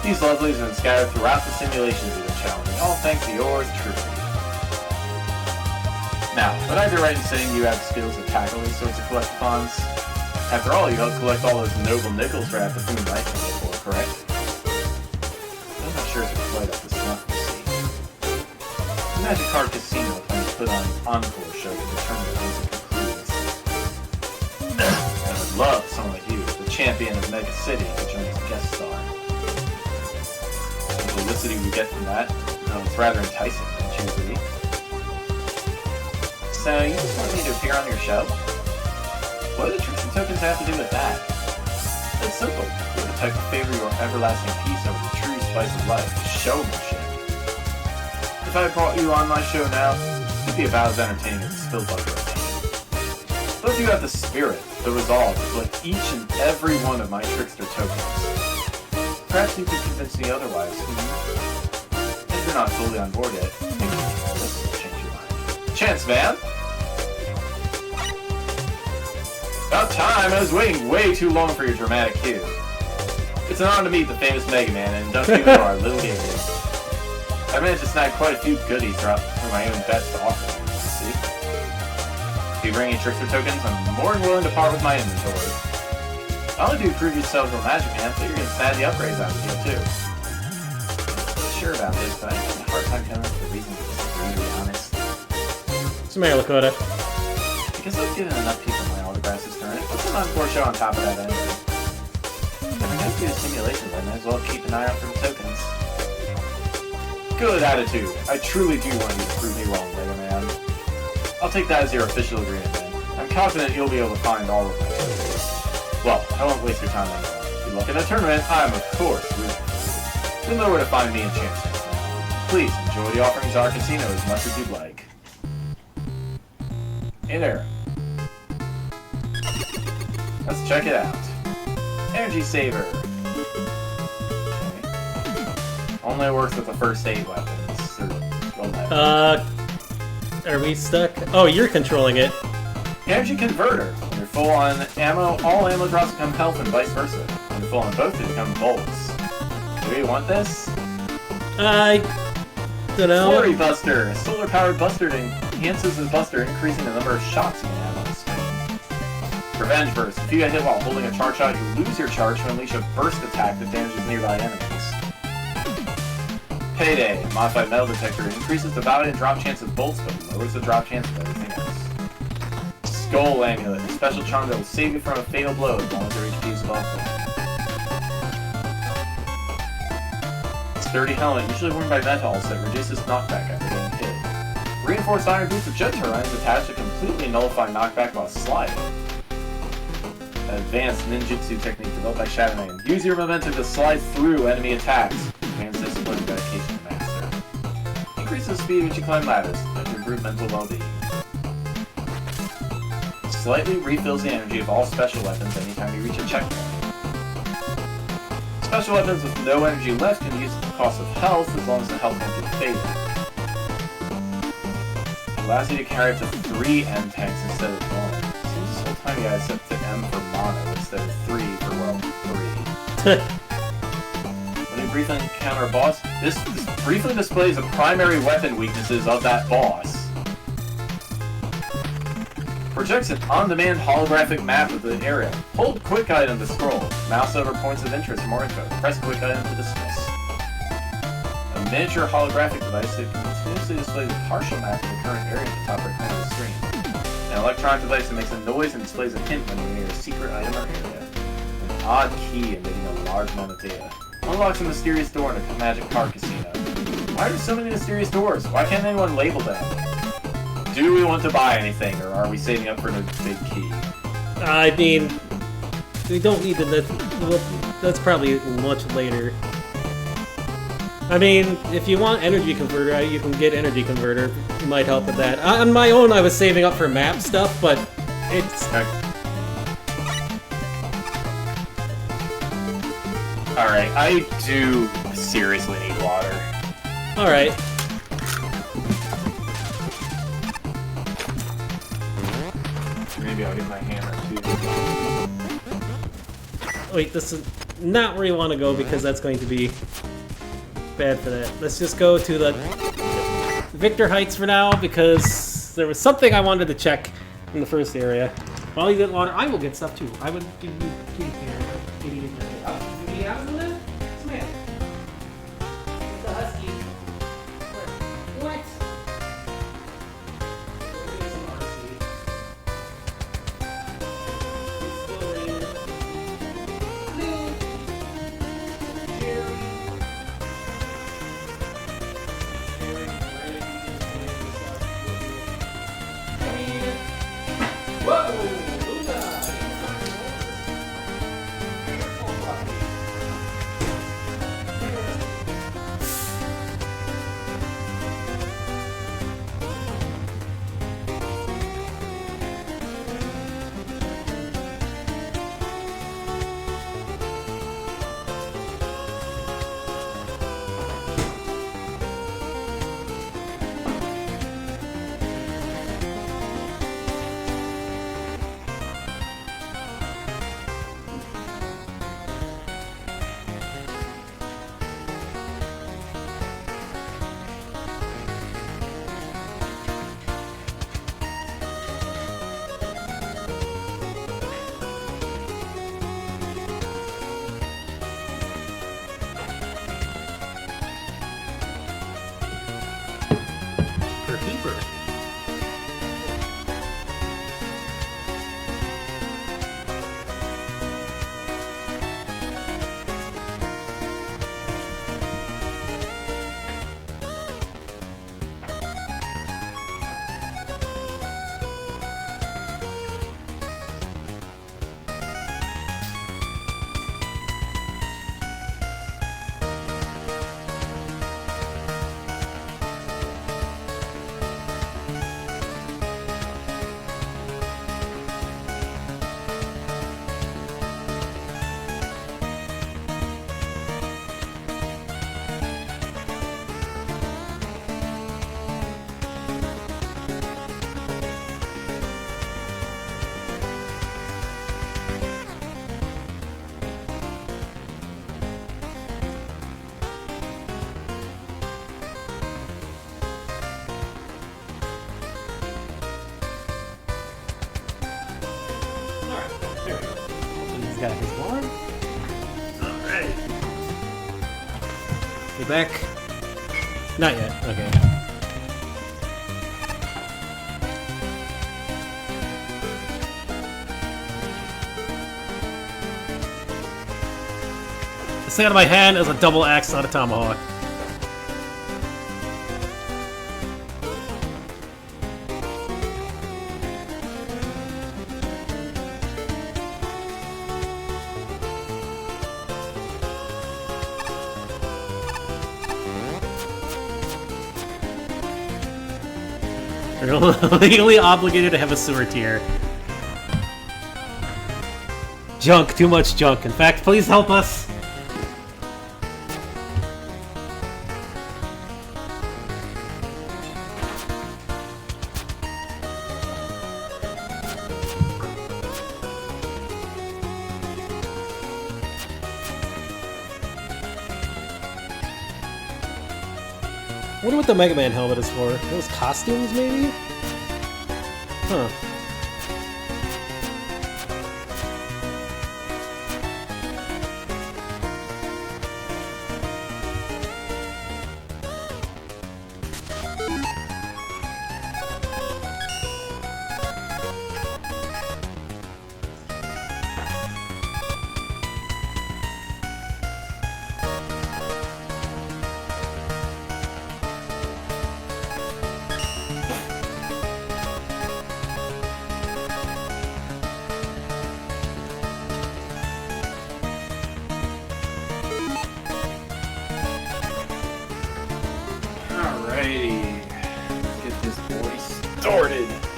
These lovelies have been scattered throughout the simulations you've been challenging, all thanks to yours truly. Now, would I be right in saying you have the skills to tackle these sorts of collectathons? After all, you helped collect all those noble nickels for after Food Life before, correct? I'm not sure if you're quite up to snuff, you see. The Magic Card Casino plans to put on an encore show to determine the music concludes. I would love someone like you, the champion of Mega City, to join as a guest star. The publicity we get from that, it's rather enticing, don't you agree? So, you just want me to appear on your show? What do the tricks and tokens have to do with that? It's simple. You're the type to favor your everlasting peace over the true spice of life, showmanship. If I brought you on my show now, you'd be about as entertaining as a spilled bucket of paint. But if you have the spirit, the resolve to collect each and every one of my trickster tokens, perhaps you could convince me otherwise. If you're not fully on board yet, maybe this will change your mind. Chance, man! About time! I was waiting way too long for your dramatic cue. It's an honor to meet the famous Mega Man and induct you into our little game. I managed to snag quite a few goodies through my own bets to offer you, see? If you bring any trickster tokens, I'm more than willing to part with my inventory. Not only do you prove yourself a Magic Man, but you're going to snag the upgrades out of the deal, too. I'm not sure about this, but I have a hard time coming up with a reason to disagree, to be honest. What's the matter, Lakota? Because I've given enough people my autographs this tournament. What's an encore show on top of that anyway? If I'm going to do the simulations, I might as well keep an eye out for the tokens. Good attitude. I truly do want you to prove me wrong, Mega Man. I'll take that as your official agreement, then. I'm confident you'll be able to find all of my tokens. Well, I won't waste your time anymore. Good luck in the tournament. I'm, of course, rooting for you. You'll know where to find me in Chance. Please enjoy the offerings at our casino as much as you'd like. Hey there. Let's check it out. Energy Saver. Okay. Only works with the first 8 weapons. Are we stuck? Oh, you're controlling it. Energy Converter. When you're full on ammo, all ammo drops become health and vice versa. When you're full on both, they become bolts. Do you want this? I don't know. Flurry Buster. A solar-powered buster that enhances the buster, increasing the number of shots you can have on the screen. Revenge Burst. If you get hit while holding a charge shot, you lose your charge to unleash a burst attack that damages nearby enemies. Payday. A modified metal detector increases the value and drop chance of bolts, but lowers the drop chance of everything else. Skull Amulet. A special charm that will save you from a fatal blow as long as your HP thoughtful. Sturdy helmet, usually worn by Metals, that reduces knockback after getting hit. Reinforced iron boots with jet turbines attached to completely nullify knockback while sliding. An advanced ninjutsu technique developed by Shadowman. Use your momentum to slide through enemy attacks. Advanced discipline and dedication to master. Increase the speed which you climb ladders and improve mental well-being. Slightly refills the energy of all special weapons anytime you reach a checkpoint. Special weapons with no energy left can use the cost of health as long as the health won't get faded. Allows you to carry up to 3 M tanks instead of 1. Seems this whole time you guys set to M for mono instead of 3 for, well, 3. When you briefly encounter a boss, this briefly displays the primary weapon weaknesses of that boss. Projects an on-demand holographic map of the area. Hold quick item to scroll. Mouse over points of interest for more info. Press quick item to dismiss. A miniature holographic device that continuously displays a partial map of the current area at the top right corner of the screen. An electronic device that makes a noise and displays a hint when you're near a secret item or area. An odd key emitting a large amount of data. Unlocks a mysterious door in a magic card casino. Why are there so many mysterious doors? Why can't anyone label them? Do we want to buy anything, or are we saving up for the big key? I mean, we don't need to. That's probably much later. I mean, if you want energy converter, you can get energy converter. It might help with that. On my own, I was saving up for map stuff, but it's. Okay. Alright, I do seriously need water. Alright. Maybe I'll get my hammer too. Wait, this is not where you want to go because that's going to be bad for that. Let's just go to the Victor Heights for now because there was something I wanted to check in the first area. While you get water, I will get stuff too. I would give you kitty care. Do you have some of that? Come the husky. What? Got his one. Alright. You back? Not yet. Okay. This thing out of my hand is a double axe, not a tomahawk. We're legally obligated to have a sewer tier. Junk, too much junk. In fact, please help us. I wonder what the Mega Man helmet is for. Those costumes, maybe? Huh.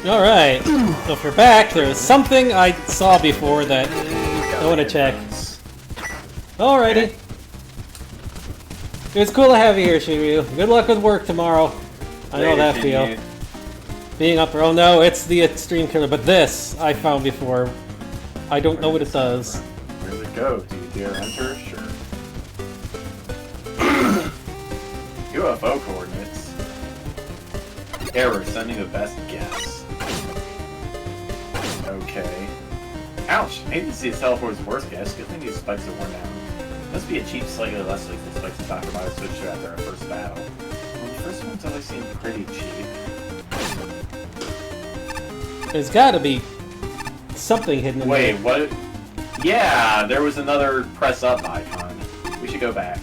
Alright, so if we're back, there's something I saw before that I want to check. Alrighty. It's cool to have you here, Shiryu. Good luck with work tomorrow. I know that feel. Being up there, oh no, it's the Extreme Killer, but this I found before. I don't know what it does. Where's it go? Do you dare enter? Sure. UFO coordinates. Error, sending the best guess. Okay. Ouch! Maybe this is teleport's worst guess. Good thing these spikes are worn down. Must be a cheap, slightly less lethal spikes to talk about switch to after our first battle. Well, the first ones always seem pretty cheap. There's gotta be something hidden in there. Wait, what? Yeah, there was another press up icon. We should go back.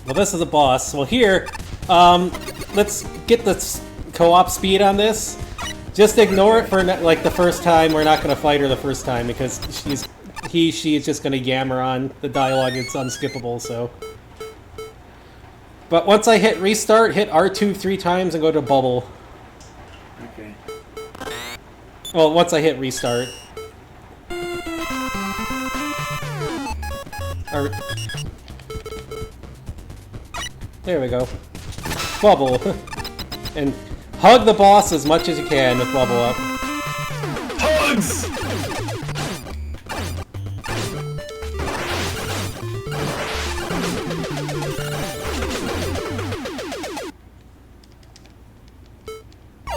Well, this is a boss. Well, here, let's get the co-op speed on this. Just ignore it for like the first time. We're not gonna fight her the first time because she is just gonna yammer on. The dialogue is unskippable, so. But once I hit restart, hit R2 3 times and go to bubble. Okay. Well, once I hit restart. There we go. Bubble. And hug the boss as much as you can with bubble up. Hugs!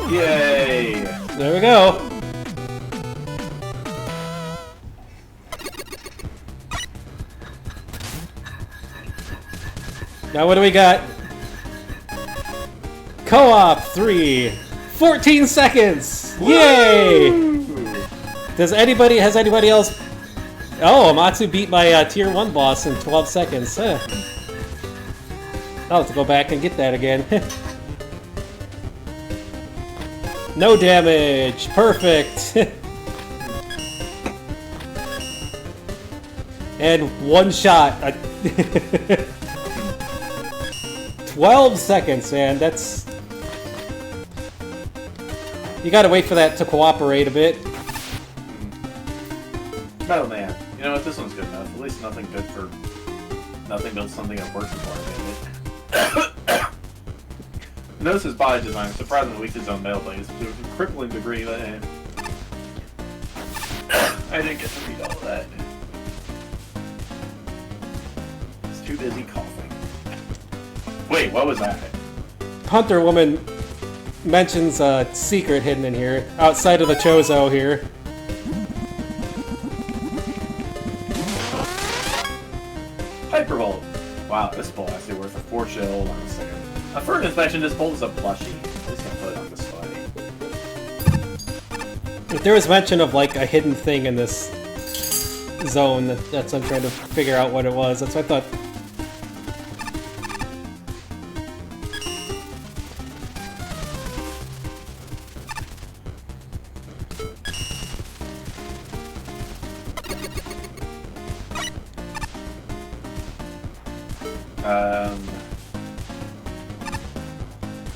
Yay! There we go. Now what do we got? Co-op 3. 14 seconds! Yay! Has anybody else... Oh, Amatsu beat my tier 1 boss in 12 seconds. I'll have to go back and get that again. No damage! Perfect! And one shot. 12 seconds, man. That's... You gotta wait for that to cooperate a bit. Oh man, you know what? This one's good enough. At least nothing good for... Nothing builds something that works for it. Notice his body design is surprisingly weak to his own metal blades to a crippling degree that I didn't get to read all of that. He's too busy coughing. Wait, what was that? Hunter Woman mentions a secret hidden in here, outside of the Chozo here. Hypervolt! Wow, this bolt has to be worth a fortune. Hold on a second. For an inspection, this bolt is a plushie. I'm just gonna put it on display. If there was mention of like a hidden thing in this zone. That's I'm trying to figure out what it was. That's what I thought.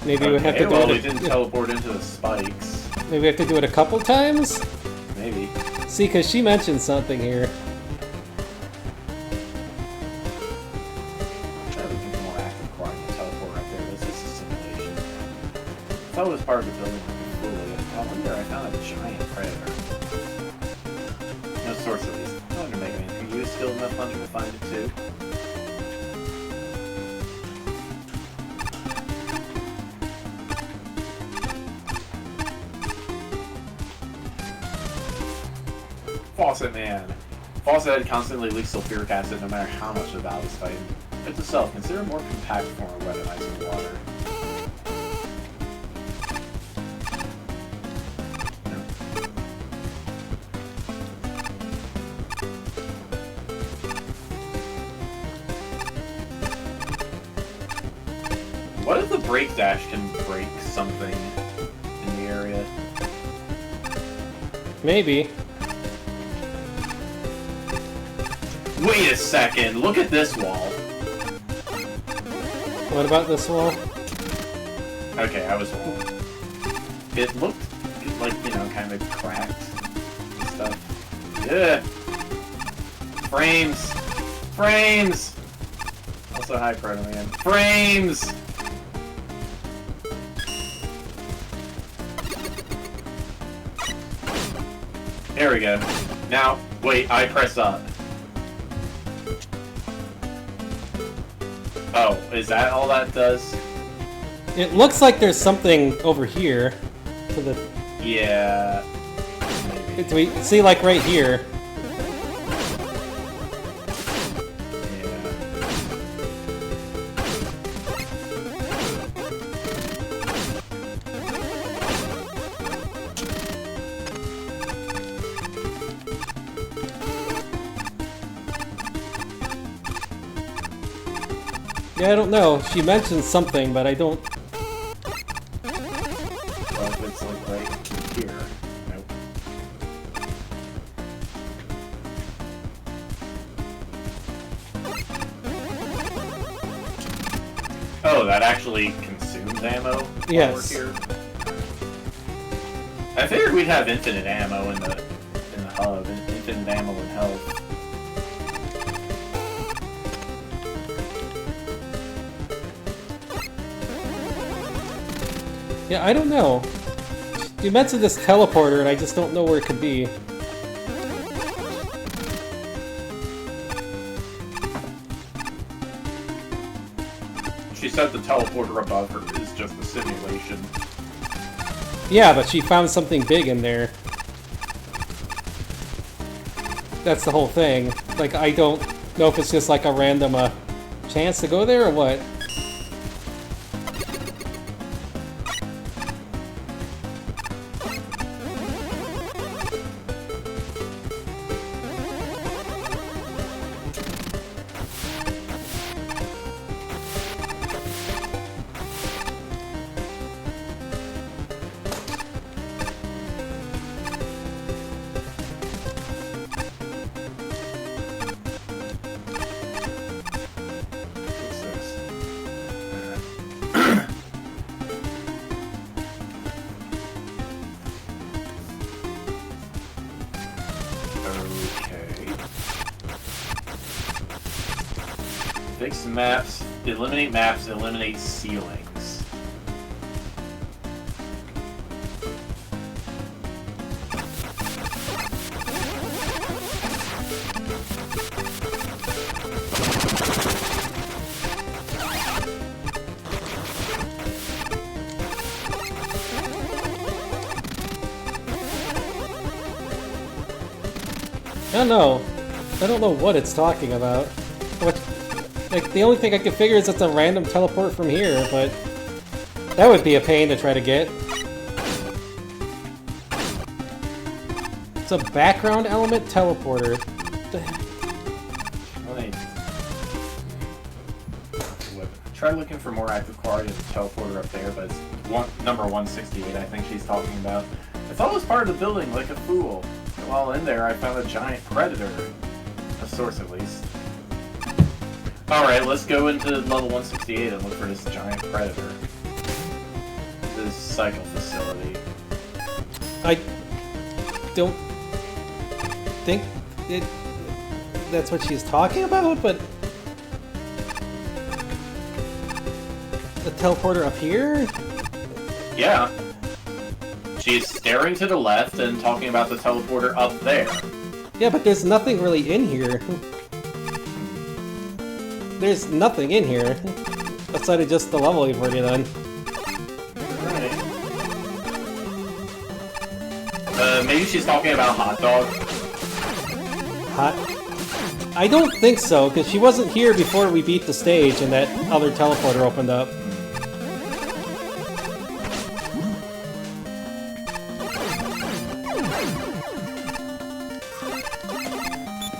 Maybe we have to do it. it. We didn't teleport into the spikes. Maybe we have to do it a couple times? Maybe. See, because she mentioned something here. Everything's more active requiring to teleport right there. This is a simulation. I thought it was part of the building would be cool. I wonder, I found a giant predator. No source at least. I wonder, Megaman, are you skilled enough hunter to find it too? Faucet Man. Faucet Head constantly leaks sulfuric acid no matter how much the valve is fighting. It's itself, consider a more compact form of weaponizing water. What if the brake dash can break something in the area? Maybe. Wait a second, look at this wall. What about this wall? Okay, I was wrong. It looked like, you know, kind of cracked and stuff. Yeah. Frames! Frames! Also, hi, Proto-Man. Frames! There we go. Now, wait, I press up. Oh, is that all that does? It looks like there's something over here. To the. Yeah. Do we see, like, right here? Yeah, I don't know. She mentioned something, but I don't. Well, if it's like right here. Nope. Oh, that actually consumes ammo while Yes. we're here? I figured we'd have infinite ammo in the hub, infinite ammo and health. Yeah, I don't know. You mentioned this teleporter, and I just don't know where it could be. She said the teleporter above her is just a simulation. Yeah, but she found something big in there. That's the whole thing. Like, I don't know if it's just like a random chance to go there or what. Fix maps, eliminate ceilings. I don't know. I don't know what it's talking about. What? Like, the only thing I can figure is it's a random teleport from here, but that would be a pain to try to get. It's a background element teleporter. the heck? Try looking for more active quality of the teleporter up there, but it's number 168 I think she's talking about. I thought it was part of the building like a fool. And while in there, I found a giant predator. A source, at least. Alright, let's go into level 168 and look for this giant predator. This cycle facility. I don't think that's what she's talking about, but... The teleporter up here? Yeah. She's staring to the left and talking about the teleporter up there. Yeah, but there's nothing really in here. There's nothing in here. Outside of just the level you've already done. Right. Maybe she's talking about hot dog. Hot? I don't think so, because she wasn't here before we beat the stage and that other teleporter opened up.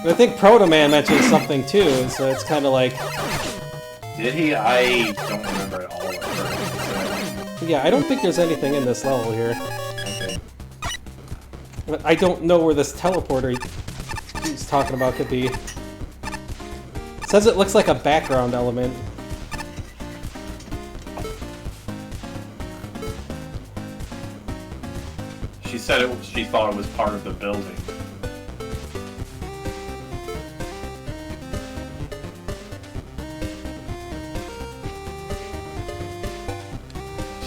I think Proto Man mentioned something too, so it's kind of like... Did he? I don't remember at all. So. Yeah, I don't think there's anything in this level here. Okay. But I don't know where this teleporter he's talking about could be. It says it looks like a background element. She said she thought it was part of the building.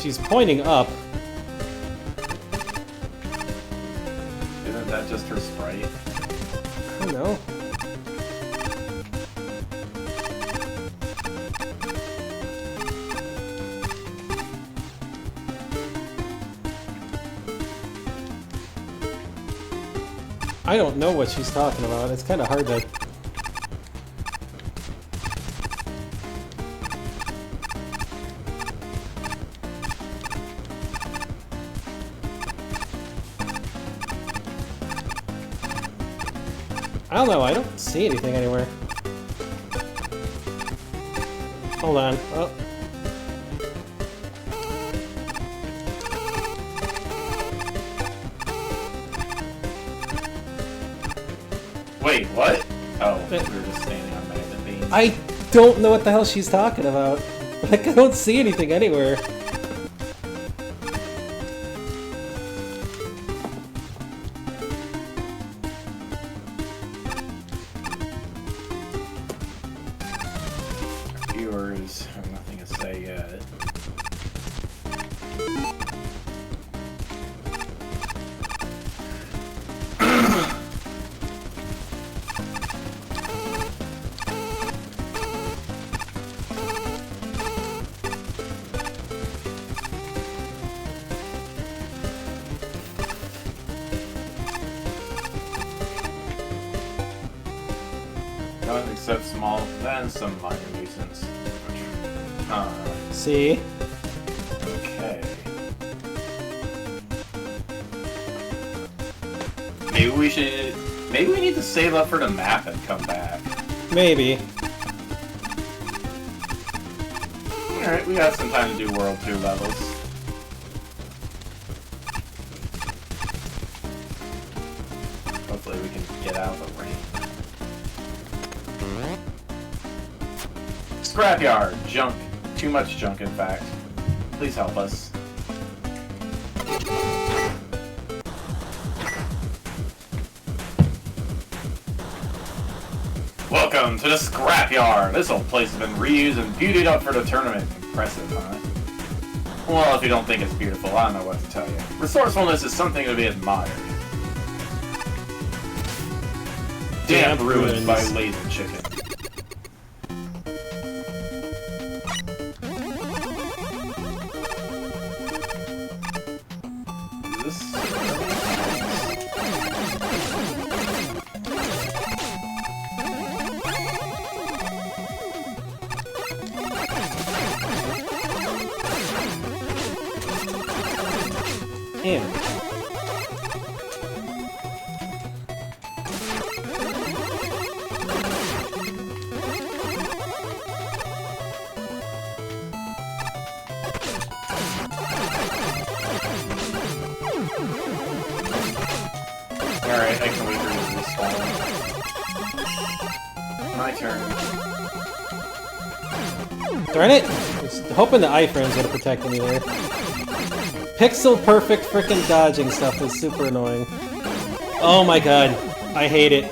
She's pointing up. Isn't that just her sprite? I don't know. I don't know what she's talking about. It's kind of hard to... I don't know, I don't see anything anywhere. Hold on. Oh. Wait, what? Oh, we were just standing on magnet beams. I don't know what the hell she's talking about. Like, I don't see anything anywhere. Viewers have nothing to say yet. None except small, then some minor nuisance. See? Okay. Maybe we need to save up for the map and come back. Maybe. Alright, we got some time to do World 2 levels. Hopefully we can get out of the rain. Scrapyard! Junk. Too much junk, in fact. Please help us. Welcome to the Scrapyard! This old place has been reused and beautied up for the tournament. Impressive, huh? Well, if you don't think it's beautiful, I don't know what to tell you. Resourcefulness is something to be admired. Damp ruins by Laser Chicken. My turn. Darn it! I was hoping the iframes would have protected me there. Pixel perfect frickin' dodging stuff is super annoying. Oh my god. I hate it.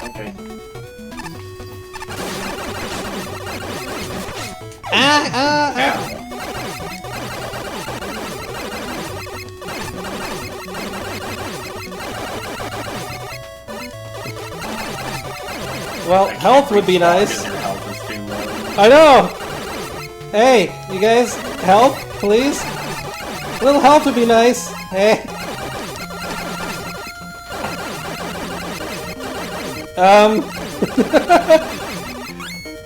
Okay. Well, health would be nice. Your health is too low. I know! Hey, you guys, health, please? A little health would be nice. Hey.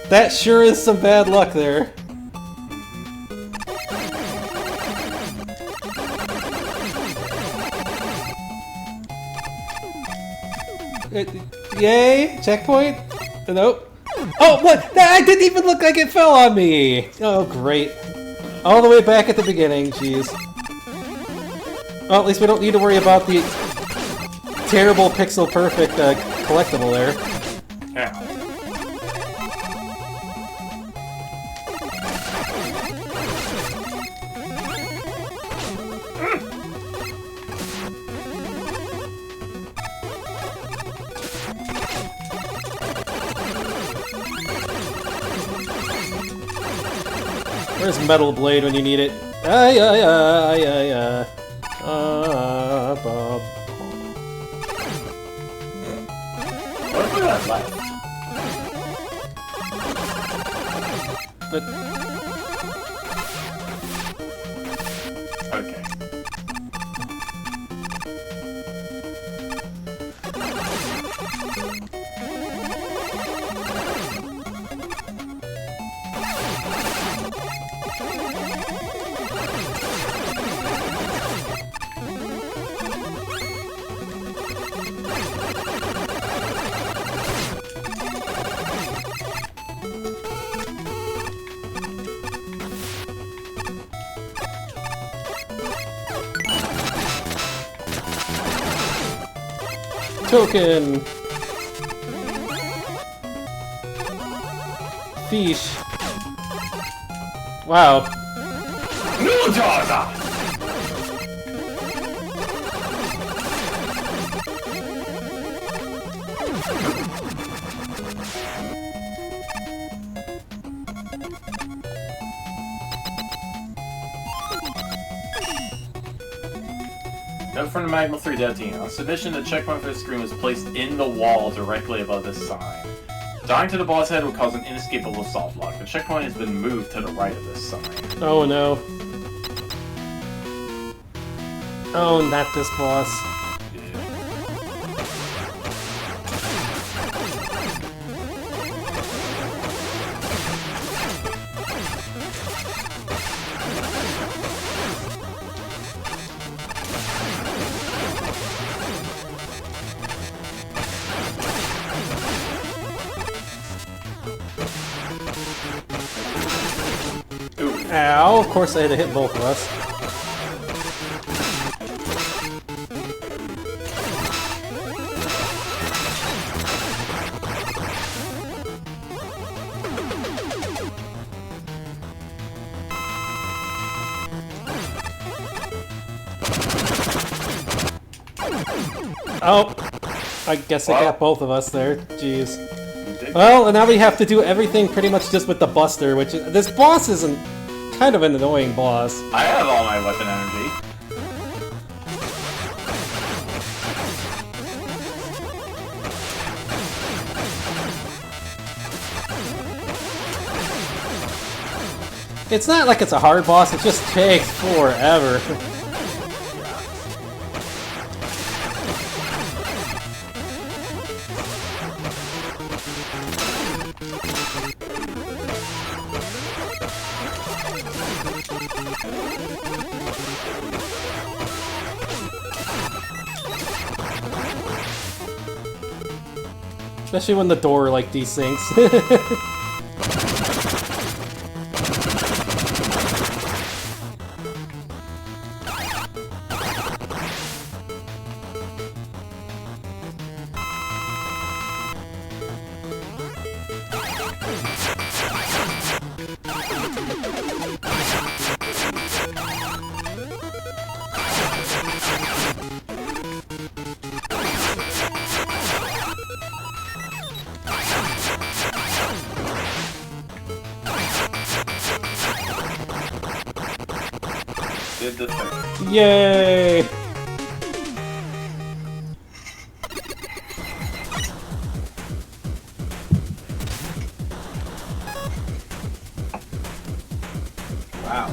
That sure is some bad luck there. Yay! Checkpoint? Nope. Oh, what? That didn't even look like it fell on me! Oh, great. All the way back at the beginning, jeez. Well, at least we don't need to worry about the terrible pixel perfect collectible there. Yeah. Where's Metal Blade when you need it? Bob. What if we got left? But Okay. token! Fish. Wow. Note from the Magma 3 Dev Team. On submission, the checkpoint for the screen was placed in the wall directly above this sign. Dying to the boss head would cause an inescapable soft lock. The checkpoint has been moved to the right of this sign. Oh no. Oh, not this boss. Ow, of course I had to hit both of us. Oh, I guess I got both of us there. Jeez. Well, and now we have to do everything pretty much just with the Buster, which this boss isn't kind of an annoying boss. I have all my weapon energy. It's not like it's a hard boss, it just takes forever. Especially when the door, like, desyncs. the third. Yay! Wow.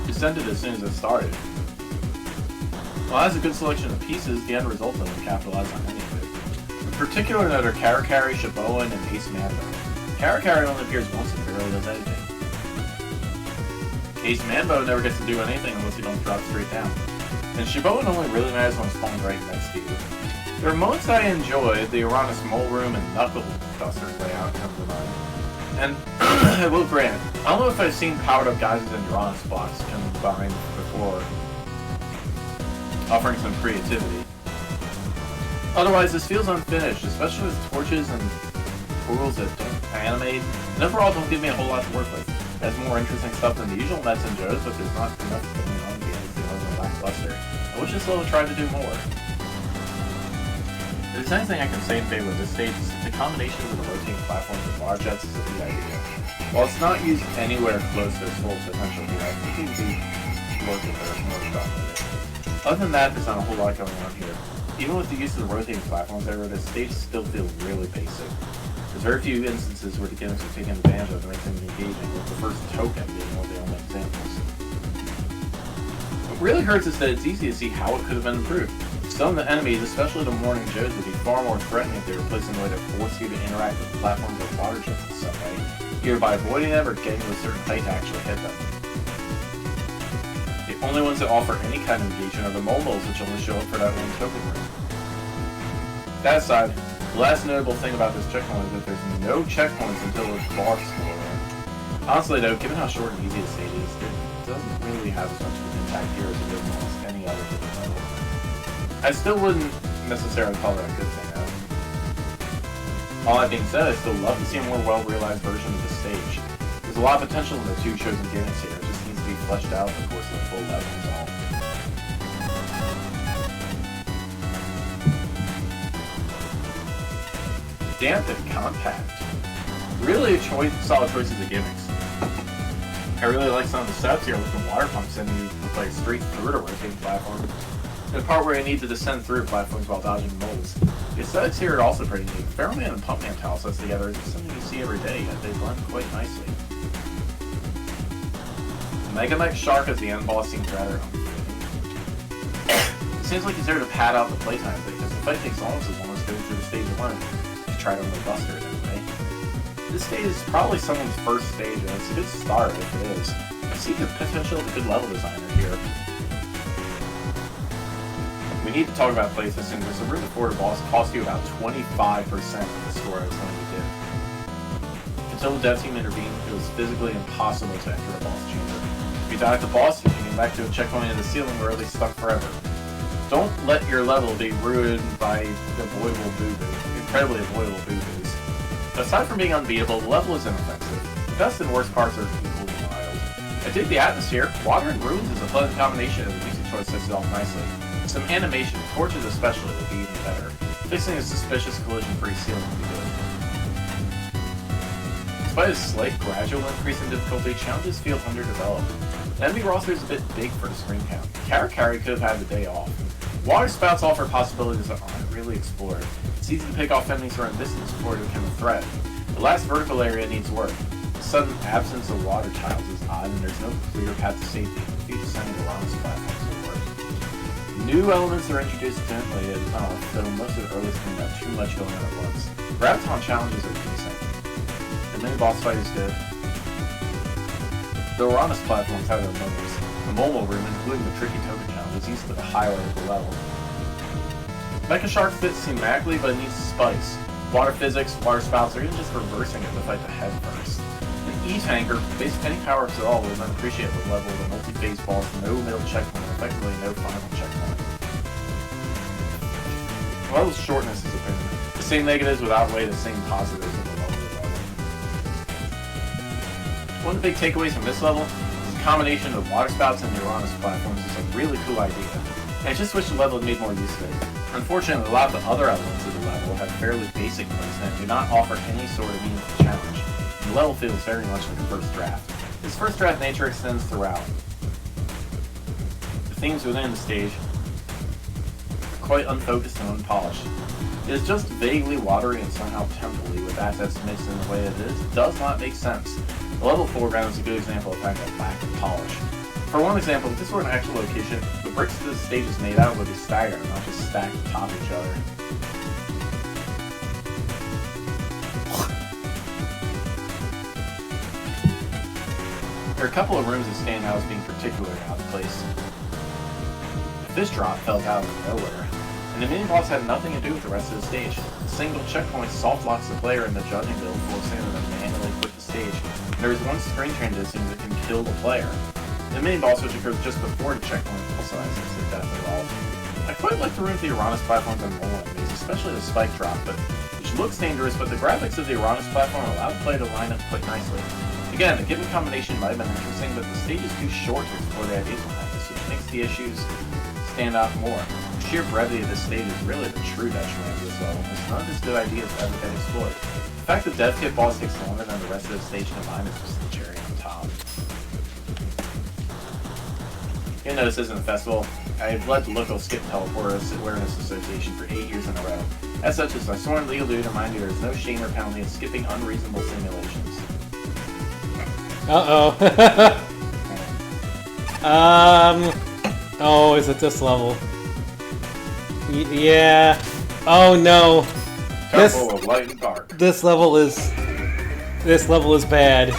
Just ended as soon as it started. While it has a good selection of pieces, the end result doesn't capitalize on any of it. In particular note are Karakari, Shiboin, and Ace Mambo. Karakari only appears once and barely does anything. Ace Mambo never gets to do anything unless you don't drop straight down. And Shiboin only really matters when it's falling right next to you. There are moments I enjoy, the Uranus Mole Room and Knuckle Duster's layout comes to mind. And I will grant, I don't know if I've seen powered up guises and Uranus blocks combined before, offering some creativity. Otherwise, this feels unfinished, especially with torches and tools that don't animate, and overall don't give me a whole lot to work with. It has more interesting stuff than the usual Mets and Joes, but there's not enough going on to be anything other than lackluster. I wish this level tried to do more. If there's anything I can say in favor of this stage, is that the combination of the rotating platforms and water jets is a good idea. While it's not used anywhere close to its full potential here, I think it would be worth it if there was more stuff with it. Other than that, there's not a whole lot going on here. Even with the use of the rotating platforms, however, the stage still feels really basic. There's very few instances where the gimmicks are taken advantage of to make them engaging, with the first token being one of the only examples. What really hurts is that it's easy to see how it could have been improved. Some of the enemies, especially the Morning Joes, would be far more threatening if they were placed in a way to force you to interact with the platforms or water jets in some way, either by avoiding them or getting to a certain height to actually hit them. The only ones that offer any kind of engagement are the mobiles, which only show up for that one token room. That aside, the last notable thing about this checkpoint is that there's no checkpoints until the boss floor. Honestly though, given how short and easy the stage is, it doesn't really have as much of an impact here as it does in almost any other given level. I still wouldn't necessarily call that a good thing though. All that being said, I still love to see a more well-realized version of the stage. There's a lot of potential in the two chosen gimmicks here, it just needs to be fleshed out in the course of the full level is all. Damp and compact. Really solid choices of gimmicks. I really like some of the setups here with the water pumps and you play straight through a rotating platform. The part where you need to descend through platforms while dodging moles. The aesthetics here are also pretty neat. Ferroman and Pumpman tile sets together is something you see every day, yet they blend quite nicely. The Megaman Shark as the end boss seems rather unfitting. It seems like he's there to pad out the playtime thing, because the fight takes almost as long as going through the stage alone. Try to only buster it anyway. This stage is probably someone's first stage, and it's a good start if it is. I see the potential of a good level designer here. We need to talk about playtesting because the room before the boss cost you about 25% of the score I was going to give. Until the dev team intervened, it was physically impossible to enter the boss chamber. If you die at the boss, you can get back to a checkpoint in the ceiling where you'll be stuck forever. Don't let your level be ruined by avoidable boo-boo. Incredibly avoidable boo-boos. Aside from being unbeatable, the level is inoffensive. The best and worst parts are equally wild. I dig the atmosphere. Water and ruins is a pleasant combination, and the music choice sets it off nicely. Some animation, torches especially, would be even better. Fixing a suspicious collision-free ceiling would be good. Despite a slight gradual increase in difficulty, challenges feel underdeveloped. The enemy roster is a bit big for the screen count. Karakari could have had the day off. Water spouts offer possibilities that aren't really explored. It's easy to pick off enemies who are in distance before they become a threat. The last vertical area needs work. The sudden absence of water tiles is odd, and there's no clear path to safety. The few descending along this platform will work. New elements are introduced gently enough, though most of the early screen have too much going on at once. Graviton challenges are decent. The mini-boss fight is good. The Uranus platforms have their moments. The Momo room, including the tricky token challenge, is easily the highlight of the level. Mecha Shark fits thematically, but it needs spice. Water physics, water spouts, or even just reversing it to fight the head first. An E-Tanker, basically any power-ups at all, will then appreciate the level of a multi-phase boss, no middle checkpoint, effectively no final checkpoint. The level's shortness is apparent. The same negatives would outweigh the same positives of the level. One of the big takeaways from this level is the combination of water spouts and the Uranus platforms is a really cool idea. And I just wish the level had made more use of it. Unfortunately, a lot of the other elements of the level have fairly basic placement and do not offer any sort of meaningful challenge. And the level feels very much like a first draft. This first draft nature extends throughout. The themes within the stage are quite unfocused and unpolished. It is just vaguely watery and somehow temporally, with assets mixed in the way it is. It does not make sense. The level foreground is a good example of having a lack of polish. For one example, if this were an actual location, the bricks the stage is made out of would be staggered, not just stacked atop each other. There are a couple of rooms that stand out as being particularly out of place. The fish drop fell out of nowhere, and the mini-boss had nothing to do with the rest of the stage. A single checkpoint soft locks the player in the judging build, forcing them to manually quit the stage. And there is one screen transition that can kill the player. The mini-boss, which occurs just before the checkpoint, also has instant death involved. I quite like the room with the Uranus platforms and roll enemies, especially the spike drop, which looks dangerous, but the graphics of the Uranus platform allow the play to line up quite nicely. Again, the given combination might have been interesting, but the stage is too short to explore the ideas behind this, which makes the issues stand out more. The sheer brevity of this stage is really the true detriment of this level, as none of its good ideas have ever been explored. The fact that Dev Kit boss takes longer than the rest of the stage combined is just the cherry on top. You'll notice this in the festival. I've led the local Skip Teleporter Awareness Association for 8 years in a row. As such, it's my sworn legal duty to remind you there is no shame or penalty in skipping unreasonable simulations. Uh-oh. Oh, is it this level? Yeah. Oh no. Temple of Light and Dark. This level is bad.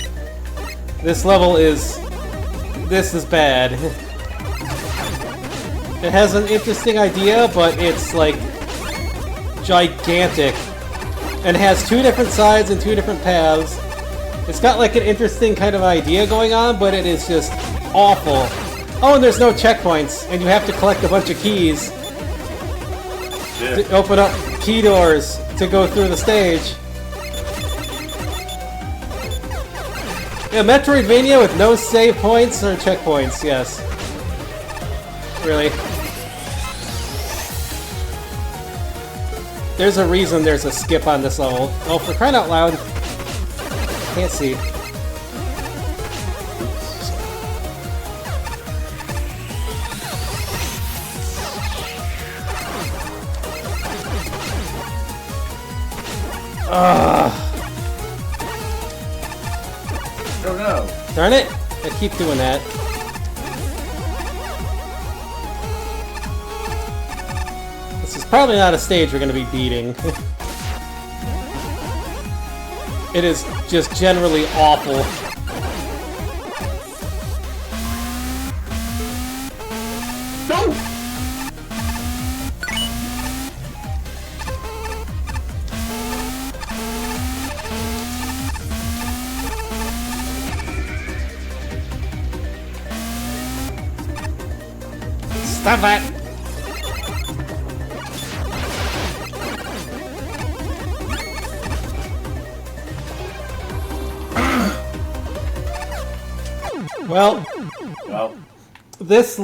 This is bad. It has an interesting idea, but it's like gigantic and has two different sides and two different paths. It's got like an interesting kind of idea going on, but it is just awful. Oh, and there's no checkpoints, and you have to collect a bunch of keys to open up key doors to go through the stage. Yeah, Metroidvania with no save points or checkpoints, yes. Really. There's a reason there's a skip on this level. Oh, for crying out loud. Can't see. Oh no. Darn it! I keep doing that. This is probably not a stage we're going to be beating. It is just generally awful. No! Stop it! Well, this...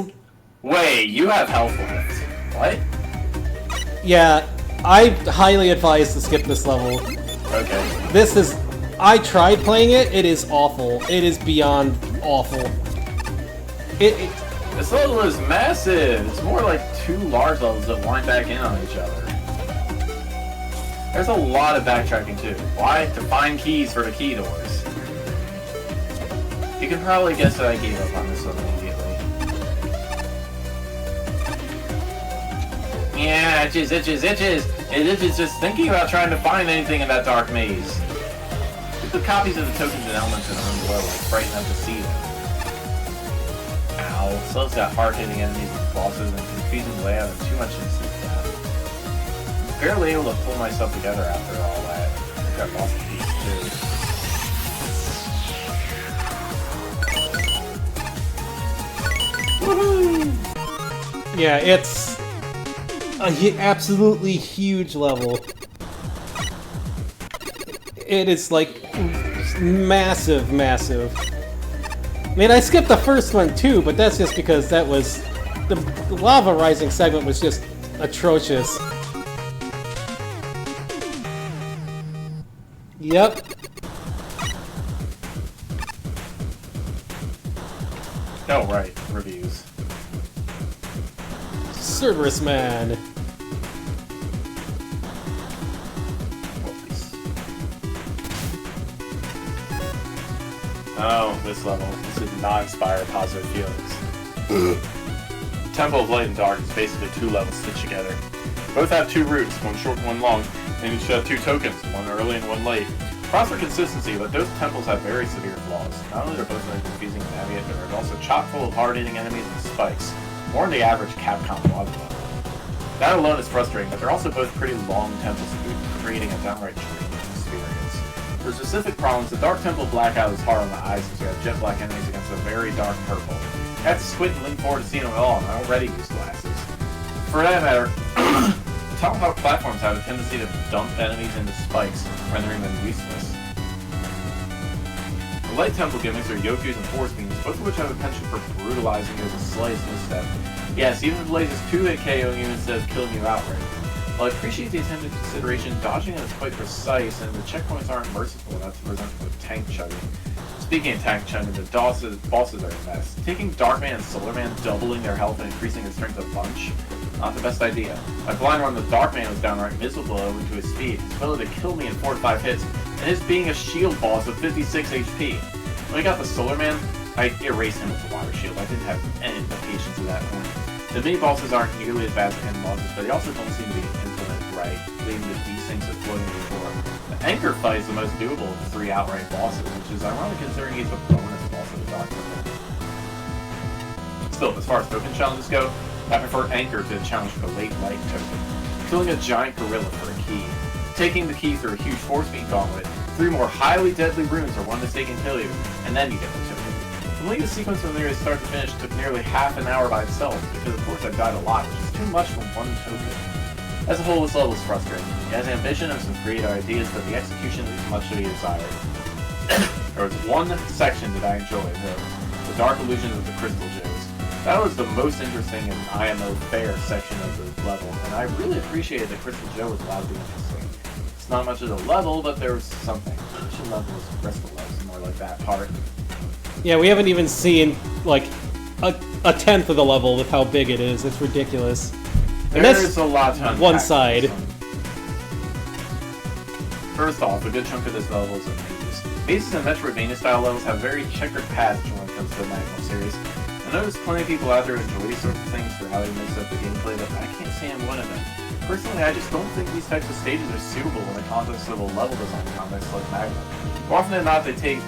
Wait, you have health left. What? Yeah, I highly advise to skip this level. Okay. This is... I tried playing it, it is awful. It is beyond awful. This level is massive! It's more like two large levels that wind back in on each other. There's a lot of backtracking too. Why? To find keys for the key doors. You can probably guess that I gave up on this one immediately. Yeah, itches. It itches just thinking about trying to find anything in that dark maze. We put copies of the tokens and elements in the room below, like frighten them to see them. Ow. Slow's got hard-hitting enemies with bosses and confusing layout and too much instant death. I'm barely able to pull myself together after all that. I think I lost a piece too. Woohoo! Yeah, it's a absolutely huge level. It is like massive. I mean, I skipped the first one too, but that's just because that was the lava rising segment was just atrocious. Yep. Oh, right. Reviews. Cerberus Man. Oh, this level. This did not inspire positive feelings. Temple of Light and Dark is basically 2 levels stitched together. Both have 2 routes, one short and one long, and each have 2 tokens, one early and one late. Props for consistency, but those temples have very severe flaws. Not only are both very confusing to navigate, but they're also chock full of hard-hitting enemies and spikes, more than the average Capcom log level. That alone is frustrating, but they're also both pretty long temples, creating a downright draining experience. For specific problems, the Dark Temple Blackout is hard on the eyes since you have jet black enemies against a very dark purple. I have to squint and lean forward to see them at all, and I already use glasses. For that matter, Tomahawk platforms have a tendency to dump enemies into spikes, rendering them useless. The Light Temple gimmicks are Yokus and Force Beams, both of which have a penchant for brutalizing you as a slightest misstep. Yes, even if the lasers 2-hit KOing you instead of killing you outright. While I appreciate the attempted consideration, dodging is quite precise, and the checkpoints aren't merciful enough to present with tank chugging. Speaking of tank chugging, the bosses are a mess. Taking Darkman and Solarman, doubling their health and increasing their strength a bunch? Not the best idea. My blind run with Darkman was downright miserable owing to his speed, his ability to kill me in 4 to 5 hits, and his being a shield boss with 56 HP. When I got the Solarman, I erased him with the water shield. I didn't have any patience at that point. The mini bosses aren't nearly as bad as the end bosses, but they also don't seem to be implemented right, leading to these things that floating before. The Anchor fight is the most doable of the 3 outright bosses, which is ironic considering he's a bonus boss of the Dark Temple. Still, as far as token challenges go, I prefer Anchor to the challenge for the late light token. Killing a giant gorilla for a key. Taking the key through a huge force beam gauntlet, 3 more highly deadly runes or one mistake can kill you, and then you get the token. Completing the sequence from nearly start to finish took nearly half an hour by itself, because of course I died a lot, which is too much for one token. As a whole, this level is frustrating. It has ambition and some creative ideas, but the execution leaves much to be desired. There was one section that I enjoyed, the Dark Illusions of the Crystal Joes. That was the most interesting and IMO fair section of the level, and I really appreciated that Crystal Joe was allowed to be interesting. It's not much of a level, but there was something. Which level was Crystal Joe? More like that part. Yeah, we haven't even seen, like, a tenth of the level with how big it is. It's ridiculous. And There's a lot to unpack. One side. First off, a good chunk of this level is mazes. Mazes and Metroidvania-style levels have very checkered paths when it comes to the Magnum series. I know there's plenty of people out there who enjoy these sorts of things for how they mix up the gameplay, but I can't say I'm one of them. Personally, I just don't think these types of stages are suitable in the context of a level design context like Magnum. More often than not, they take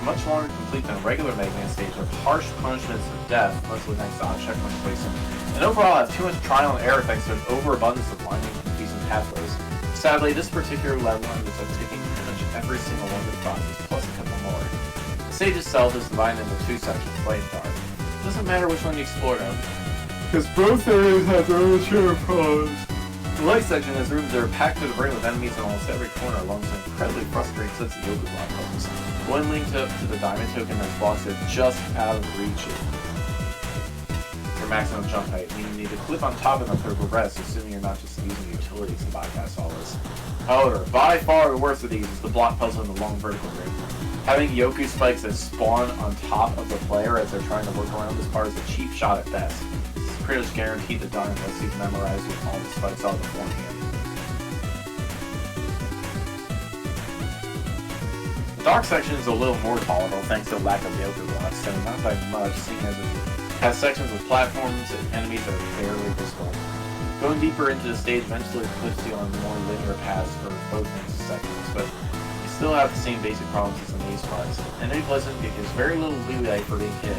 much longer to complete than a regular Mega Man stage with harsh punishments of death, mostly thanks to odd checkpoint placement. And overall, I have too much trial and error thanks to an overabundance of winding and confusing pathways. Sadly, this particular level ends up taking pretty much every single one of the process, plus a couple more. The stage itself is divided into 2 sections, light and dark. It doesn't matter which one you explore though, because both areas have their own share of problems. The light section has rooms that are packed to the brim with enemies in almost every corner along some incredibly frustrating sets of Yoku block puzzles. One linked up to the diamond token has blocks that are just out of reach for maximum jump height, meaning you need to clip on top of them to progress, assuming you're not just using utilities to bypass all this. However, by far the worst of these is the block puzzle in the long vertical room. Having Yoku spikes that spawn on top of the player as they're trying to work around this part is a cheap shot at best. This is pretty much guaranteed to die unless you've memorized with all the spikes out beforehand. The dark section is a little more tolerable thanks to the lack of Yoku blocks, so not by much, seeing as it has sections with platforms and enemies that are fairly visible. Going deeper into the stage eventually puts you on more linear paths for both ends of sections, but you still have the same basic problems as in these parts. And any Pleasant gives very little leeway for being hit.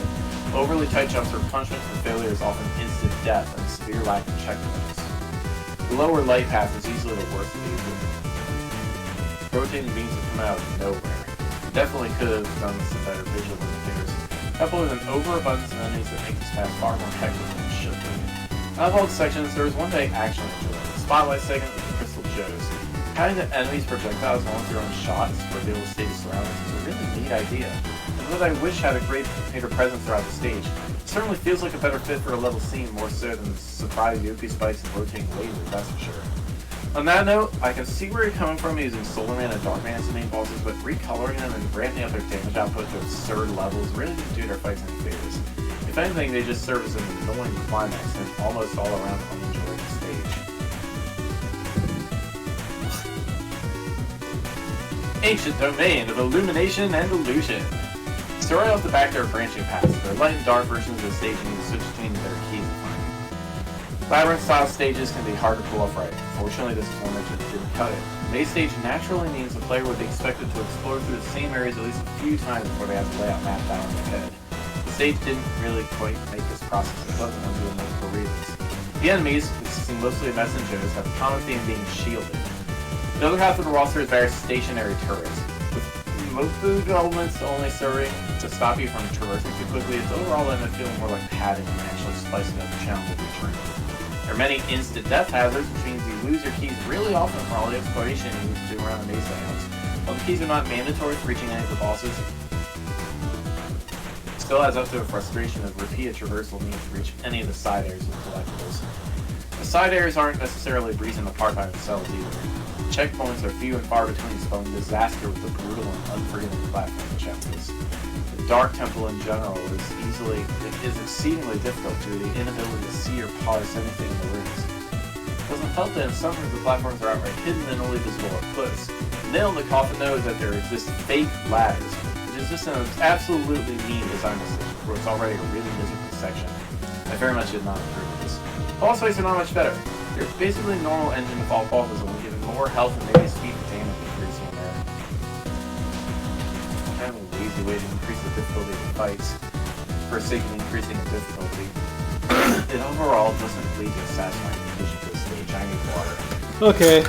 Overly tight jumps or punishment for failure is often instant death and severe lack of checkpoints. The lower light path is easily the worst of these. Rotating beams that come out of nowhere. Definitely could have done some better visual indicators, coupled with an overabundance of enemies that make this path far more hectic than it should be. Out of all the sections, there was one that I actually enjoyed, the Spotlight segment with the Crystal Joes. Having the enemies projectiles go into their own shots for be able to stay surroundings is a really neat idea, and one that I wish had a greater presence throughout the stage. It certainly feels like a better fit for a level scene, more so than the surprise Yoku spikes and rotating lasers, that's for sure. On that note, I can see where you're coming from using Solarman and Darkman as the main bosses, but recoloring them and ramping up their damage output to absurd levels really didn't do their fights any favors. If If anything, they just serve as an annoying climax and almost all around unenjoyable stage. Ancient domain of illumination and illusion. So right off the back, there are branching paths. There are light and dark versions of the stage, and you can switch between their keys to find. Labyrinth-style stages can be hard to pull off right. Fortunately, this format just didn't cut it. Maze stage naturally means the player would be expected to explore through the same areas at least a few times before they have to lay out mapped out in their head. The stage didn't really quite make this process pleasant due to multiple reasons. The enemies, consisting mostly of messengers, have a common theme being shielded. The other half of the roster is various stationary turrets, with most of the elements only serving to stop you from traversing too quickly. It's overall end up feeling more like padding than actually spicing up the challenge of each room. There are many instant death hazards, which means you lose your keys really often for all the exploration you need to do around the maze layouts. While the keys are not mandatory for reaching any of the bosses, it still adds up to a frustration of repeated traversal needs to reach any of the side areas of collectibles. The side areas aren't necessarily a breeze in the park by themselves either. Checkpoints are few and far between, spelling disaster with the brutal and unforgiving platform challenges. The Dark Temple in general is exceedingly difficult due to the inability to see or parse anything in the rooms. It doesn't help that in some rooms the platforms are outright hidden and only visible up close. The nail in the coffin though is that there exist fake ladders, which is just an absolutely mean design decision for what's already a really miserable section. I very much did not approve of this. Boss fights are not much better. They're basically normal engine to fall bosses, only given more health and maybe speed and damage increase here and there. Kind of a lazy way to increase the difficulty of the fights for the sake of increasing the difficulty. It overall doesn't lead to a satisfying conclusion to the stage. I need water. Okay.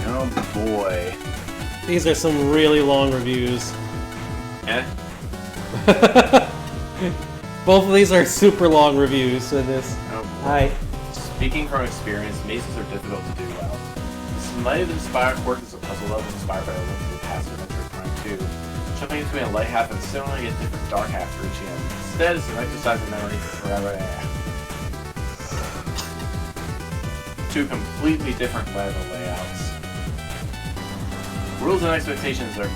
Oh boy. These are some really long reviews. Eh? Both of these are super long reviews in this. Oh boy. Hi. Speaking from experience, mazes are difficult to do well. This might have inspired work as a puzzle level inspired by a Link to the Past or Metroid Prime 2. Jumping between a light half and similarly get different dark half for each end. Instead, it's an exercise in memory forever. Two completely different level layouts. Rules and expectations are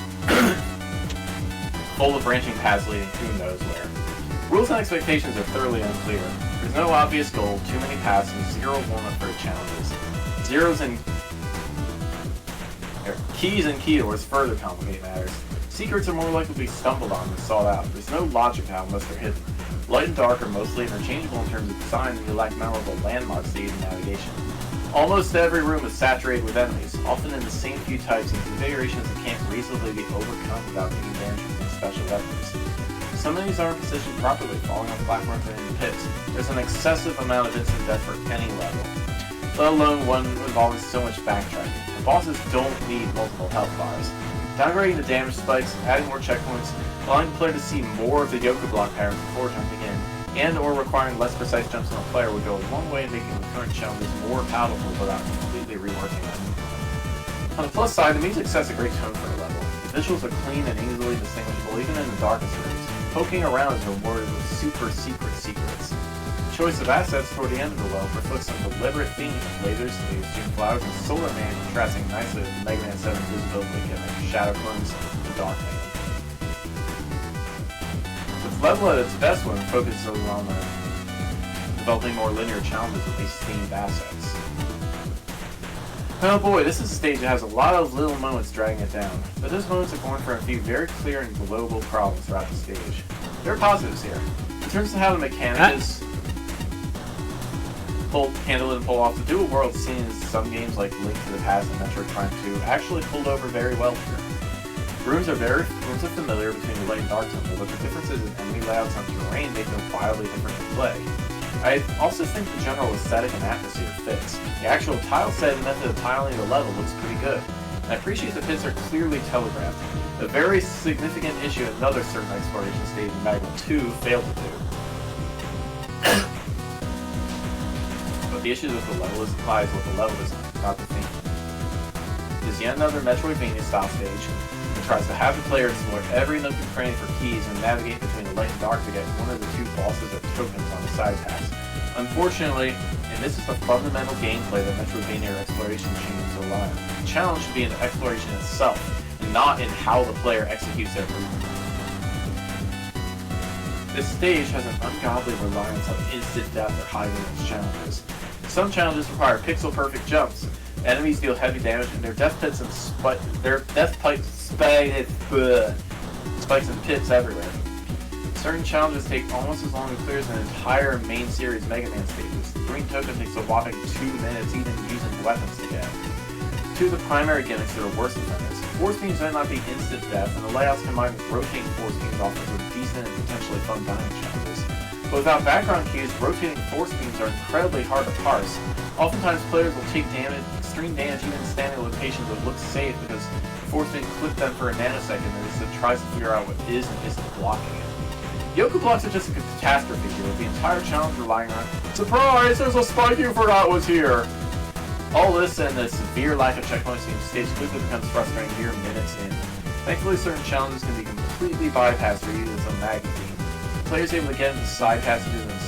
full of branching paths leading who knows where. Rules and expectations are thoroughly unclear. There's no obvious goal, too many paths, and zero walnut for challenges. Keys and keywords further complicate matters. Secrets are more likely to be stumbled on than sought out. There's no logic to how unless they're hidden. Light and dark are mostly interchangeable in terms of design, and you lack memorable landmarks to aid in navigation. Almost every room is saturated with enemies, often in the same few types and configurations that can't reasonably be overcome without taking damage from special weapons. Some of these aren't positioned properly, falling on platforms and into pits. There's an excessive amount of instant death for any level, let alone one involving so much backtracking. The bosses don't need multiple health bars. Downgrading the damage spikes, adding more checkpoints, allowing the player to see more of the Yoku block pattern before jumping in, and or requiring less precise jumps on the player would go a long way in making the current challenges more palatable without completely reworking them. On the plus side, the music sets a great tone for a level. The visuals are clean and easily distinguishable even in the darkest rooms. Poking around is rewarded with super secret secrets. The choice of assets toward the end of the level reflects some deliberate theme of lasers, June flowers, and Solar Man contrasting nicely with Mega Man 7's visibility gimmick, Shadow Clones, and Dark Man. Level at its best when it focuses on developing more linear challenges with these themed assets. Oh boy, this is a stage that has a lot of little moments dragging it down, but those moments are going for a few very clear and global problems throughout the stage. There are positives here. In terms of how the mechanic is handle and pull off, the dual world seen in some games like Link to the Past and Metroid Prime 2 actually pulled over very well here. Rooms are familiar between the light and dark temple, but the differences in enemy layouts and terrain make them wildly different to play. I also think the general aesthetic and atmosphere fits. The actual tile set and method of tiling the level looks pretty good. And I appreciate the pits are clearly telegraphed. A very significant issue another certain exploration stage in Magma 2 failed to do. But the issue with the level lies with the level design, not the theme. It is yet another Metroidvania style stage that tries to have the player explore every nook and cranny for keys and navigate between the light and dark to get one of the two bosses or tokens on the side paths. Unfortunately, and this is the fundamental gameplay that Metroidvania exploration machines rely on, the challenge should be in the exploration itself, and not in how the player executes their movement. This stage has an ungodly reliance on instant death or high damage challenges. Some challenges require pixel-perfect jumps. Enemies deal heavy damage, and their death pits and spikes and pits everywhere. Certain challenges take almost as long to clear as an entire main series Mega Man stages. The green token takes a whopping 2 minutes even using weapons to get. Two of the primary gimmicks that are worse than this. Force beams might not be instant death, and the layouts combined with rotating force beams offer some decent and potentially fun dying challenges. But without background cues, rotating force beams are incredibly hard to parse. Oftentimes players will take extreme damage even standing in locations that look safe because the force beam clipped them for a nanosecond and it tries to figure out what is and isn't blocking it. Yoku blocks are just a catastrophe here, with the entire challenge relying on, surprise, there's a spike you forgot was here! All this and the severe lack of checkpoints in the stage quickly becomes frustrating mere minutes in. Thankfully, certain challenges can be completely bypassed for using some magnet beam. Players able to get into side passages and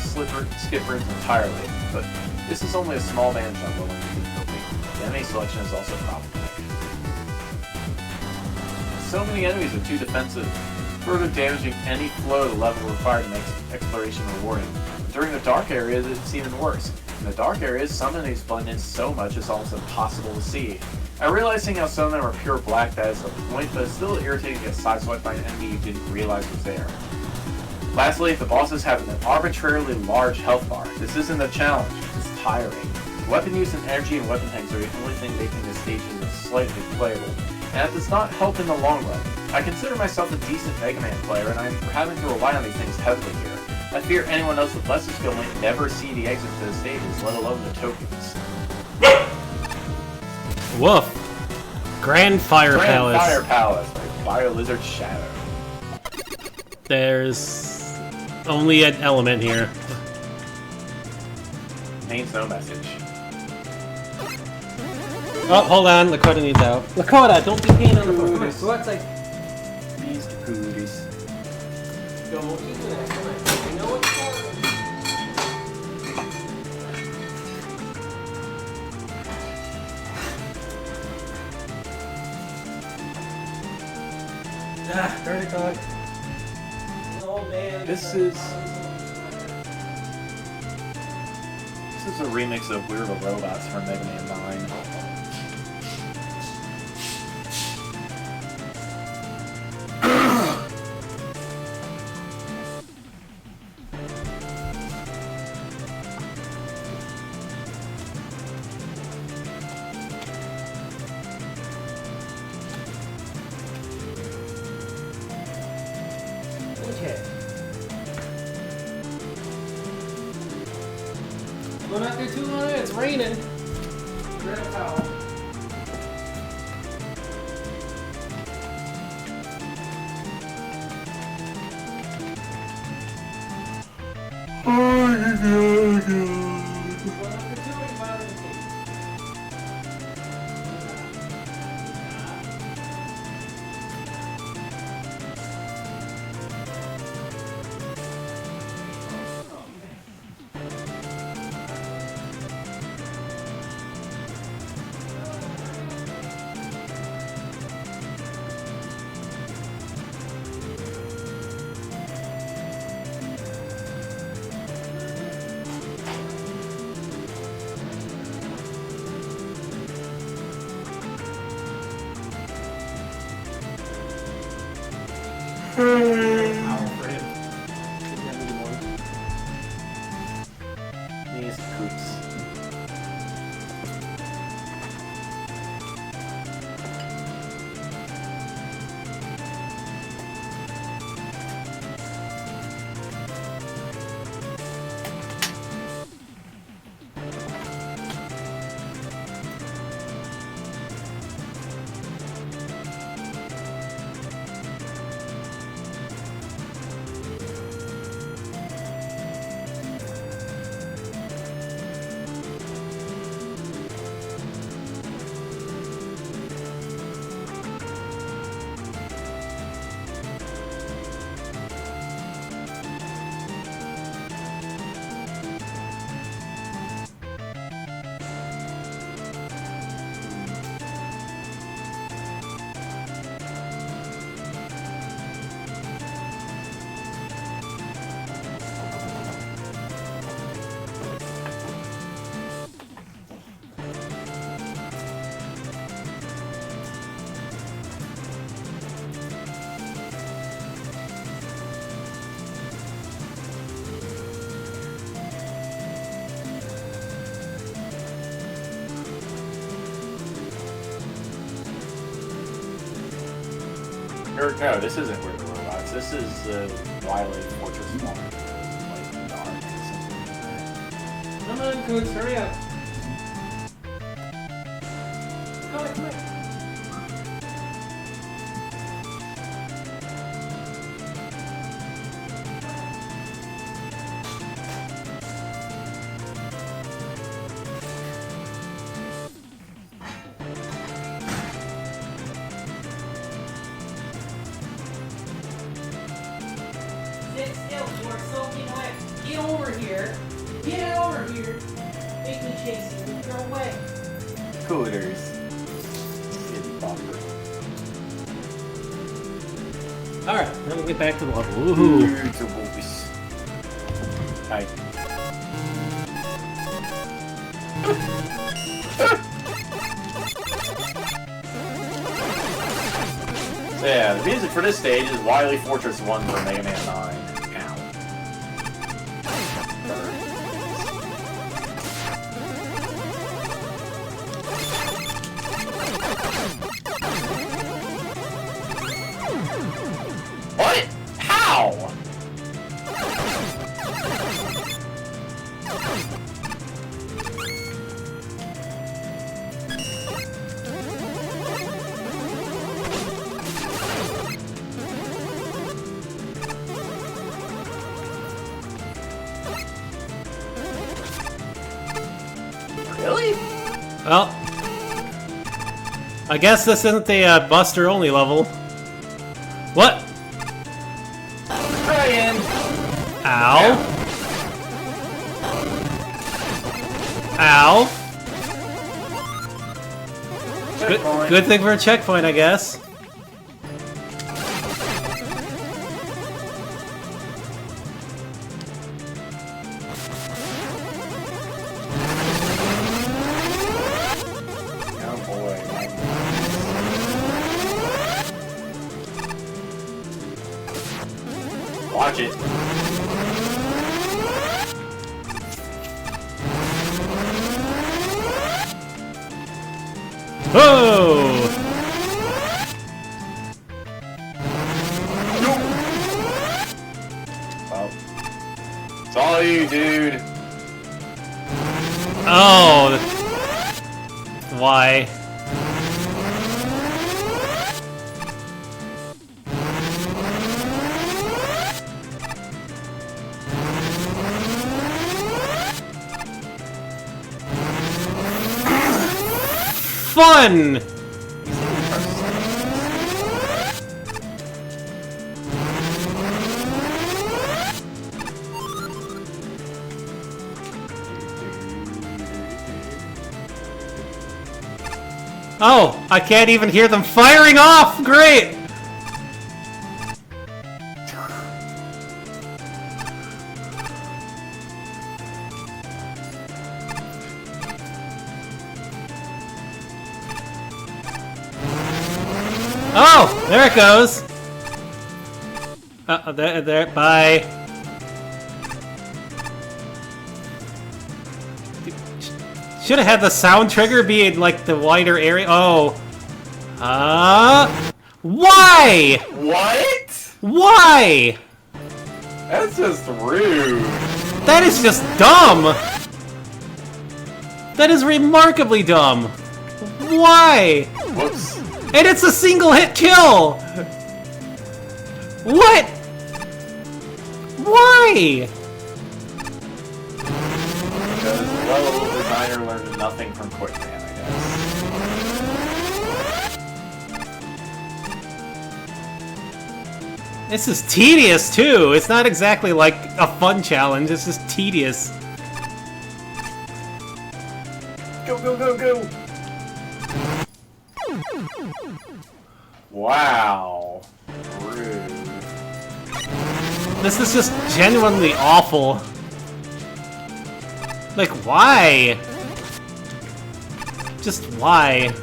skip rooms entirely, but this is only a small advantage on lowering the difficulty. The enemy selection is also problematic. So many enemies are too defensive, further damaging any flow the level required to make exploration rewarding. During the dark areas, it's even worse. In the dark areas, some enemies blend in so much it's almost impossible to see. I realize seeing how some of them are pure black, that is the point, but it's still irritating to get sideswiped by an enemy you didn't realize was there. Lastly, the bosses have an arbitrarily large health bar. This isn't a challenge, it's tiring. Weapon use and energy and weapon tanks are the only thing making this stage even slightly playable, and that does not help in the long run. I consider myself a decent Mega Man player, and I'm having to rely on these things heavily here. I fear anyone else with lesser skill might never see the exit to the stages, let alone the tokens. Woof! Grand Fire Palace. Fire Palace by Fire Lizard Shadow. There's only an element here. Contains no message. Oh, hold on. Lakota needs out. Lakota, don't be peeing on the floor. Come on, go outside. These cooties. Don't eat that. Come on. You know what's going on. Ah, dirty dog. Oh man. This is a remix of We're the Robots from Mega Man 9. Okay. We're not there too long. It's raining. Grab a towel. These coops. Or, no, this isn't Where the Robots. This is Wily Fortress 1. Light and Dark. Come on, Coots, hurry up. Come on, come on. Sit still, you are soaking wet. Get over here. Get over here. Make me chase you. You're away. Cooters. City bumper. Alright, let me get back to the level. Woohoo. Hi. So yeah, the music for this stage is Wily Fortress 1 for Mega Man 9. Ow. What? How? Really? Well, I guess this isn't the Buster only level. What? Trying. Ow. Ow. Good thing for a checkpoint, I guess. Oh boy. Watch it. Oh! Well, it's all you, dude. Oh! Why? Fun! Oh, I can't even hear them firing off! Great! Oh, there it goes. There, bye. Should have had the sound trigger be in, like, the wider area. Oh. Why? What? Why? That's just rude. That is just dumb. That is remarkably dumb. Why? Whoops. And it's a single hit kill! What? Why? Because the level designer learned nothing from Quickman, I guess. This is tedious too. It's not exactly like a fun challenge, it's just tedious. Go, go, go, go! Wow. Rude. This is just genuinely awful. Like, why? Just why?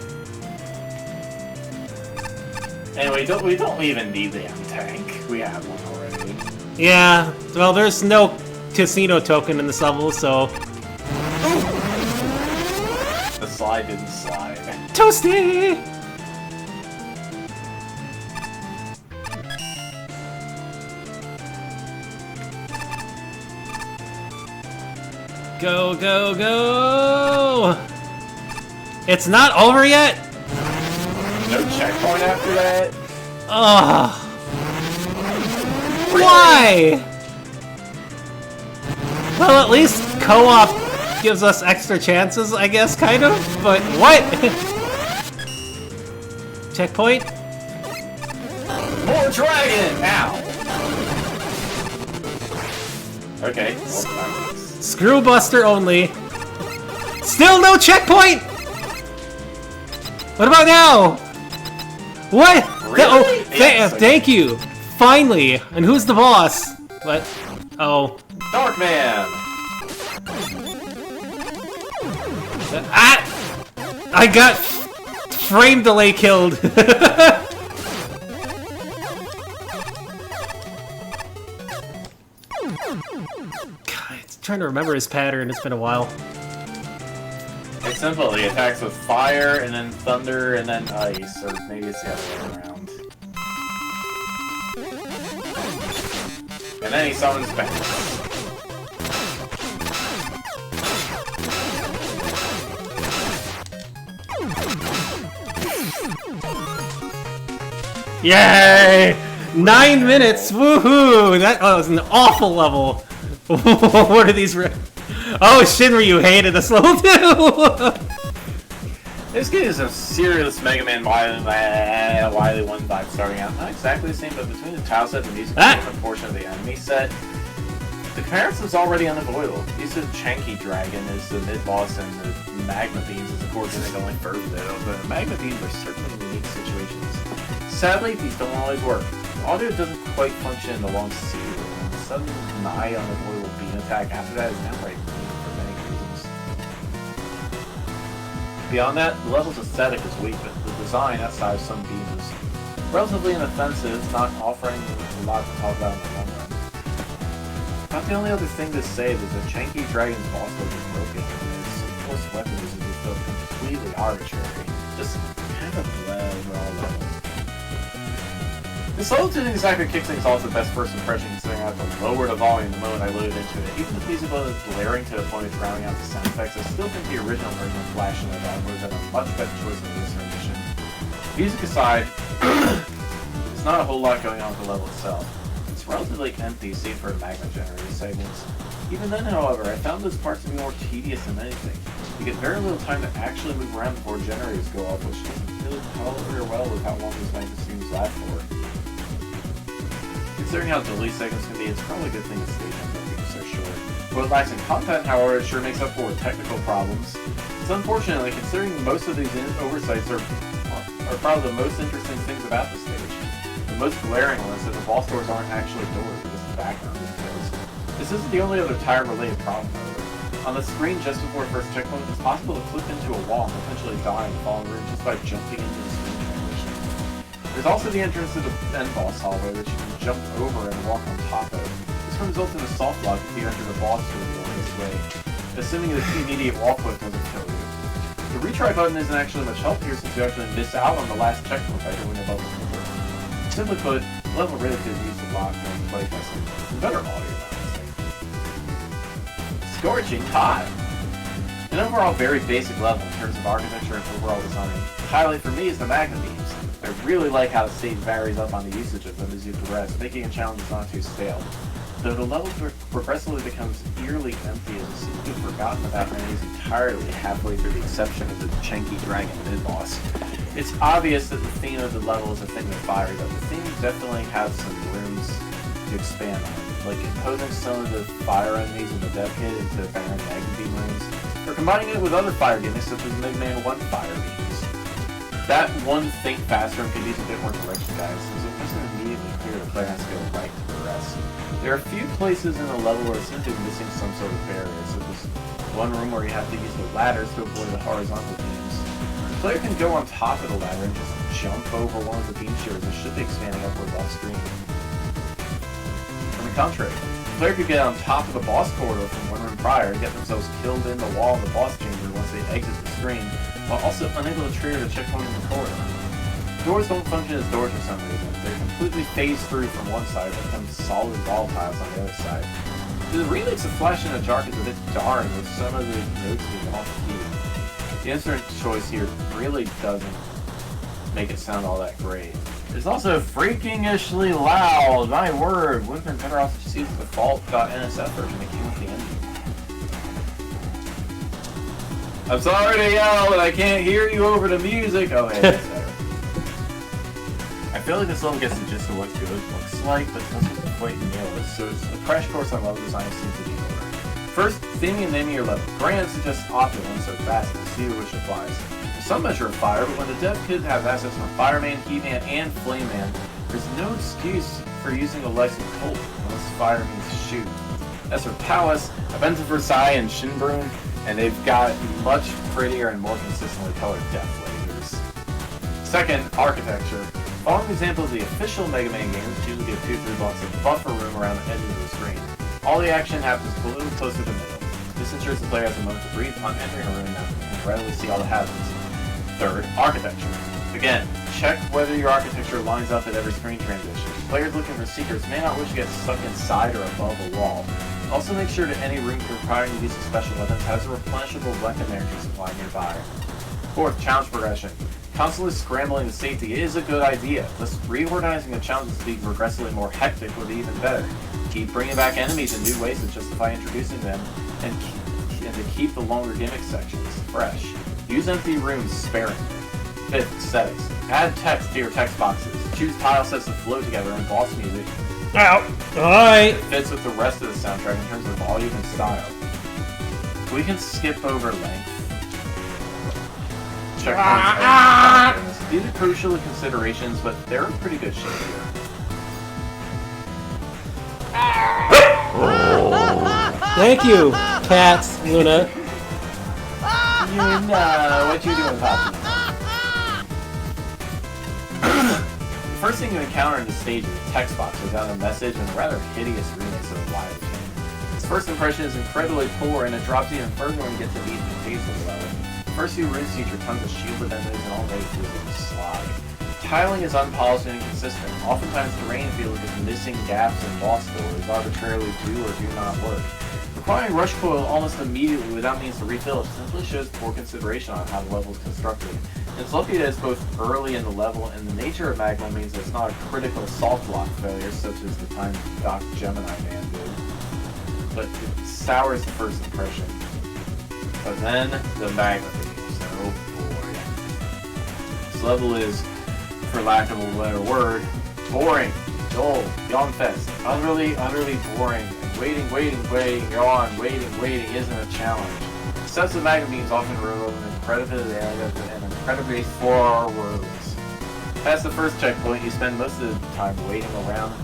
Anyway, we don't even need the M-Tank. We have one already. Yeah, well, there's no casino token in this level, so... The slide didn't slide. Toasty! Go, go, go! It's not over yet? No checkpoint after that? Ugh. Why? Well, at least co-op gives us extra chances, I guess, kind of, but what? Checkpoint? More dragon! Ow! Okay. Screw Buster only. Still no checkpoint! What about now? What? Really? Thank you. Finally. And who's the boss? What? Oh. Darkman! I got frame delay killed. Trying to remember his pattern. It's been a while. It's simple. He attacks with fire, and then thunder, and then ice. Or maybe it's the other way around. And then he summons back. Yay! 9 minutes! Woohoo! That was an awful level. What are these? Oh, Shinra, you hated this level too! This game is a serious Mega Man Wily 1 vibe starting out. Not exactly the same, but between the tile set and the music portion of the enemy set, the comparison's already unavoidable. Use of Chanky Dragon is the mid-boss, and the Magma Beams is the core gimmick only further though. But the Magma Beams are certainly unique situations. Sadly, these don't always work. The audio doesn't quite function in the long C. Sudden nigh unavoidable beam attack after that is downright mean for many reasons. Beyond that, the level's aesthetic is weak, but the design outside of some beams is relatively inoffensive, not offering a lot to talk about in the long run. About the only other thing to say is that Chanky Dragon's boss was broken, and his close weapon usage is felt completely arbitrary. Just kind of bled overall level. This level didn't exactly kick things off the best first impression, considering I had to lower the volume the moment I loaded into it. Even if the music wasn't blaring to the point of drowning out the sound effects, I still think the original version of Flash in the Dog would have been a much better choice than this rendition. Music aside, there's not a whole lot going on with the level itself. It's relatively empty, save for the magma generator segments. Even then, however, I found those parts to be more tedious than anything. You get very little time to actually move around before generators go off, which doesn't really color well with how long these magma scenes last for. Considering how delete segments can be, it's probably a good thing the stage ends up being so short. What it lacks in content, however, it sure makes up for with technical problems. It's unfortunately, considering most of these oversights are probably the most interesting things about the stage. The most glaring one is that the boss doors aren't actually doors, but just background details. This isn't the only other tire-related problem, however. On the screen just before the first checkpoint, it's possible to clip into a wall and potentially die in the falling room just by jumping into the screen transition. There's also the entrance to the end boss hallway, which you can jump over and walk on top of. This can result in a soft lock if you enter the boss reveal this way, assuming that the immediate wall click doesn't kill you. The retry button isn't actually much help here since you actually miss out on the last checkpoint by doing above the number. Simply put, the level really could use a lot during playtesting. Better audio, honestly. Scorching hot! An overall very basic level in terms of architecture and overall design. The highlight for me is the magma beams. I really like how the stage varies up on the usage of them as you progress, making a challenge not too stale. Though the level progressively becomes eerily empty as you seem to have forgotten about enemies entirely halfway through the exception of the Chanky Dragon mid-boss. It's obvious that the theme of the level is a thing of fire, but the theme definitely has some rooms to expand on, like imposing some of the fire enemies in the dev kit into barren magma beam rooms, or combining it with other fire gimmicks such as Mega Man 1 fire beams. That one think faster and could use a bit more direction, guys, as it wasn't immediately clear the player has to go right to progress. There are a few places in the level where it seems to be missing some sort of barrier, such as one room where you have to use the ladders to avoid the horizontal beams. The player can go on top of the ladder and just jump over one of the beam shears that should be expanding upwards off screen. On the contrary, the player could get on top of the boss corridor from one room prior and get themselves killed in the wall of the boss chamber once they exit the screen, while also unable to trigger the checkpoint in the corridor. Doors don't function as doors for some reason. They're completely phased through from one side but become solid wall tiles on the other side. The remix of Flash in the Dark is a bit jarring with some of the notes being off key. The instrument choice here really doesn't make it sound all that great. It's also freakishly loud. My word, wouldn't have been better off to just use the default.nsf version that came with the engine. I'm sorry to yell, but I can't hear you over the music. Oh, hey, that's better. I feel like this level gets the gist of what good looks like, but doesn't quite nail it. So it's a crash course on level design seems to be over. First, theming and naming your level. Grant suggests opulence so fast and see which applies. There's some measure of fire, but when the dev kid has access from Fireman, Heatman, and Flameman, there's no excuse for using a license Colt unless fire means shoot. As for Palace, I've been to Versailles and Shinbroom, and they've got much prettier and more consistently colored death lasers. Second, architecture. Following example of the official Mega Man games, usually give 2-3 blocks of buffer room around the edges of the screen. All the action happens a little closer to the middle. This ensures the player has a moment to breathe upon entering a room and can readily see all the hazards. Third, architecture. Again, check whether your architecture lines up at every screen transition. Players looking for secrets may not wish to get stuck inside or above a wall. Also make sure that any room requiring the use of special weapons has a replenishable weapon energy supply nearby. Fourth, challenge progression. Constantly scrambling to safety is a good idea. Thus, reorganizing the challenges to be progressively more hectic would be even better. Keep bringing back enemies in new ways to justify introducing them, and to keep the longer gimmick sections fresh. Use empty rooms sparingly. Fifth, aesthetics. Add text to your text boxes. Choose tile sets to flow together and boss music. Ow! Alright! It fits with the rest of the soundtrack in terms of volume and style. We can skip over length. Checkpoints. These are crucial considerations, but they're in pretty good shape here. Thank you, cats, Luna. Luna, what you doing, Poppy? The first thing you encounter in the stage is a text box without a message and a rather hideous remix of Wild Chain. Its first impression is incredibly poor, and it drops even further when you get to the pace of the level. The first few rooms feature tons of shielded enemies and already feels like a slog. Tiling is unpolished and inconsistent. Oftentimes terrain feels like it's missing gaps and boss doors arbitrarily do or do not work. Requiring rush coil almost immediately without means to refill it simply shows poor consideration on how the level is constructed. And it's lucky that it's both early in the level, and the nature of Magma means that it's not a critical soft lock failure such as the time Doc Gemini Man did. But it sours the first impression. But then, the Magma beams. Oh boy. This level is, for lack of a better word, boring, dull, yawn fest, utterly boring. Waiting, yawn, waiting isn't a challenge. Sets of Magma beams often reveal an incredibly 4 rooms. Past the first checkpoint, you spend most of the time waiting around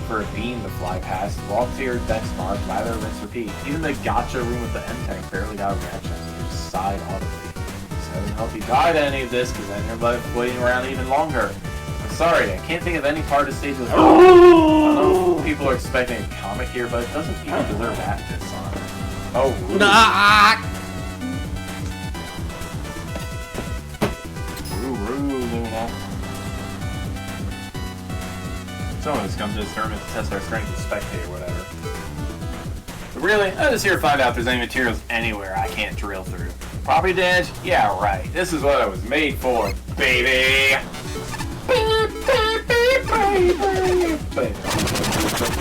for a beam to fly past. Walk to your dex mark, lather, rinse, repeat. Even the gotcha room with the M-Tank barely got a reaction, so you just sighed audibly. So I didn't help you die to any of this, because then you're left waiting around even longer. I'm sorry, I can't think of any part of the stage with I don't know if people are expecting a comic here, but it doesn't even deserve that this time. Oh, rude. Luna. Someone has come to this tournament to test our strength as spectator or whatever. But really, I'm just here to find out if there's any materials anywhere I can't drill through. Property damage? Yeah, right. This is what I was made for, baby!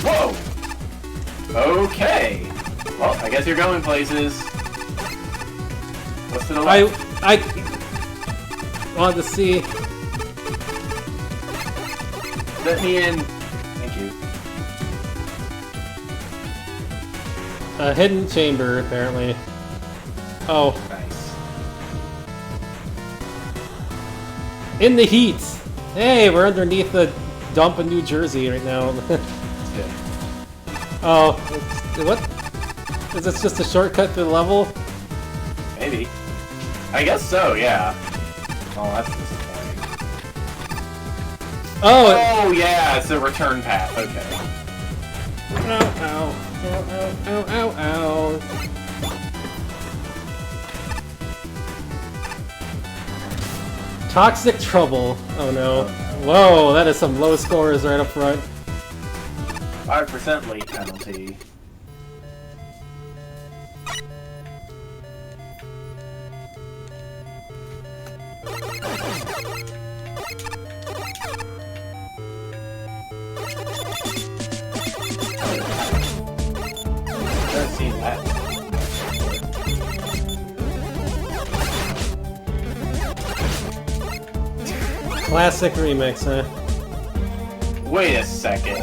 Whoa! Okay. Well, I guess you're going places. What's to the left? I want to see. Let me in. Thank you. A hidden chamber, apparently. Oh. Nice. In the heat! Hey, we're underneath the dump in New Jersey right now. Yeah. Oh, what? Is this just a shortcut to the level? Maybe. I guess so, yeah. Oh, that's disappointing. Oh, yeah, it's a return path, okay. Ow, ow, ow, ow, ow, ow. Toxic trouble. Oh no. Whoa, that is some low scores right up front. 5% late penalty. Classic remix, huh? Wait a second.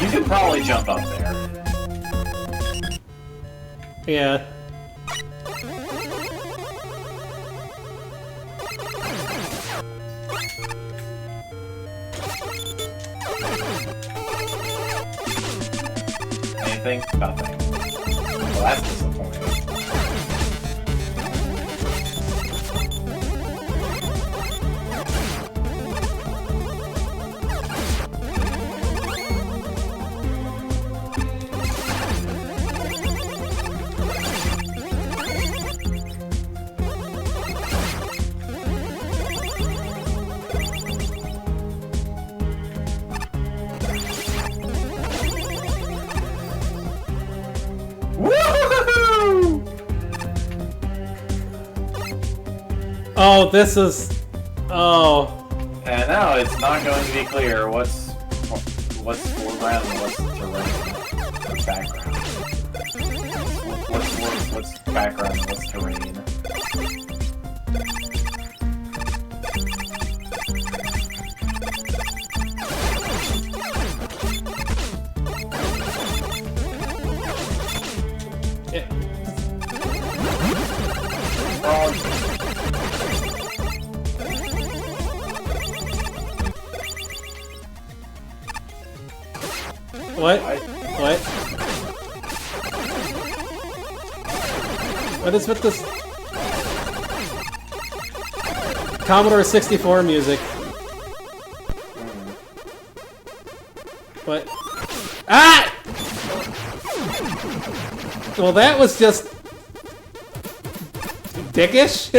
You could probably jump up there. Yeah. Anything? Nothing. Well, that's disappointing. Woohoo! Oh, this is... Oh. And now it's not going to be clear what's foreground and what's terrain. What's background. What's background and what's terrain. Yeah. What? What? What is with this Commodore 64 music? What? Ah! Well, that was just dickish.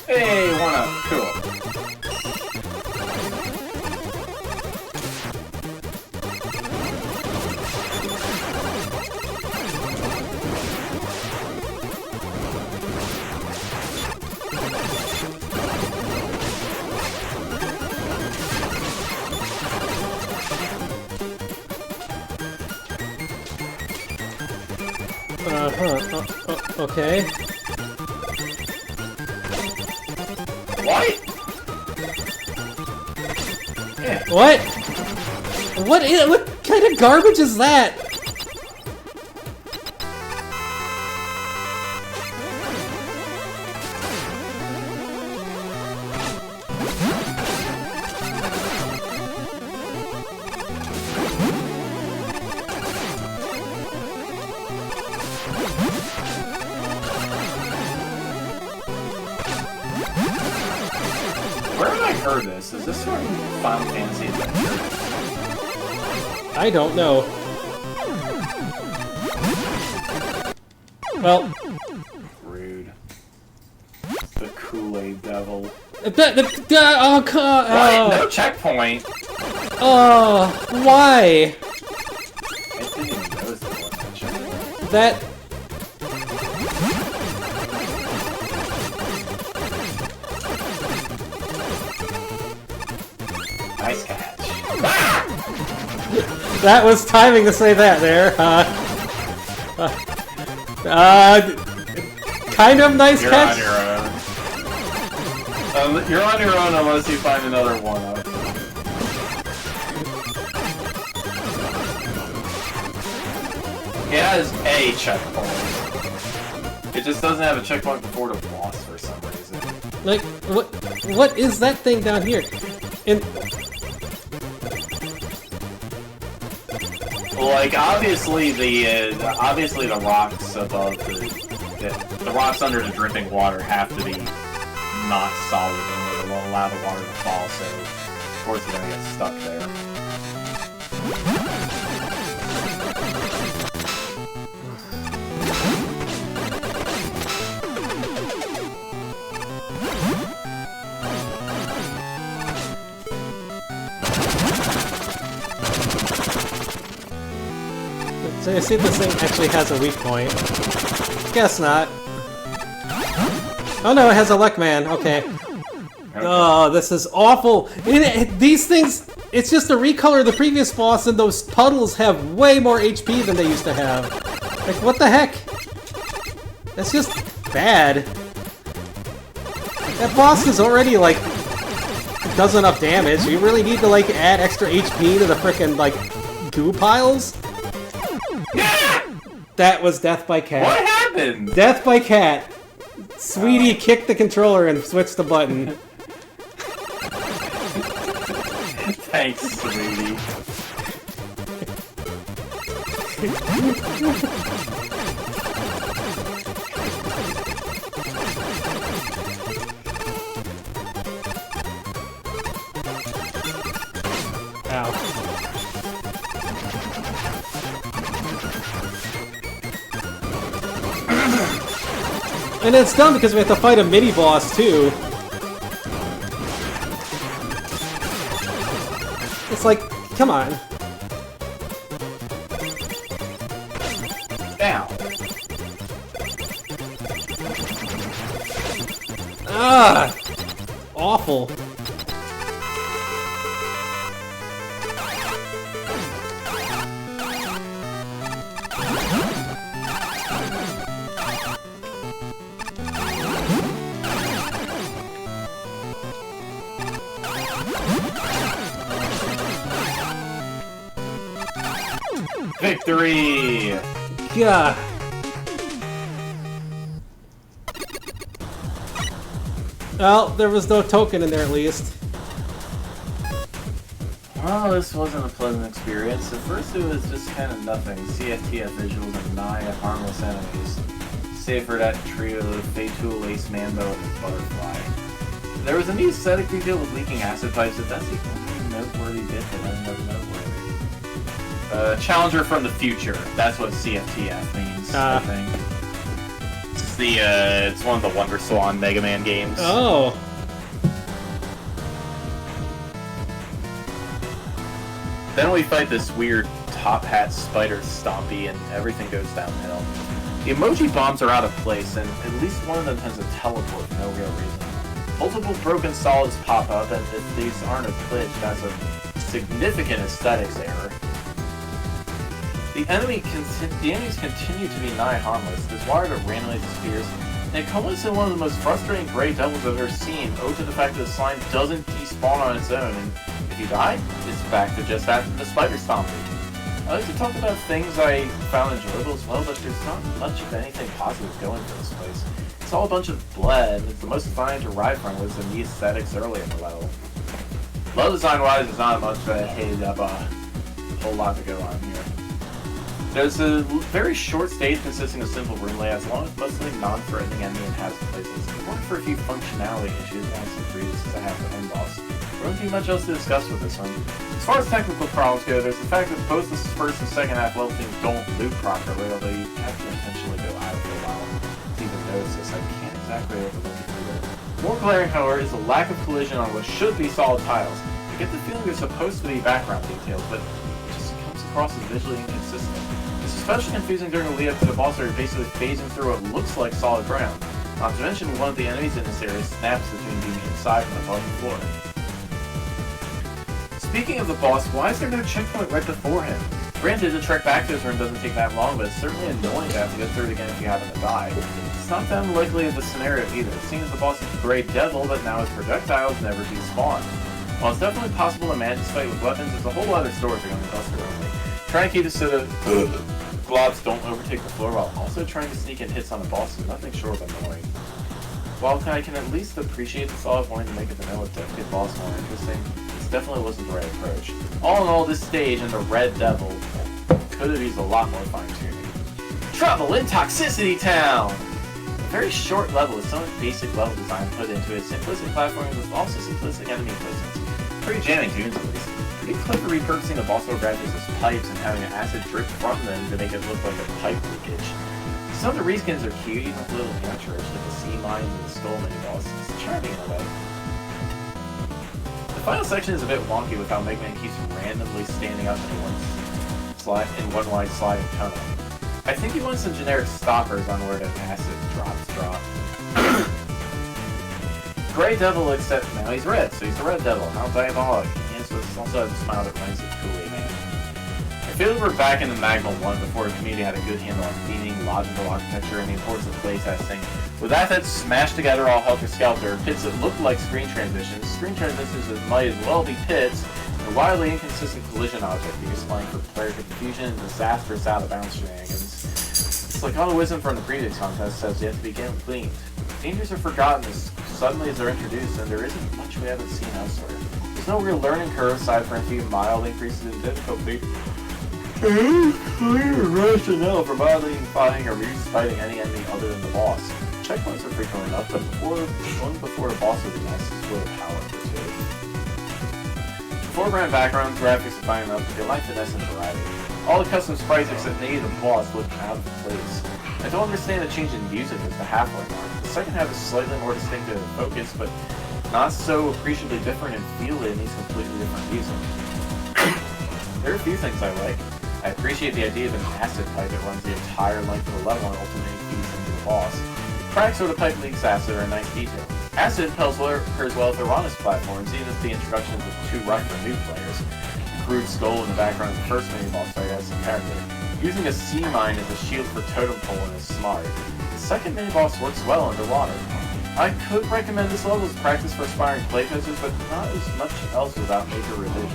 Hey, one up. Cool. Okay. What? Yeah. What? What kind of garbage is that? Where have I heard this? Is this from Final Fantasy Adventure? I don't know. Well, Rude. The Kool-Aid Devil. oh, What? No checkpoint? oh, why? I didn't even notice there wasn't a checkpoint. That... Nice catch. That was timing to say that there. Kind of nice You're catch. on your own. You're on your own unless you find another one-up. It has a checkpoint. It just doesn't have a checkpoint before the boss for some reason. Like, what is that thing down here? And like obviously the rocks above the rocks under the dripping water have to be not solid and they won't allow the water to fall, so of course you're gonna get stuck there. So I see if this thing actually has a weak point. Guess not. Oh no, it has a Luckman. Okay. Oh, this is awful. These things, it's just a recolor of the previous boss, and those puddles have way more HP than they used to have. Like, what the heck? That's just bad. That boss is already, like, does enough damage. You really need to, like, add extra HP to the frickin', like, goo piles? That was death by cat. What happened? Death by cat. Sweetie kicked the controller and switched the button. Thanks, sweetie. Ow. And it's dumb because we have to fight a mini-boss, too. It's like, come on. Ow. Ah! Awful. Victory! Yeah. Well, there was no token in there at least. Well, this wasn't a pleasant experience. At first it was just kind of nothing. CFTF visuals and nigh harmless enemies. Save for that trio of Fatal, Ace Mambo, and Butterfly. There was a new aesthetic detail with leaking acid pipes, but that's the only noteworthy bit that I never noteworthy. Challenger from the future. That's what CFTF means, I think. It's one of the Wonder Swan Mega Man games. Oh. Then we fight this weird top hat spider stompy and everything goes downhill. The emoji bombs are out of place and at least one of them has a teleport for no real reason. Multiple broken solids pop up and if these aren't a glitch, that's a significant aesthetics error. The enemies continue to be nigh harmless. This water that randomly disappears, and it comes in one of the most frustrating gray devils I've ever seen, owed to the fact that the slime doesn't despawn on its own, and if you die, it's back to just that the spider stomping. I like to talk about things I found enjoyable as well, but there's not much of anything positive going for this place. It's all a bunch of bled, and the most fun to ride from was the neat aesthetics early in the level. Level design-wise, there's not much that I hated up a whole lot to go on here. There's a very short stage consisting of simple room layouts, along with mostly non-threatening enemy and hazard places. Except for a few functionality issues and some breezes I have the end boss. There won't be much else to discuss with this one. As far as technical problems go, there's the fact that both the first and second half level things don't loop properly, although you have to intentionally go out for a while to even notice this. I can't exactly overlook it either. More glaring, however, is the lack of collision on what should be solid tiles. I get the feeling they're supposed to be background details, but it just comes across as visually inconsistent. It's especially confusing during the lead up to the boss where you're basically phasing through what looks like solid ground. Not to mention one of the enemies in this area snaps between being inside and above the floor. Speaking of the boss, why is there no checkpoint right before him? Granted, the trek back to his room doesn't take that long, but it's certainly annoying to have to go through it again if you happen to die. It's not that unlikely of the scenario either, seeing as the boss is a great devil, but now his projectiles never despawn. While it's definitely possible to manage this fight with weapons, there's a whole other story for Young Buster only. Trying to keep it so that globs don't overtake the floor while also trying to sneak in hits on the boss is nothing short of annoying. While I can at least appreciate the thought of wanting to make a vanilla delicate boss more interesting, this definitely wasn't the right approach. All in all, this stage and the Red Devil could have used a lot more fine-tuning. Trouble in Toxicity Town! A very short level with so much basic level design put into it, simplistic platforming with also simplistic enemy placements. Pretty jamming tunes at least. Pretty clever repurposing the boss level gadgets as pipes and having an acid drip from them to make it look like a pipe leakage. Some of the reskins are cute, even a little amateurish, like the sea mines and the skull mini-boss. It's charming in a way. The final section is a bit wonky with how Mega Man keeps randomly standing up at once. in one wide sliding tunnel. I think he wants some generic stoppers on where the acid drops drop. Gray Devil, except now he's red, so he's the Red Devil. How diabolic. He also has a smile that reminds me of Kool-Aid Man. I feel like we're back in the Magma 1 before the community had a good handle on theming, logical architecture, and the importance of playtesting. With that smashed together all helter-skelter, pits that looked like screen transitions that might as well be pits, a wildly inconsistent collision object used flying for player confusion and disastrous out-of-bounds shenanigans. It's like all the wisdom from the previous contest has yet to be gleaned. Dangers are forgotten as suddenly as they're introduced, and there isn't much we haven't seen elsewhere. There's no real learning curve aside from a few mild increases in difficulty. Clear rationale for modifying or fighting any enemy other than the boss. Checkpoints are frequent enough, but before a boss of the mess is full of power for two. Foreground background graphics are fine enough, but they lack finesse and variety. All the custom sprites except Nate and the boss look out of place. I don't understand the change in music as the halfway mark. The second half is slightly more distinctive in focus, but not so appreciably different in feel it needs completely different music. There are a few things I like. I appreciate the idea of an acid pipe that runs the entire length of the level and ultimately feeds into the boss. Cracks where the pipe leaks acid are a nice detail. Acid occurs well with Uranus platforms, even if the introduction is too rough for new players. The crude skull in the background of the first mini-boss fight has some character. Using a sea mine as a shield for totem pole is smart. The second mini-boss works well underwater. I could recommend this level as practice for aspiring playtesters, but not as much else without major revision.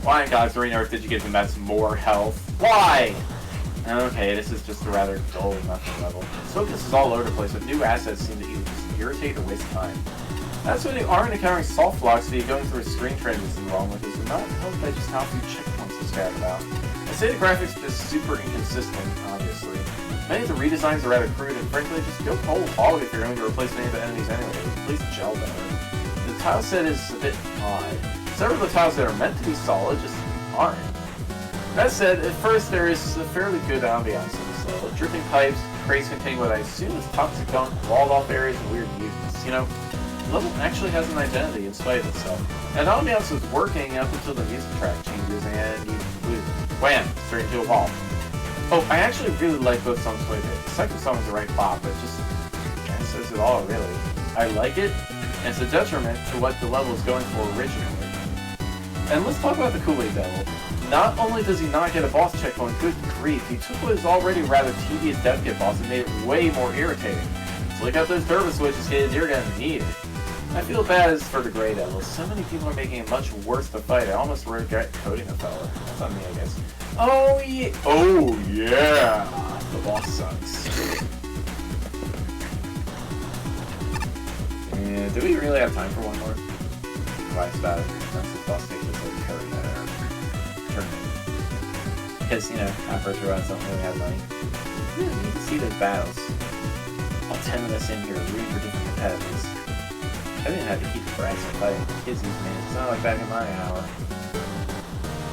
Why in God's green earth did you give the Mets more health? Why? Okay, this is just a rather dull nothing level. Its focus is all over the place, but new assets seem to either just irritate or waste time. That's when you aren't encountering soft blocks via going through a screen transition wrong with this, and not helped by just how few checkpoints to scattered about. I say the graphics are just super inconsistent, obviously. Many of the redesigns are rather crude, and frankly, just go whole hog if you're going to replace any of the enemies anyway. At least gel better. The tile set is a bit odd. Several of the tiles that are meant to be solid just aren't. That said, at first there is a fairly good ambiance in this level. Dripping pipes, crates containing what I assume is toxic gunk, walled off areas, and weird mutants. You know, the level actually has an identity in spite of itself. And ambiance was working up until the music track changes and you lose it. Wham! Straight into a wall. Oh, I actually really like both songs quite a bit. The second song is the right pop, but just says it all, really. I like it, and it's a detriment to what the level is going for originally. And let's talk about the Kool-Aid Devil. Not only does he not get a boss checkpoint, good grief, he took what is already rather tedious death kit boss and made it way more irritating. So look out those turbo switches, kids, you're gonna need it. I feel bad as for the Grey Devil. So many people are making it much worse to fight. I almost regret coding a fella. That's on me, I guess. Oh yeah! Oh yeah! The boss sucks. Yeah, do we really have time for one more? Last battle. That's the boss stage is like carrying that air. Because, you know, first rounds don't really have money. Yeah, you need to see those battles. All 10 of us in here rooting for different competitors. I didn't have to keep the brass from fighting. Kids these days. It's not like back in my hour.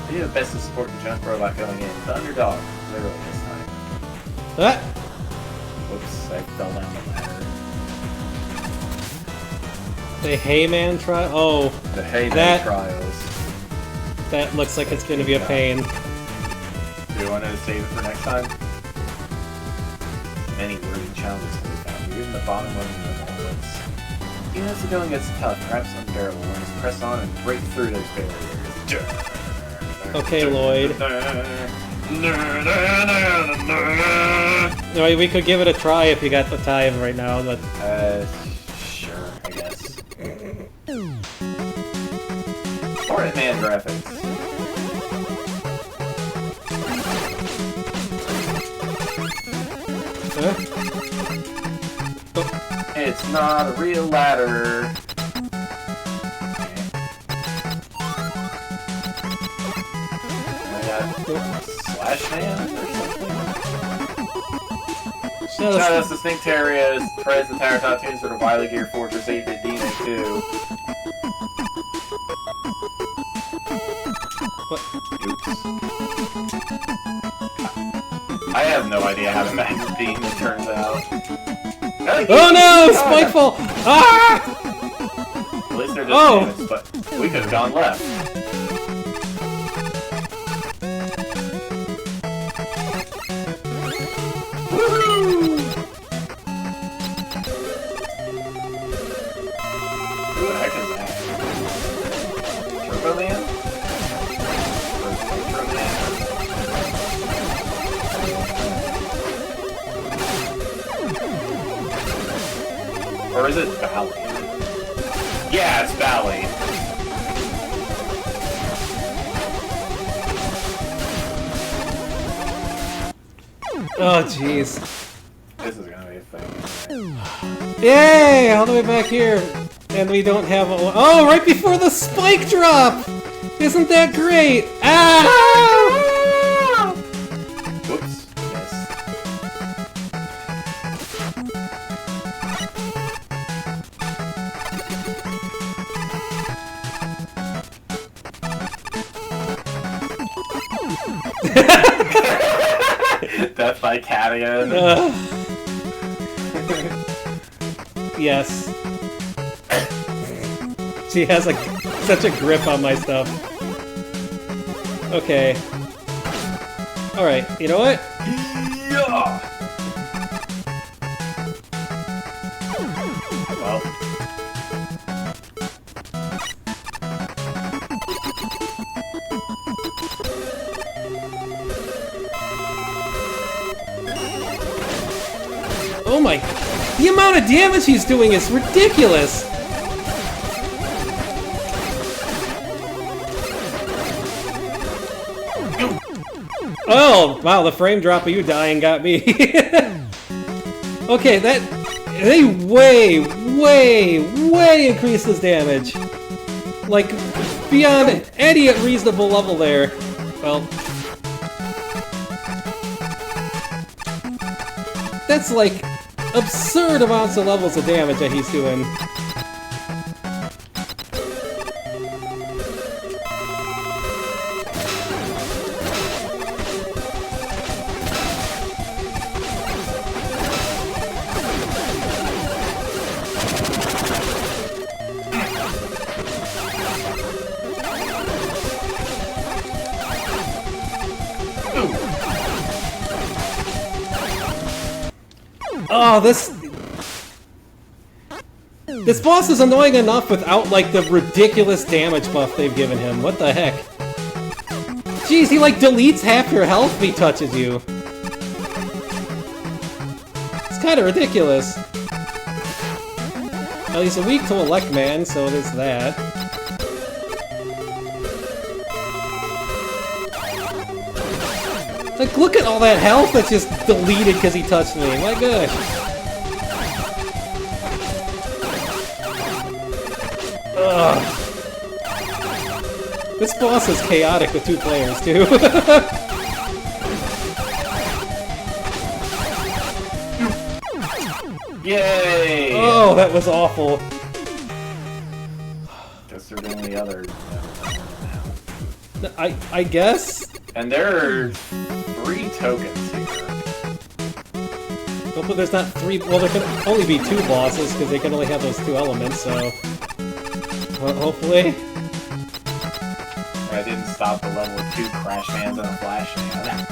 They do the best to support the junk robot going in. The underdog, literally this time. What? Whoops, I fell down the ladder. The Hayman trial? Oh. The Hayman trials. That looks like it's going to be a pain. Do you want to save it for next time? Many worthy challenges can be found here, even the bottom one in the moments. Even as the going gets tough, perhaps unbearable, we must press on and break through those barriers. Okay, Lloyd. No, we could give it a try if you got the time right now, but... sure, I guess. Alright, man graphics. Huh? Oh. It's not a real ladder. Slash man or something? Shout out to Distinct Terriers, Prez, the Tower Top Tunes for the Wily Gear Fortress 8-bit Demon 2. What? Oops. I have no idea how to magnet beam, it turns out. Oh no! Spiteful! Ah! At least they're just damaged, but we could have gone left. Or is it Valley? Yeah, it's Valley. Oh, jeez. This is gonna be a thing. Yay! All the way back here. And we don't have a... Oh, right before the spike drop! Isn't that great? Ah! Whoops. Yes. Death by Cadian. Yes. She has such a grip on my stuff. Okay. Alright, you know what? Yeah. Well. Oh my... The amount of damage he's doing is ridiculous! Oh, wow, the frame drop of you dying got me. Okay, they way increased his damage. Like, beyond any reasonable level there. Well... That's like absurd amounts of levels of damage that he's doing. Oh, this boss is annoying enough without, like, the ridiculous damage buff they've given him. What the heck? Jeez, he, like, deletes half your health if he touches you. It's kind of ridiculous. Well, he's weak to Elect Man, so there's that. Like, look at all that health that's just deleted because he touched me. My gosh. Ugh. This boss is chaotic with 2 players, too. Yay! Oh, that was awful. Guess they're doing the other. I guess? And there are 3 tokens here. Well, but there's not 3... Well, there can only be 2 bosses, because they can only have those 2 elements, so... Well, hopefully... I didn't stop the level with 2 Crash Fans and a Flash Man.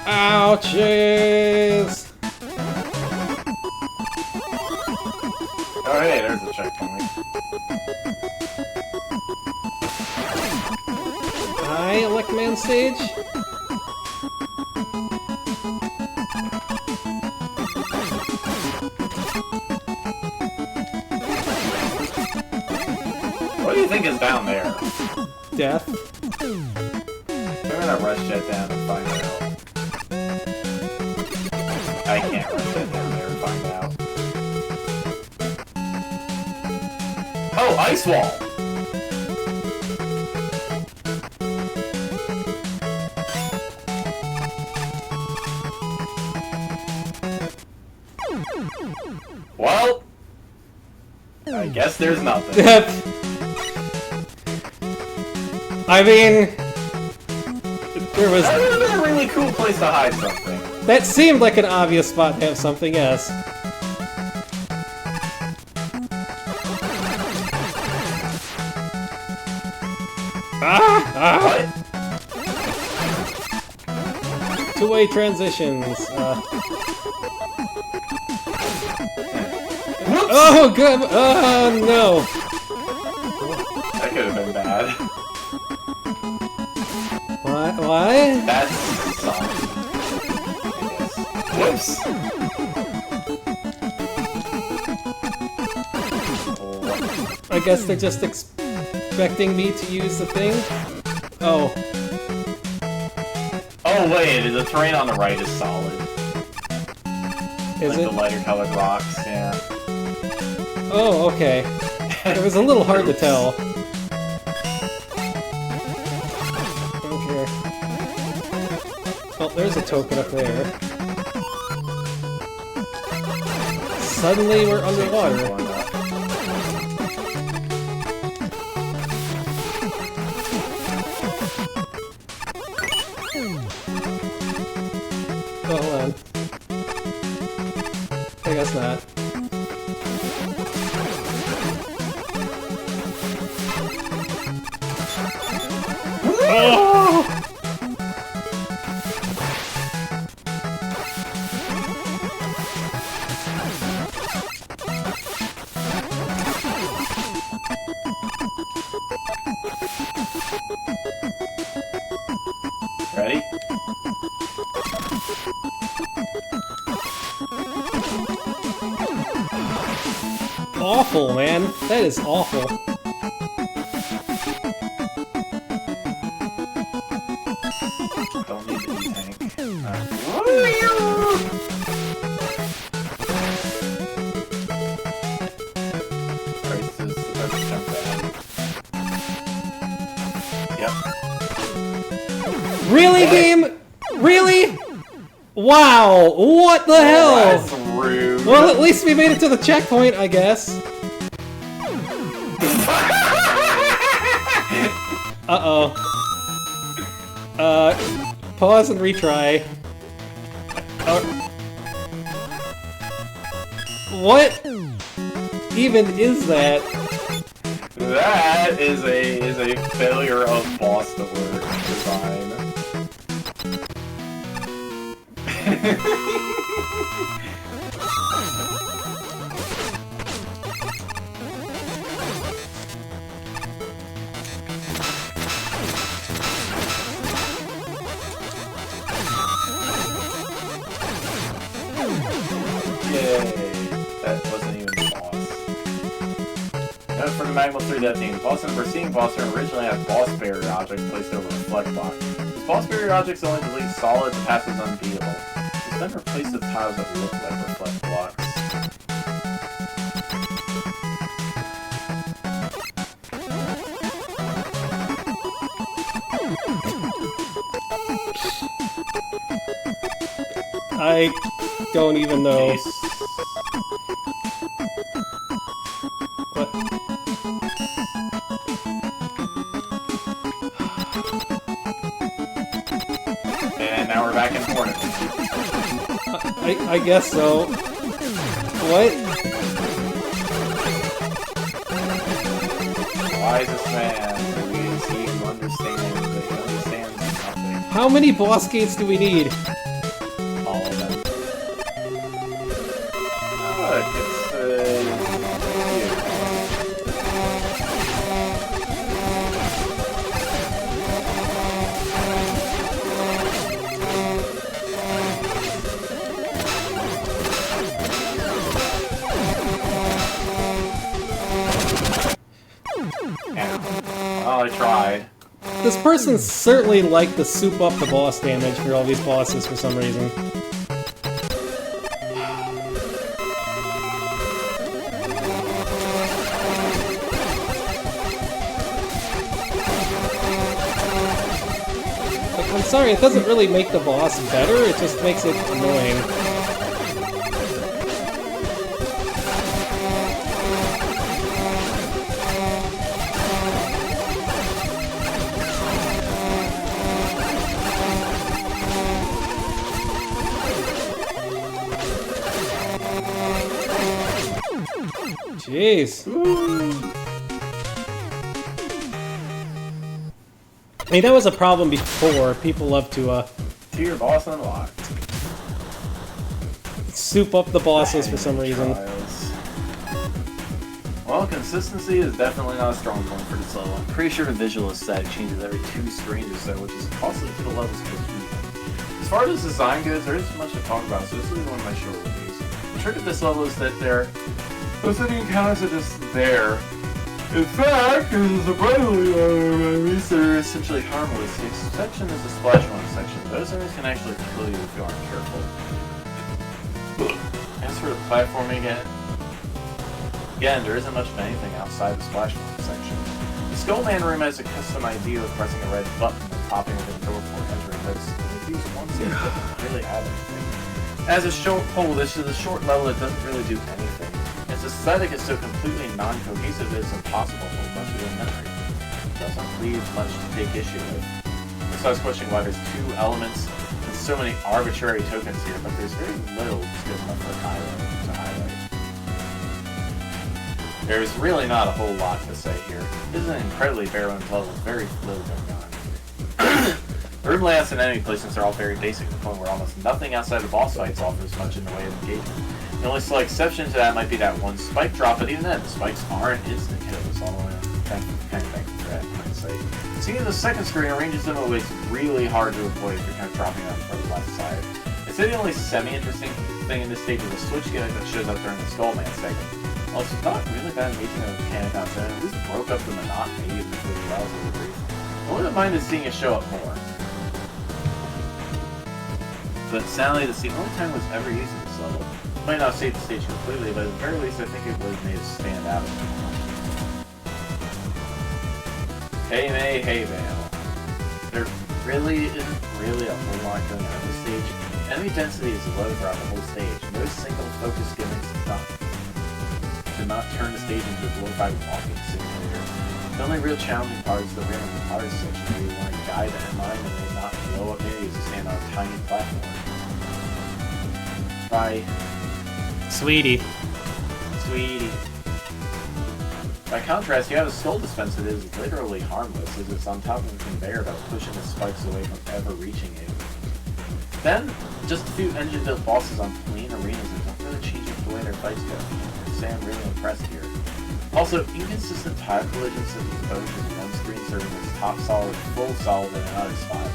Ouchies! Oh hey, there's a checkpoint. Hi, Elect Man stage. What do you think is down there? Death. I'm gonna rush that down and find out. I can't rush that down there and find out. Oh, Ice Wall! Well, I guess there's nothing. I mean, there was... That would have been a really cool place to hide something. That seemed like an obvious spot to have something, yes. What? 2-way transitions. Oh, good! Oh, no! That could have been bad. What? That's something. What? Whoops! I guess they're just expecting me to use the thing? Oh. Oh wait, the terrain on the right is solid. Is like it? The lighter colored rocks, yeah. Oh, okay. It was a little hard to tell. Okay. Oh, there's a token up there. Suddenly we're underwater. Oh, hold on. I guess not. Oh! Ready? Awful, man. That is awful. Don't need the E-tank. Yep. Really, game? Really? Wow! What the hell? That's rude. Well, at least we made it to the checkpoint, I guess. Uh-oh. Pause and retry. What even is that? That is a failure of boss to work design. Yay! That wasn't even the boss. Note for the Magma 3 Death Team. Boss number C and boss turn originally have boss barrier objects placed over a reflect block. These boss barrier objects only delete solids and pass as unbeatable. It's then replaced with tiles that look like reflect blocks. I don't even know. Nice. What? And now we're back in Hornet. I guess so. What? Why is this man? We see who understands that he understands something. How many boss gates do we need? All of them. Well, I tried. This person certainly liked to soup up the boss damage for all these bosses for some reason. I'm sorry, it doesn't really make the boss better, it just makes it annoying. Jeez. I mean, that was a problem before. People love to, Tier boss unlocked. soup up the bosses for some reason. Trials. Well, consistency is definitely not a strong point for this level. I'm pretty sure the visual aesthetic changes every 2 screens or so, which is costly to the level's supposed to be. As far as design goes, there isn't much to talk about, so this will be one of my shorter reviews. The trick of this level is that those enemy encounters are just there. In fact, there's a brightly enemies that are essentially harmless. The exception is the Splash 1 section. Those enemies can actually kill you if you aren't careful. As for the platforming again, there isn't much of anything outside the Splash 1 section. The Skullman room has a custom ID of pressing a red button and popping open the door before entering. But if you use one stage, it doesn't really have anything. As a whole, this is a short level that doesn't really do anything. Its aesthetic is so completely non-cohesive that it's impossible to hold much of it in memory. It doesn't leave much to take issue with. So I was questioning why there's 2 elements and so many arbitrary tokens here, but there's very little that's good enough for to highlight. There's really not a whole lot to say here. This is an incredibly bare-bones level with very little going on. The room layouts and enemy placements are all very basic to the point where almost nothing outside the boss fights offers much in the way of engagement. The only slight exception to that might be that one spike drop, but even then, the spikes aren't instant kills, although I'm kind of thankful for that, I'd say. Seeing the second screen arranges them in ways really hard to avoid if you're kind of dropping them from the left side. I'd say the only semi-interesting thing in this stage is the switch gimmick that shows up during the Skullman segment. While it's not really bad amazing of a mechanic outside, it at least broke up the monotony even if it was relatively brief. I wouldn't mind seeing it show up more. But sadly, that's the only time it was ever used in this level. Might not save the stage completely, but at the very least I think it would have made it stand out a bit more. Hey May, hey Vale. There really isn't really a whole lot going on this stage. Enemy density is low throughout the whole stage. No single focus gimmicks to not turn the stage into a glorified walking simulator. The only real challenging part is the random cars section where you want to guide the mine and then not blow up areas to stand on a tiny platform. Bye. Sweetie. By contrast, you have a skull dispenser that is literally harmless, as it's on top of a conveyor belt pushing the spikes away from ever reaching you. Then, just a few engine-built bosses on plain arenas that don't really change up the way their fights go. I'd say I'm really impressed here. Also, inconsistent tile collisions such as both in one screen serving as top solid, full solid in another spot.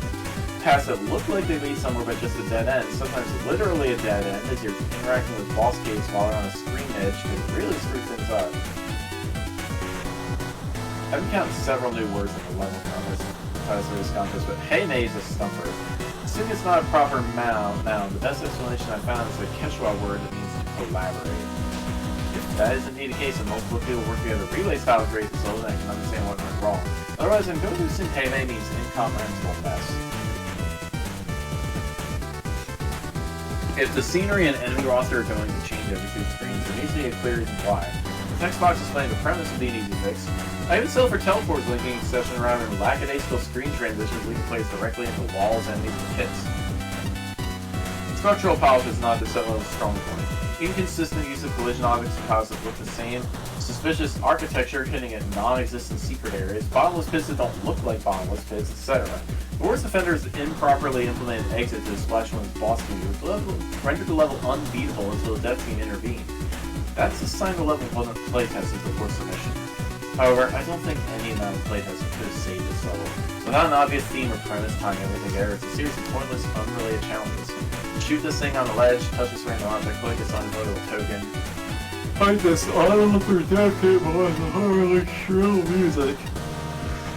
Paths that look like they lead somewhere but just a dead end, sometimes literally a dead end as you're interacting with boss gates while they're on a screen edge can really screw things up. I've encountered several new words in the level titles for this contest, but hey May is a stumper. Assuming it's not a proper noun, the best explanation I found is a Quechua word that means to collaborate. If that is indeed the case and multiple people work together to relay style to create this level, then I can understand what went wrong. Otherwise, I'm going to assume hey May means incomprehensible mess. If the scenery and enemy roster are going to change every 2 screens, there needs to be a clear reason why. The text box explaining the premise would be an easy fix. I even sell for teleports linking exception around in lackadaisical screen transitions leading players directly into walls, enemies, and pits. Structural polish is not this level's strong point. Inconsistent use of collision objects and piles that look the same, suspicious architecture hitting at non-existent secret areas, bottomless pits that don't look like bottomless pits, etc. The worst offender is improperly implemented exit to the Splash 1's boss move, rendered the level unbeatable until the death fiend intervened. That's a sign the level wasn't playtested before submission. However, I don't think any amount of playtesting could have saved this level. Without an obvious theme or premise tying everything together, it's a series of pointless, unrelated challenges. Shoot this thing on the ledge, touch this random object, click this unavoidable token. Fight this island for death table and the horribly shrill music.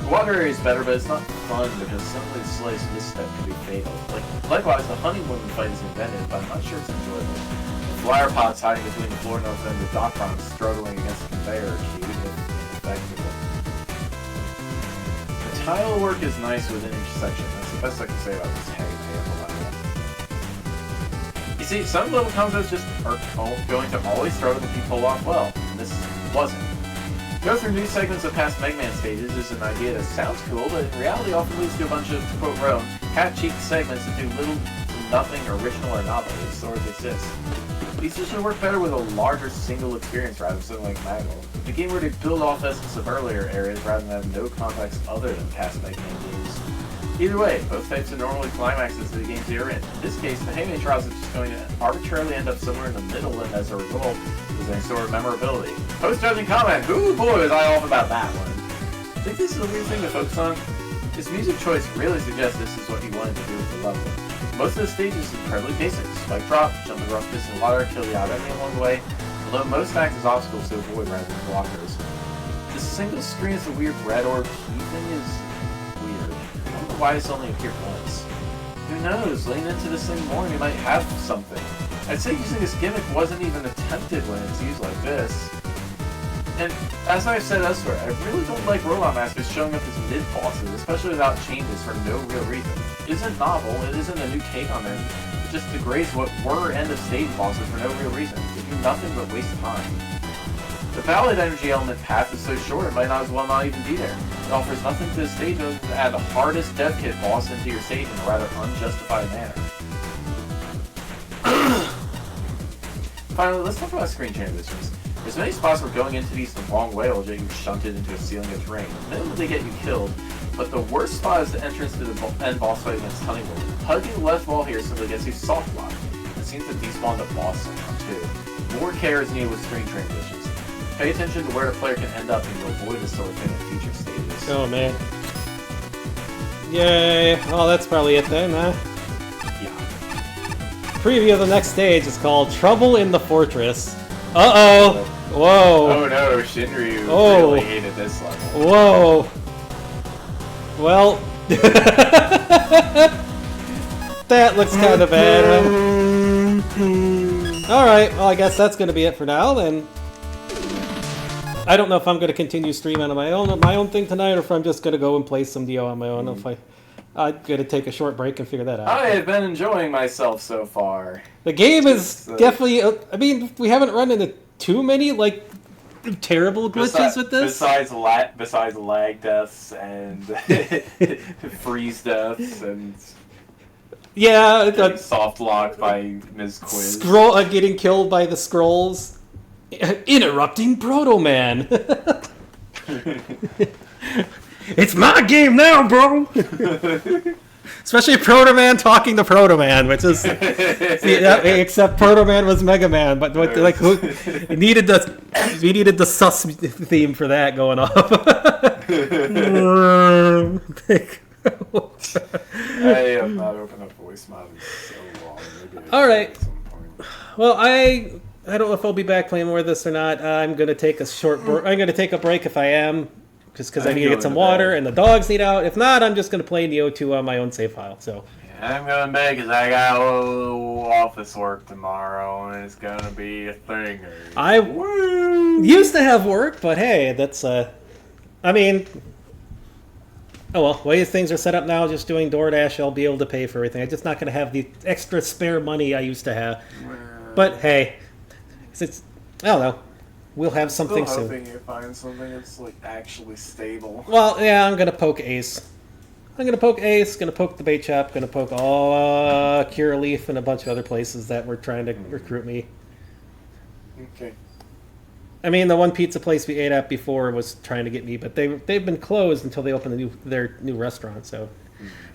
The water area is better, but it's not fun because some of these slice misstep can be fatal. Likewise, the honey woman fight is inventive, but I'm not sure it's enjoyable. The flower pots hiding between the floor notes and the dock rocks struggling against the conveyor are cute and ineffective. The tile work is nice within each section. That's the best I can say about this heavy level. You see, some level concepts just are going to always struggle to be pulled off well, and this wasn't. Go through new segments of past Megaman stages is an idea that sounds cool, but in reality often leads to a bunch of, to quote Roan, half-cheeked segments that do little to nothing original or novel, as stories exist. These should work better with a larger single experience rather than something like Magma, a game where they build off essence of earlier areas rather than have no context other than past Megaman games. Either way, both types are normally climaxes to the games they are in. In this case, the Heyman Trials is just going to arbitrarily end up somewhere in the middle, and as a result, there's any sort of memorability. Post-judging comment, ooh boy was I off about that one. I think this is a weird thing to focus on. His music choice really suggests this is what he wanted to do with the level. Most of the stage is incredibly basic. Spike drop, jump across piston water, kill the enemy along the way, although most act as obstacles to avoid rather than blockers. The single screen is a weird red orb key thing is weird. I don't know why it's only appeared once. Who knows, lean into this thing more and you might have something. I'd say using this gimmick wasn't even attempted when it's used like this. And as I've said elsewhere, I really don't like Robot Masters showing up as mid-bosses, especially without changes for no real reason. It isn't novel, it isn't a new take on them, it just degrades what were end-of-stage bosses for no real reason. They do nothing but waste time. The valid energy element path is so short it might not as well not even be there. It offers nothing to the stage other than to add the hardest death kit boss into your stage in a rather unjustified manner. Finally, let's talk about screen transitions. There's many spots where going into these the wrong way will get you shunted into a ceiling of terrain. Minimally get you killed, but the worst spot is the entrance to the end boss fight against Honeywood. Hugging the left wall here simply gets you soft locked. It seems to despawn the boss somehow too. More care is needed with screen transitions. Pay attention to where the player can end up and you'll avoid this sort of thing in future stages. Oh man. Yay! Oh, that's probably it then, huh? Yeah. Preview of the next stage is called Trouble in the Fortress. Uh-oh! Whoa! Oh no, Shinryu Oh. really hated this level. Whoa! Well... that looks kind of bad. Alright, well I guess that's going to be it for now, then. I don't know if I'm going to continue streaming on my own thing tonight, or if I'm just going to go and play some Dio on my own. If I'm going to take a short break and figure that out. I have been enjoying myself so far. The game is definitely... I mean, we haven't run into too many, like, terrible glitches with this. Besides lag deaths and freeze deaths and... Yeah, getting soft locked by Ms. Quiz. Getting killed by the scrolls. Interrupting Proto Man. It's my game now, bro. Especially Proto Man talking to Proto Man, which is except Proto Man was Mega Man, but like we needed the sus theme for that going off. I have not opened up voice mod in so long. All right. Well, I don't know if I'll be back playing more of this or not. I'm gonna take a I'm gonna take a break if I am, just because I need to get some water and the dogs need out. If not, I'm just gonna play Neo 2 on my own save file. So. Yeah, I'm going back because I got a little office work tomorrow, and it's gonna be a thing. I used to have work, but hey, that's I mean. Oh well, way things are set up now, just doing DoorDash, I'll be able to pay for everything. I'm just not going to have the extra spare money I used to have. But hey, I don't know. We'll have something soon. I'm hoping you find something that's like actually stable. Well, yeah, I'm going to poke Ace. I'm going to poke Ace, going to poke the bait shop, going to poke Cure Leaf and a bunch of other places that were trying to recruit me. Okay. I mean, the one pizza place we ate at before was trying to get me, but they've been closed until they open their new restaurant. So,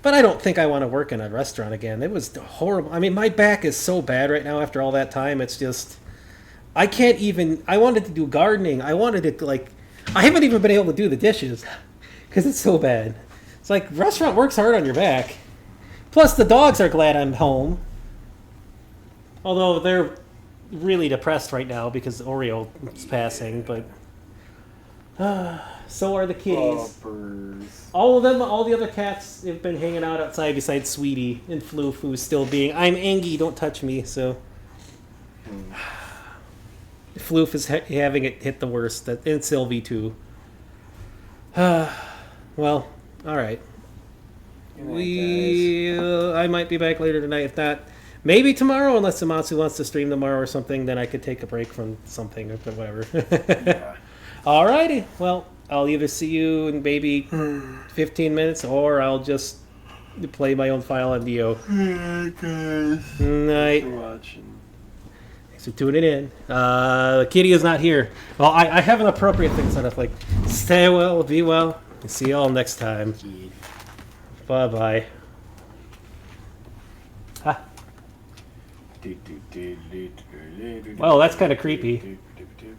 but I don't think I want to work in a restaurant again. It was horrible. I mean, my back is so bad right now after all that time. It's just I can't even. I wanted to do gardening. I wanted to I haven't even been able to do the dishes because it's so bad. It's like restaurant works hard on your back. Plus, the dogs are glad I'm home. Although they're really depressed right now because Oreo is passing, but so are the kitties. All of them, all the other cats have been hanging out outside besides Sweetie and Floof, who's still being, I'm angry, don't touch me, so. Floof is having it hit the worst, and Sylvie too. Well, alright. I might be back later tonight, if not, maybe tomorrow, unless Amatsu wants to stream tomorrow or something, then I could take a break from something or whatever. Yeah. Alrighty. Well, I'll either see you in maybe 15 minutes, or I'll just play my own file on Dio. Night. Thanks for tuning in. The kitty is not here. Well, I have an appropriate thing set up, like, stay well, be well, and see y'all next time. Bye-bye. Well, that's kind of creepy.